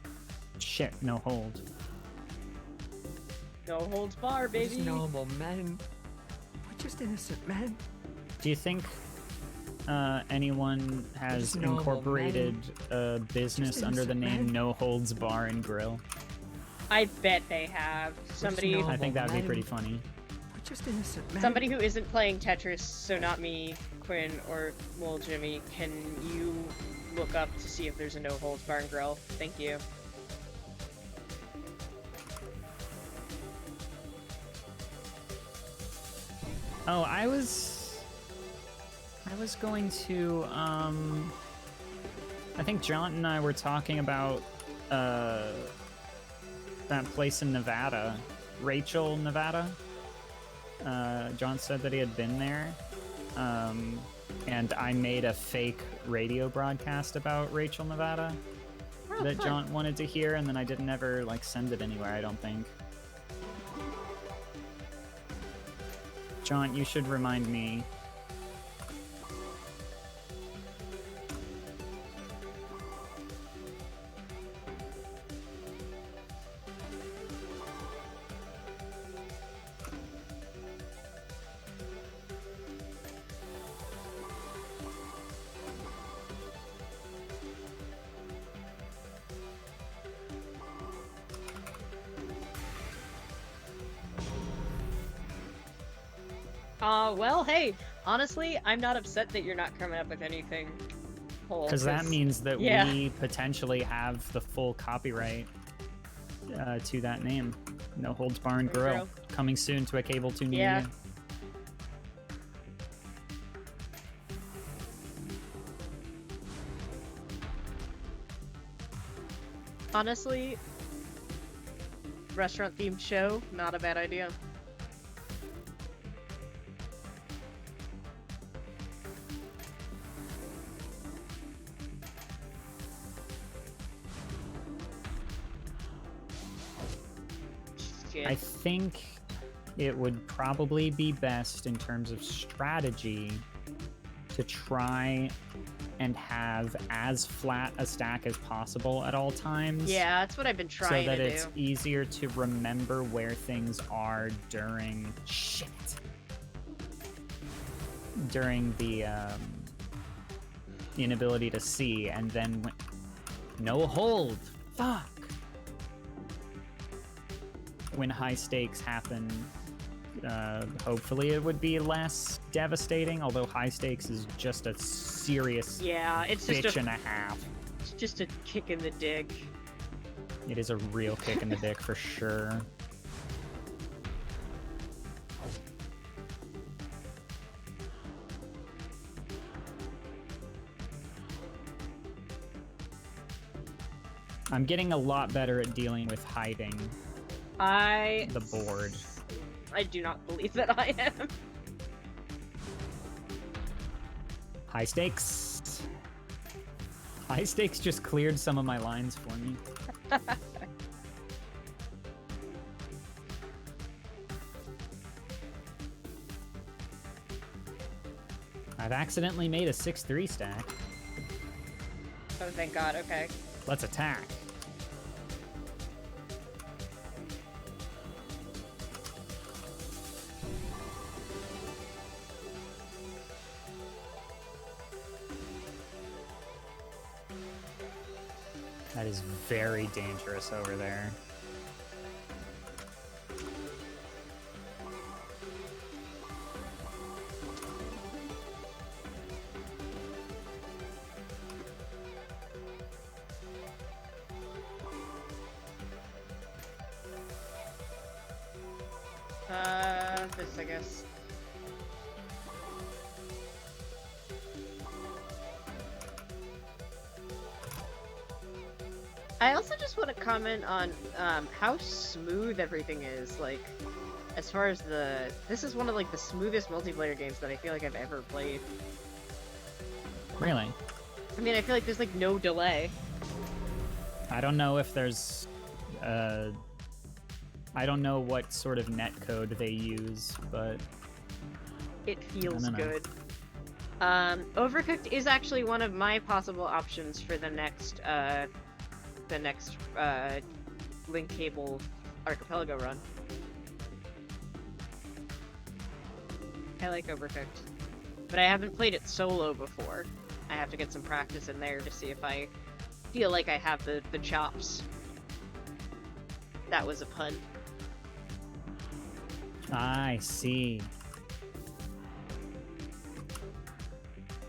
Shit, no hold. No holds bar, We're just baby. normal men. We're just innocent men. Do you think anyone has Just normal incorporated a business Just under the innocent name men. No Holds Bar and Grill? I bet they have. Somebody normal I think that would be men. pretty funny. We're just innocent men. somebody who isn't playing Tetris, so not me, Quinn, or well Jimmy, can you look up to see if there's a no holds bar and grill? Thank you. Oh, I was going to, I think John and I were talking about, that place in Nevada, Rachel, Nevada. John said that he had been there, and I made a fake radio broadcast about Rachel, Nevada that fun. John wanted to hear, and then I didn't ever, like, send it anywhere, I don't think. John, you should remind me. Well, hey, honestly, I'm not upset that you're not coming up with anything whole. Because that means that yeah. we potentially have the full copyright to that name. No Holds Bar and Grill. Coming soon to a Cable 2 near Yeah. you. Honestly, restaurant themed show, not a bad idea. I think it would probably be best in terms of strategy to try and have as flat a stack as possible at all times. Yeah, that's what I've been trying so that to it's do. easier to remember where things are during the inability to see, and then no hold. Fuck. When high stakes happen, hopefully it would be less devastating, although high stakes is just a serious it's bitch just and a half. It's just a kick in the dick. It is a real kick in the dick for sure. I'm getting a lot better at dealing with hiding the board. I do not believe that I am. High stakes. High stakes just cleared some of my lines for me. I've accidentally made a 6-3 stack. Oh, thank God, okay. Let's attack. That is very dangerous over there. This, I guess. I also just want to comment on how smooth everything is. Like, as far as this is one of like the smoothest multiplayer games that I feel like I've ever played. Really? I mean, I feel like there's like no delay. I don't know if there's I don't know what sort of netcode they use, but it feels I don't know. good. Overcooked is actually one of my possible options for the next Link Cable Archipelago run. I like Overcooked, but I haven't played it solo before. I have to get some practice in there to see if I feel like I have the chops. That was a pun. I see.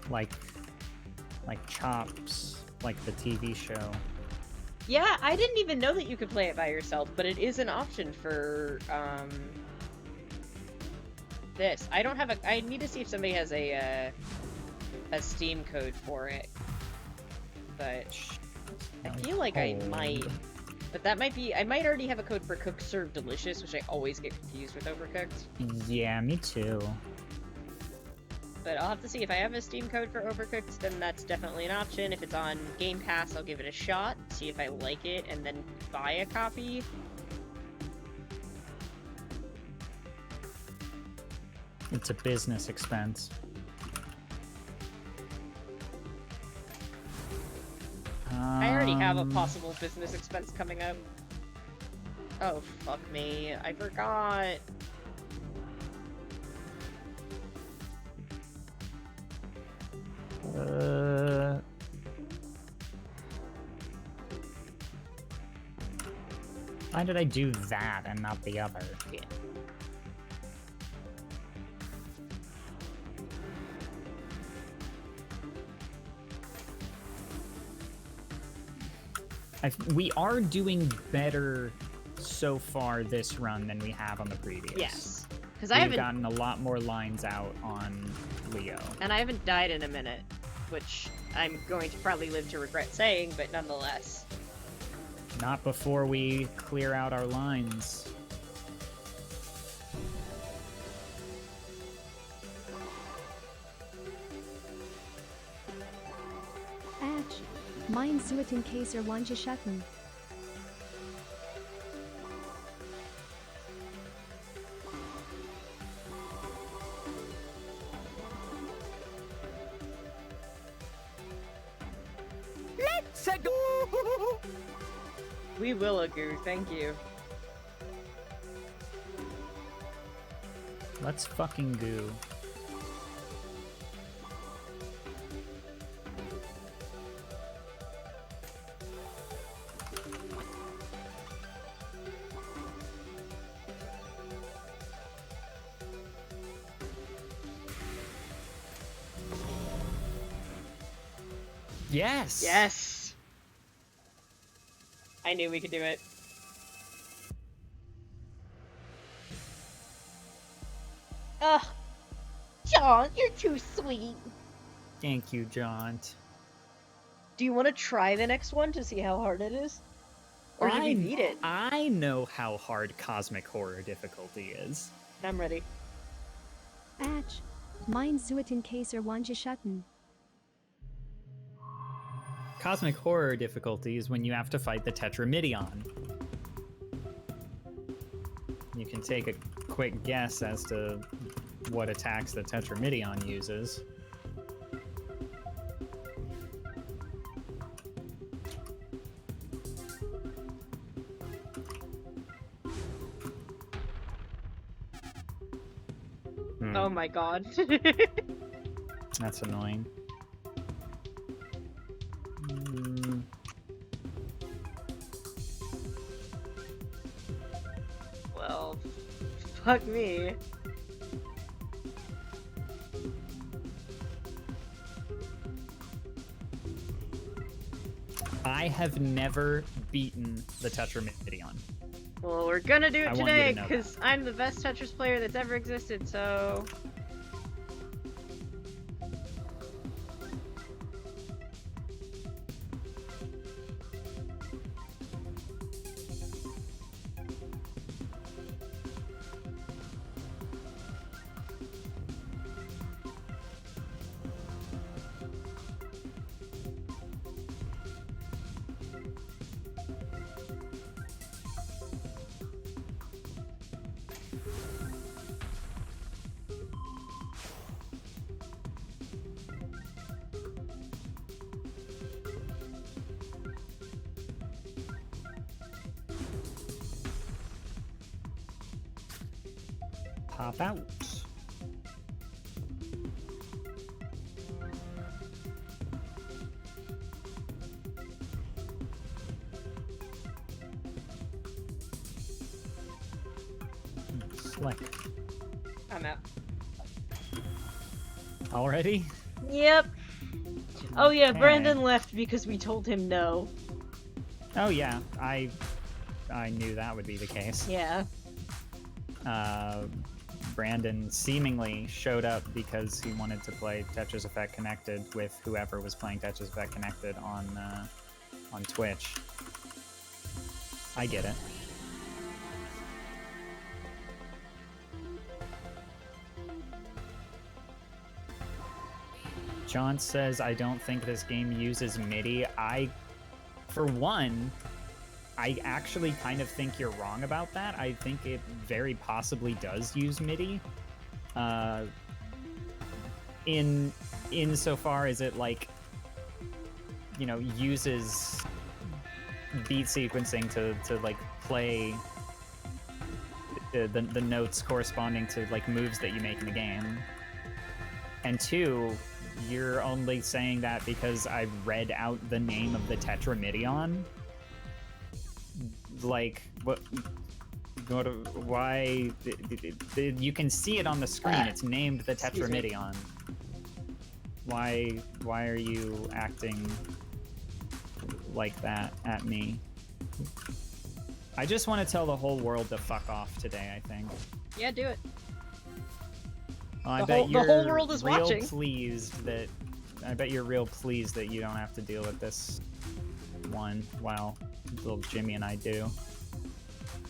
Like Chops, like the TV show. Yeah, I didn't even know that you could play it by yourself, but it is an option for this. I don't have I need to see if somebody has a Steam code for it, but I feel like I might. But that might be, I might already have a code for Cook Serve Delicious, which I always get confused with Overcooked. Yeah, me too. But I'll have to see. If I have a Steam code for Overcooked, then that's definitely an option. If it's on Game Pass, I'll give it a shot, see if I like it, and then buy a copy. It's a business expense. I already have a possible business expense coming up. Oh, fuck me. I forgot. Why did I do that and not the other? Yeah. We are doing better so far this run than we have on the previous. Yes. Because We've I haven't gotten a lot more lines out on Leo. And I haven't died in a minute, which I'm going to probably live to regret saying, but nonetheless. Not before we clear out our lines. Ash. Mein Zootin Kaiser Wangeschatten. We will agree, thank you. Let's fucking goo. Yes! Yes! I knew we could do it. Ugh. John, you're too sweet. Thank you, Jaunt. Do you want to try the next one to see how hard it is? Or do you beat it? I know how hard Cosmic Horror difficulty is. I'm ready. Atch. Mein Zootin Kaiser Wanjischatten. Cosmic Horror difficulty is when you have to fight the Tetramidion. You can take a quick guess as to what attacks the Tetramidion uses. Oh my god. That's annoying. Well, fuck me. I have never beaten the Tetramidion. Well, we're gonna do it today, know because I'm the best Tetris player that's ever existed, so... Pop out. Slick. I'm out. Already? Yep. Oh yeah, Okay. Brandon left because we told him no. Oh yeah, I knew that would be the case. Yeah. Brandon seemingly showed up because he wanted to play Tetris Effect Connected with whoever was playing Tetris Effect Connected on Twitch. I get it. John says, I don't think this game uses MIDI. For one, I actually kind of think you're wrong about that. I think it very possibly does use MIDI. Insofar as it, like, you know, uses beat sequencing to like play the notes corresponding to like moves that you make in the game. And two, you're only saying that because I read out the name of the Tetramidion. Like, why? You can see it on the screen. It's named the Tetramidion. Why are you acting like that at me? I just want to tell the whole world to fuck off today, I think. Yeah, do it. Well, I The bet whole- the you're whole world is real watching. pleased that I bet you're real pleased that you don't have to deal with this one while little Jimmy and I do.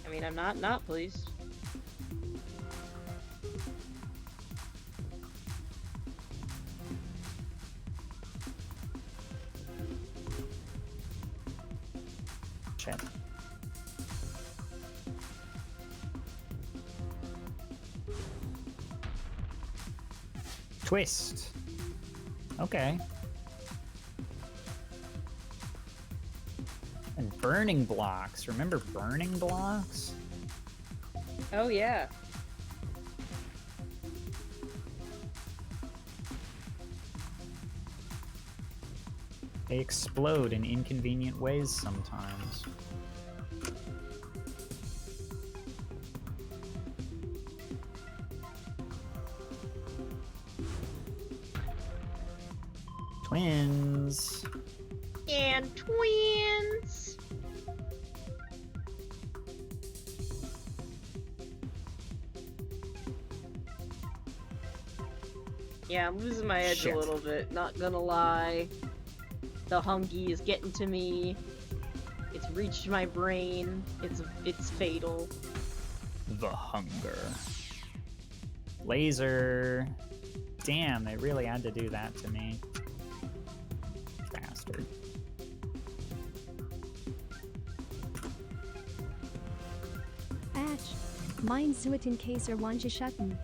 I mean, I'm not pleased. Shit. Twist. Okay. And Burning blocks. Remember burning blocks? Oh, yeah. They explode in inconvenient ways sometimes. Twins. And twins. Yeah, I'm losing my edge Shit. a little bit, not gonna lie. The hungy is getting to me. It's reached my brain. It's fatal. The hunger. Laser. Damn, they really had to do that to me. Bastard. Ash. Mein Zootin Kaiser Wanjischatten.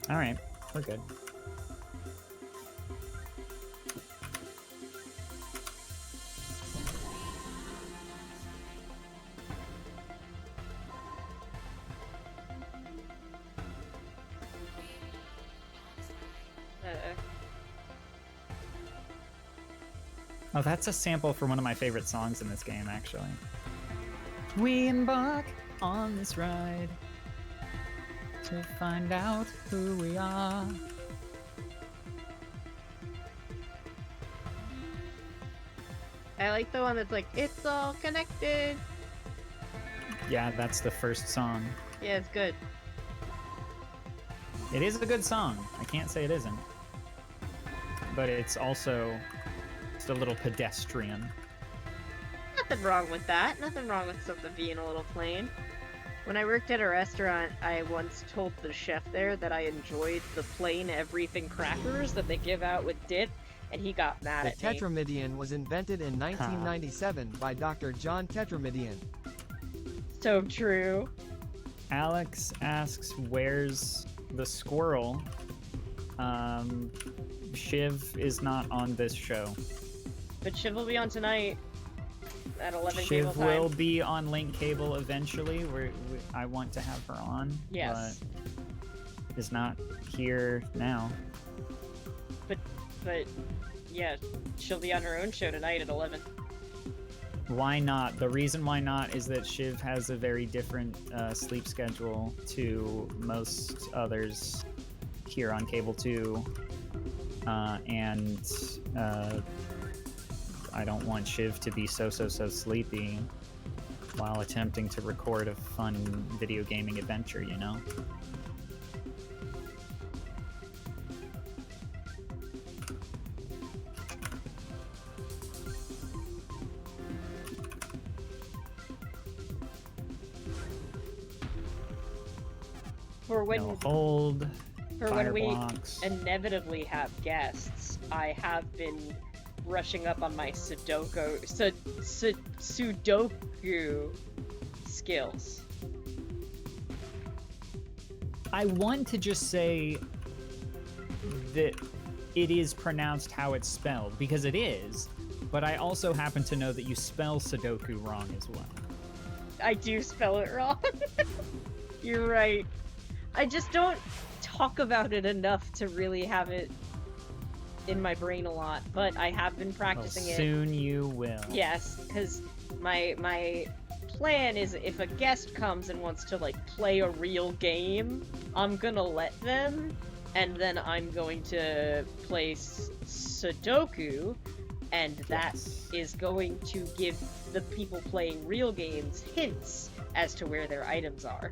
Alright, we're good. Oh, that's a sample for one of my favorite songs in this game, actually. We embark on this ride to find out who we are. I like the one that's like, it's all connected. Yeah, that's the first song. Yeah, it's good. It is a good song. I can't say it isn't. But it's also just a little pedestrian. Nothing wrong with that. Nothing wrong with something being a little plain. When I worked at a restaurant, I once told the chef there that I enjoyed the plain everything crackers that they give out with dip, and he got mad The at me. tetramidian was invented in 1997 by Dr. John Tetramidian. So true. Alex asks, where's the squirrel? Shiv is not on this show. But Shiv will be on tonight at 11 Shiv cable time. will be on Link Cable eventually. I want to have her on. Yes. But is not here now. But yeah, she'll be on her own show tonight at 11. Why not? The reason why not is that Shiv has a very different sleep schedule to most others here on Cable 2. And I don't want Shiv to be so sleepy while attempting to record a fun video gaming adventure, you know? For when No hold. For when we Fireblocks. inevitably have guests, I have been brushing up on my Sudoku skills. I want to just say that it is pronounced how it's spelled, because it is, but I also happen to know that you spell Sudoku wrong as well. I do spell it wrong. You're right. I just don't talk about it enough to really have it in my brain a lot, but I have been practicing it. Soon you will. Yes, because my plan is if a guest comes and wants to like play a real game, I'm gonna let them, and then I'm going to play Sudoku, and that is going to give the people playing real games hints as to where their items are.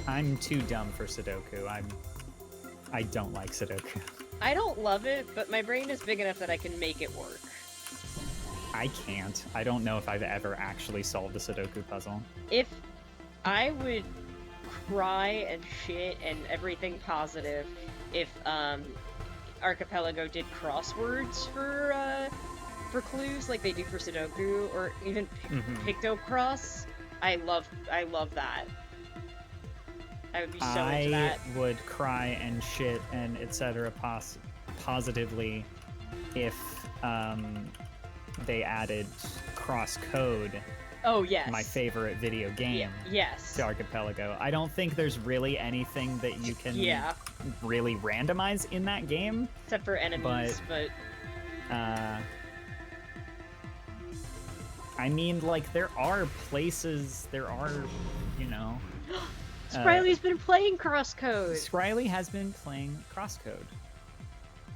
I'm too dumb for Sudoku. I don't like Sudoku. I don't love it, but my brain is big enough that I can make it work. I can't. I don't know if I've ever actually solved a Sudoku puzzle. If I would cry and shit and everything positive if Archipelago did crosswords for clues like they do for Sudoku, or even Pictocross. I love that. I would be so into that. I would cry and shit and etc. positively if they added cross-code, Oh, yes. my favorite video game, yes. to Archipelago. I don't think there's really anything that you can Yeah. really randomize in that game. Except for enemies, but... I mean, like, there are places, you know... Spriley's been playing Crosscode! Scriley has been playing Crosscode.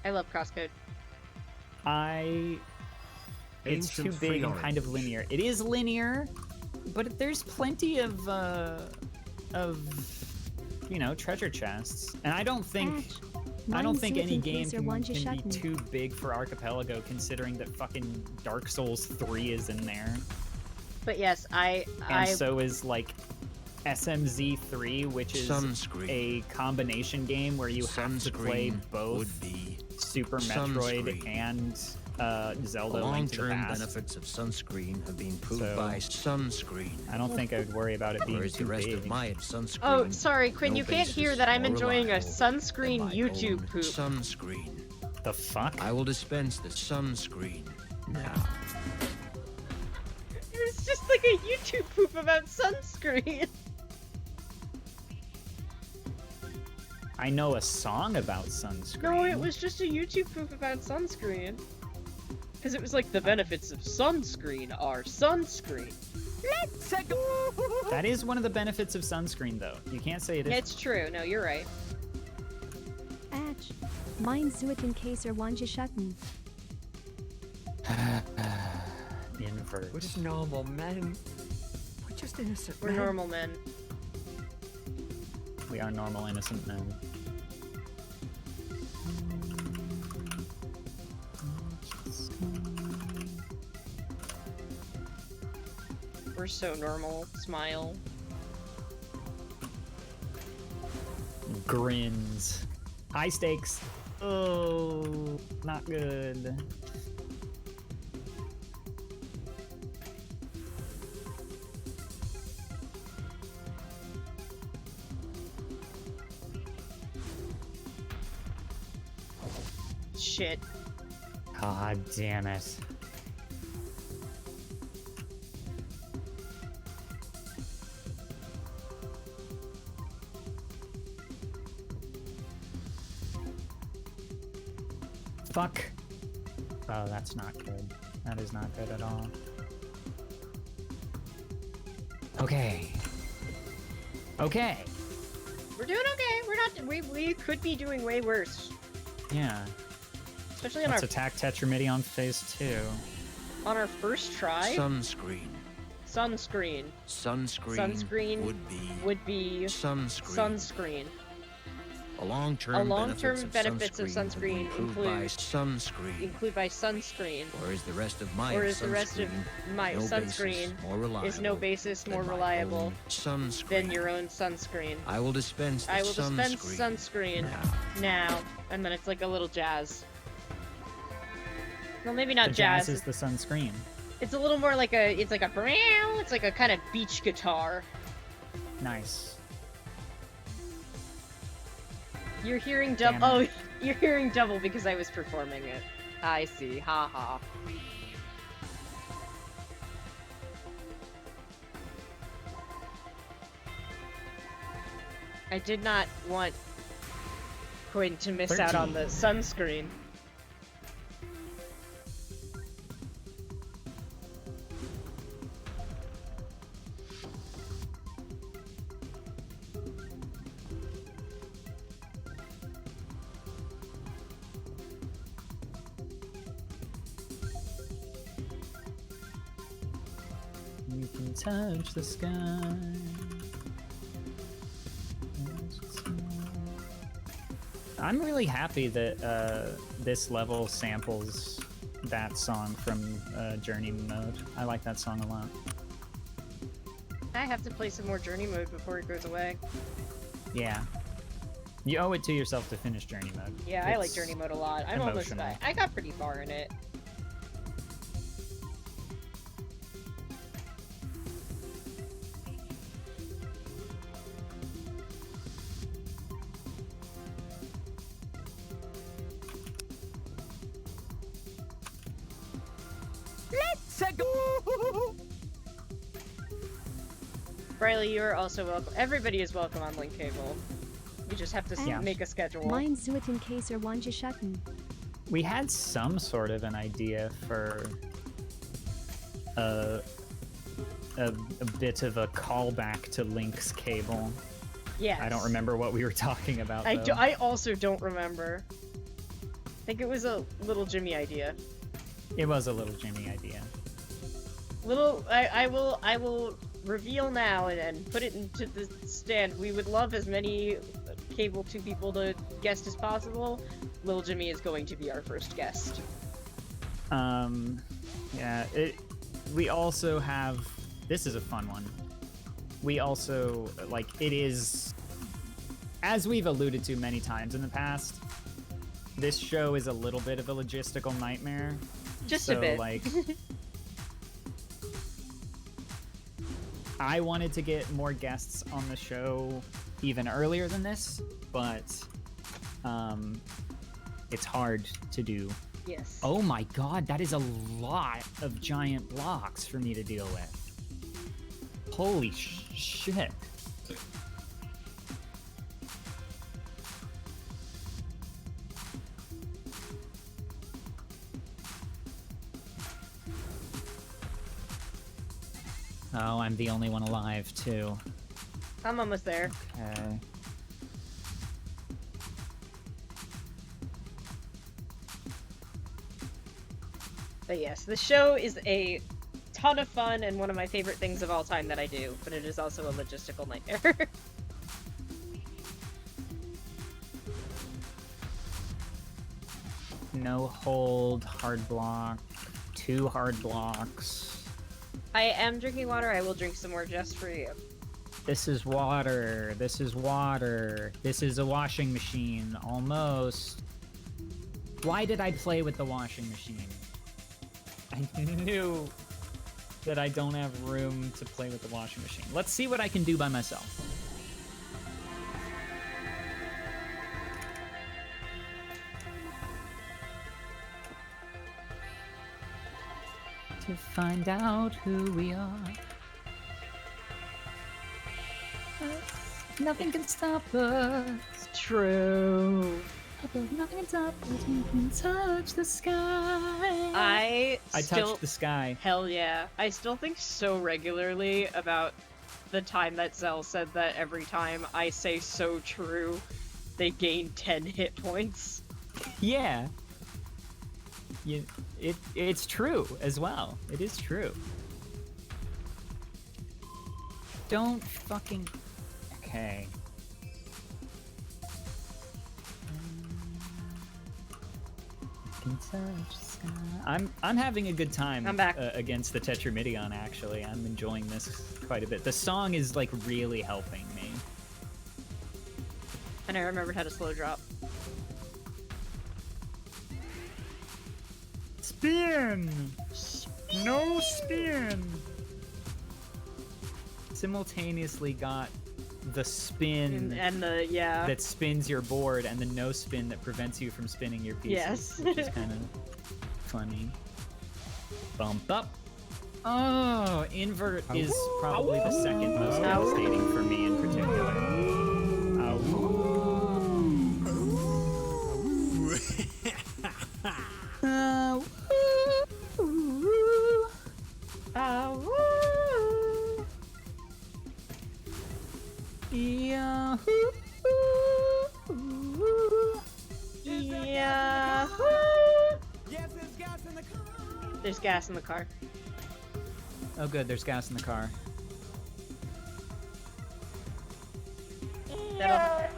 I love Crosscode. It's too big and kind of linear. It is linear, but there's plenty of you know, treasure chests. And I don't think any game can be too big for Archipelago, considering that fucking Dark Souls 3 is in there. But yes, so is like SMZ3, which is a combination game where you have to play both Super Metroid and Zelda Link to the Long-term Past. benefits of sunscreen have been proved by sunscreen. I don't think I would worry about it being Whereas too the rest big. of my sunscreen. Oh, sorry, Quinn, no you can't hear basis that I'm more enjoying a reliable sunscreen than my YouTube own poop. Sunscreen. The fuck? I will dispense the sunscreen now. It's just like a YouTube poop about sunscreen. I know a song about sunscreen. No, it was just a YouTube poop about sunscreen. Because it was like, the benefits of sunscreen are sunscreen. Let's go! That is one of the benefits of sunscreen, though. You can't say it isn't. It's true. No, you're right. Atch. Mein Zootin Kaiser Wanjischatten. Invert. We're just normal men. We're just innocent We're men. normal men. We are normal, innocent men. We're so normal. Smile. Grins. High stakes. Oh, not good. Shit. God damn it. Fuck. Oh, that's not good. That is not good at all. Okay. Okay. We're doing okay. We're not. We could be doing way worse. Yeah. Especially on Let's our attack Tetramidy on phase 2. on our first try. Sunscreen. Sunscreen. Sunscreen would be sunscreen. Sunscreen. A long-term benefits of sunscreen include by sunscreen. Include by sunscreen. Whereas the rest of my sunscreen more reliable is no basis more than my reliable own sunscreen. than your own sunscreen. I will dispense the sunscreen now. And then it's like a little jazz. Well, maybe not The jazz is the sunscreen. It's a little more like it's like a kind of beach guitar. Nice. You're hearing double. Oh, you're hearing double because I was performing it. I see. Ha ha. I did not want Quinn to miss out on the sunscreen. You can touch the sky. I'm really happy that this level samples that song from Journey Mode. I like that song a lot. I have to play some more Journey Mode before it goes away. Yeah. You owe it to yourself to finish Journey Mode. Yeah, I like Journey Mode a lot. I'm almost emotional. I got pretty far in it. said go. Riley, you are also welcome. Everybody is welcome on Link Cable. You just have to Yeah. make a schedule. Mein Zuiten Kaiser Wanja Schatten. We had some sort of an idea for a bit of a callback to Link's Cable. Yes. I don't remember what we were talking about, I also don't remember. I think it was a little Jimmy idea. It was a little Jimmy idea. I will reveal now and put it into the stand. We would love as many Cable 2 people to guest as possible. Little Jimmy is going to be our first guest. Yeah, we also have, this is a fun one. We also, like, it is, as we've alluded to many times in the past, this show is a little bit of a logistical nightmare. Just a bit. Like, I wanted to get more guests on the show even earlier than this, but it's hard to do. Yes. Oh my god, that is a lot of giant blocks for me to deal with. Holy shit. Oh, I'm the only one alive, too. I'm almost there. Okay. But yes, the show is a ton of fun and one of my favorite things of all time that I do, but it is also a logistical nightmare. No hold, hard block, 2 hard blocks. I am drinking water. I will drink some more just for you. This is water. This is water. This is a washing machine. Almost. Why did I play with the washing machine? I knew that I don't have room to play with the washing machine. Let's see what I can do by myself. To find out who we are. Nothing can stop us. True. Nothing can stop us. We can touch the sky. I touched the sky. Hell yeah. I still think so regularly about the time that Zell said that every time I say so true, they gain 10 hit points. Yeah. It's true as well. It is true. Don't fucking... Okay. I'm having a good time. I'm back. Against the Tetramidion, actually. I'm enjoying this quite a bit. The song is, like, really helping me. And I remembered how to slow drop. Spin! No spin! Simultaneously got the spin and the, yeah. that spins your board and the no spin that prevents you from spinning your pieces. Yes. Which is kind of funny. Bump up. Oh, invert is probably the second most devastating for me in particular. Yeah. Yeah. There's gas in the car. Oh good, there's gas in the car. Yeah.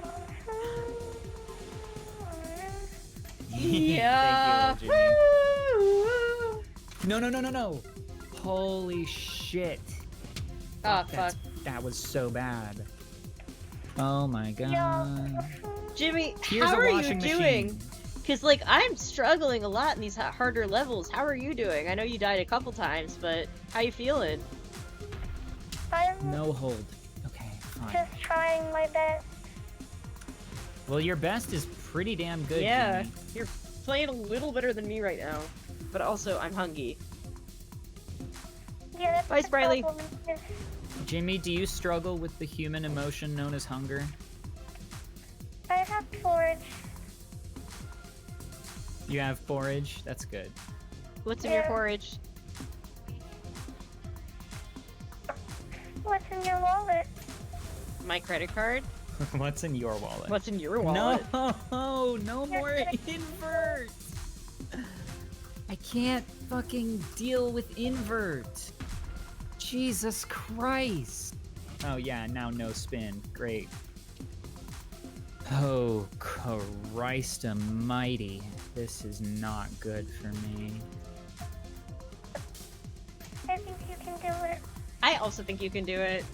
Thank you, Jimmy. No. Holy shit. Oh, fuck. That was so bad. Oh my god. Jimmy, Here's how a are you washing doing? machine. Because, like, I'm struggling a lot in these harder levels. How are you doing? I know you died a couple times, but how you feeling? I'm No hold. Okay, fine. just trying my best. Well, your best is pretty damn good, Yeah, Jimmy. you're playing a little better than me right now. But also, I'm hungry. Yeah, that's Bye, the Spriley. problem is Jimmy, do you struggle with the human emotion known as hunger? I have forage. You have porridge? That's good. What's in your Yeah. porridge? What's in your wallet? My credit card? What's in your wallet? What's in your wallet? No, no more invert! I can't fucking deal with invert. Jesus Christ. Oh yeah, now no spin. Great. Oh, Christ almighty. This is not good for me. I think you can do it. I also think you can do it.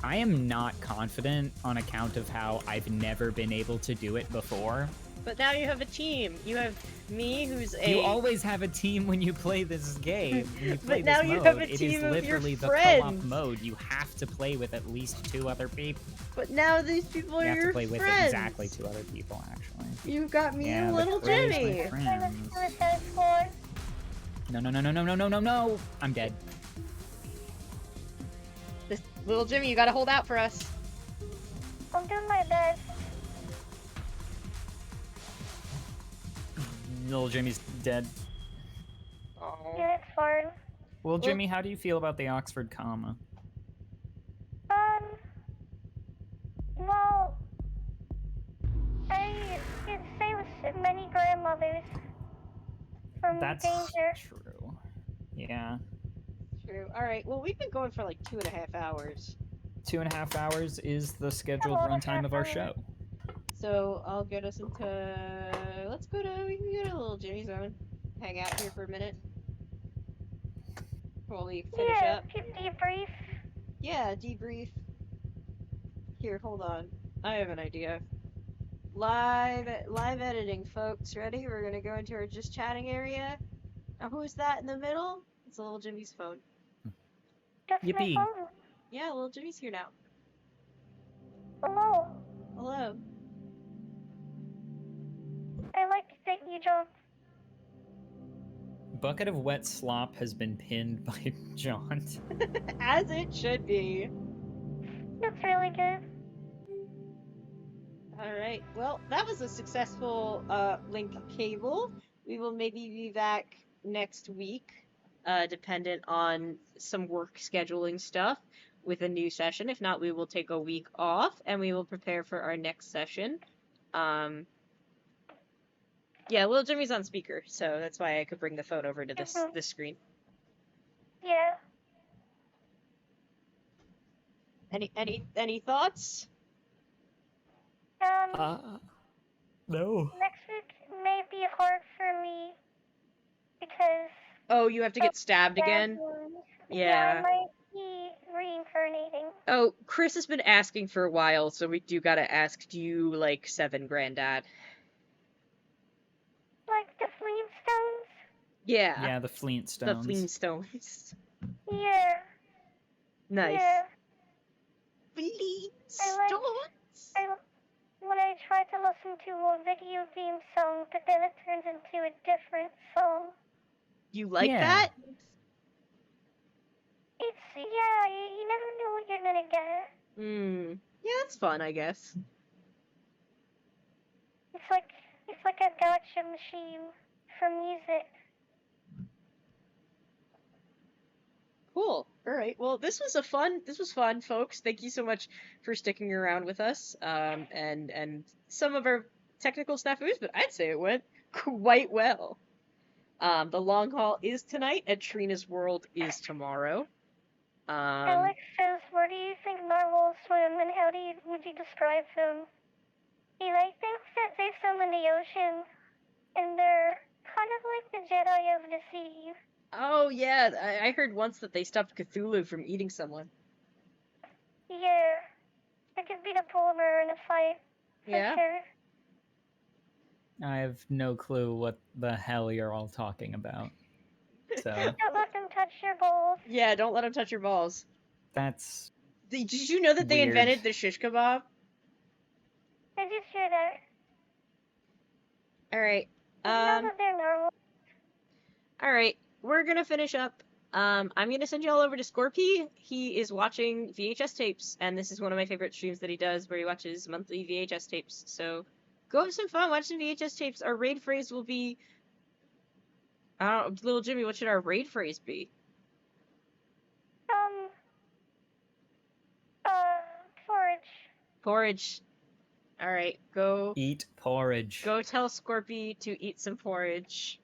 I am not confident on account of how I've never been able to do it before. But now you have a team. You have me, who's a... You always have a team when you play this game. When you play But now this you mode, have a it is team of your literally the friends. co-op mode. You have to play with at least 2 other people. But now these people are You have your to play with friends. exactly 2 other people, actually. You've got me Yeah, and the little crew's my Jimmy. friends. Suicide squad. No. I'm dead. This little Jimmy, you gotta hold out for us. I'm doing my best. Little Jimmy's dead. Oh. Yeah, it's fine. Well, Jimmy, how do you feel about the Oxford comma? Well, I could say with many grandmothers from That's danger. true. Yeah. True. Alright, well, we've been going for like 2.5 hours. 2.5 hours is the scheduled Oh, runtime of our half show. hour. So I'll get us into... we can go to little Jimmy's zone. Hang out here for a minute. While we finish Yeah, up. keep debrief. Yeah, debrief. Here, hold on. I have an idea. Live editing, folks. Ready? We're gonna go into our just chatting area. Now, who's that in the middle? It's little Jimmy's phone. That's Yippee. my phone. Yeah, little Jimmy's here now. Hello. Hello. I like to think you jump. Bucket of wet slop has been pinned by John. As it should be. That's really good. Alright, well, that was a successful link cable. We will maybe be back next week, dependent on some work scheduling stuff, with a new session. If not, we will take a week off, and we will prepare for our next session. Yeah, little Jimmy's on speaker, so that's why I could bring the phone over to this screen. Yeah. Any thoughts? No. Next week may be hard for me because Oh, you have to get stabbed bad again? wounds. Yeah. I might be reincarnating. Oh, Chris has been asking for a while, so we do gotta ask, do you like 7 Granddad? Like the Flintstones? Yeah. Yeah, the Flintstones. The Flintstones. Yeah. Nice. Yeah. Flintstones? When I try to listen to a video game song, but then it turns into a different song. You like Yeah. that? It's, yeah, you never know what you're gonna get. Yeah, that's fun, I guess. It's like a gotcha machine for music. Cool. Alright, well, this was fun, folks. Thank you so much for sticking around with us, and some of our technical snafus, but I'd say it went quite well. The long haul is tonight, and Trina's World is tomorrow. Alex says, where do you think narwhals swim, and how would you describe them? He thinks that they swim in the ocean, and they're kind of like the Jedi of the sea. Oh, yeah, I heard once that they stopped Cthulhu from eating someone. Yeah, I could beat a polar bear in a fight. Yeah? Sure. I have no clue what the hell you're all talking about. So Don't let them touch your balls. Yeah, don't let them touch your balls. that's Did you know that they weird. invented the shish kebab? I just hear that. Alright, I know that they're narwhals. alright, we're gonna finish up. I'm gonna send you all over to Scorpy. He is watching VHS tapes, and this is one of my favorite streams that he does, where he watches monthly VHS tapes. So go have some fun watching VHS tapes. Our raid phrase will be, I don't know, little Jimmy, what should our raid phrase be? Forage. Porridge. Alright, go Eat porridge. go tell Scorpy to eat some porridge.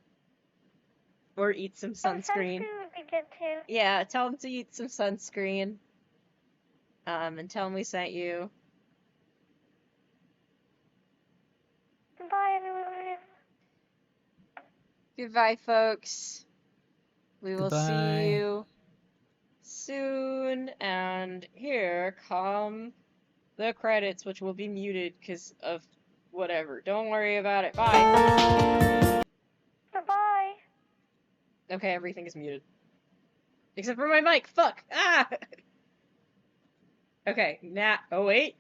Or eat some sunscreen. Sunscreen would be good too. Yeah, tell him to eat some sunscreen. And tell him we sent you. Goodbye, everyone. Goodbye, folks. We will Goodbye. see you soon. And here come the credits, which will be muted because of whatever. Don't worry about it. Bye. Goodbye. Okay, everything is muted. Except for my mic. Fuck. Ah! Okay, now. Oh, wait.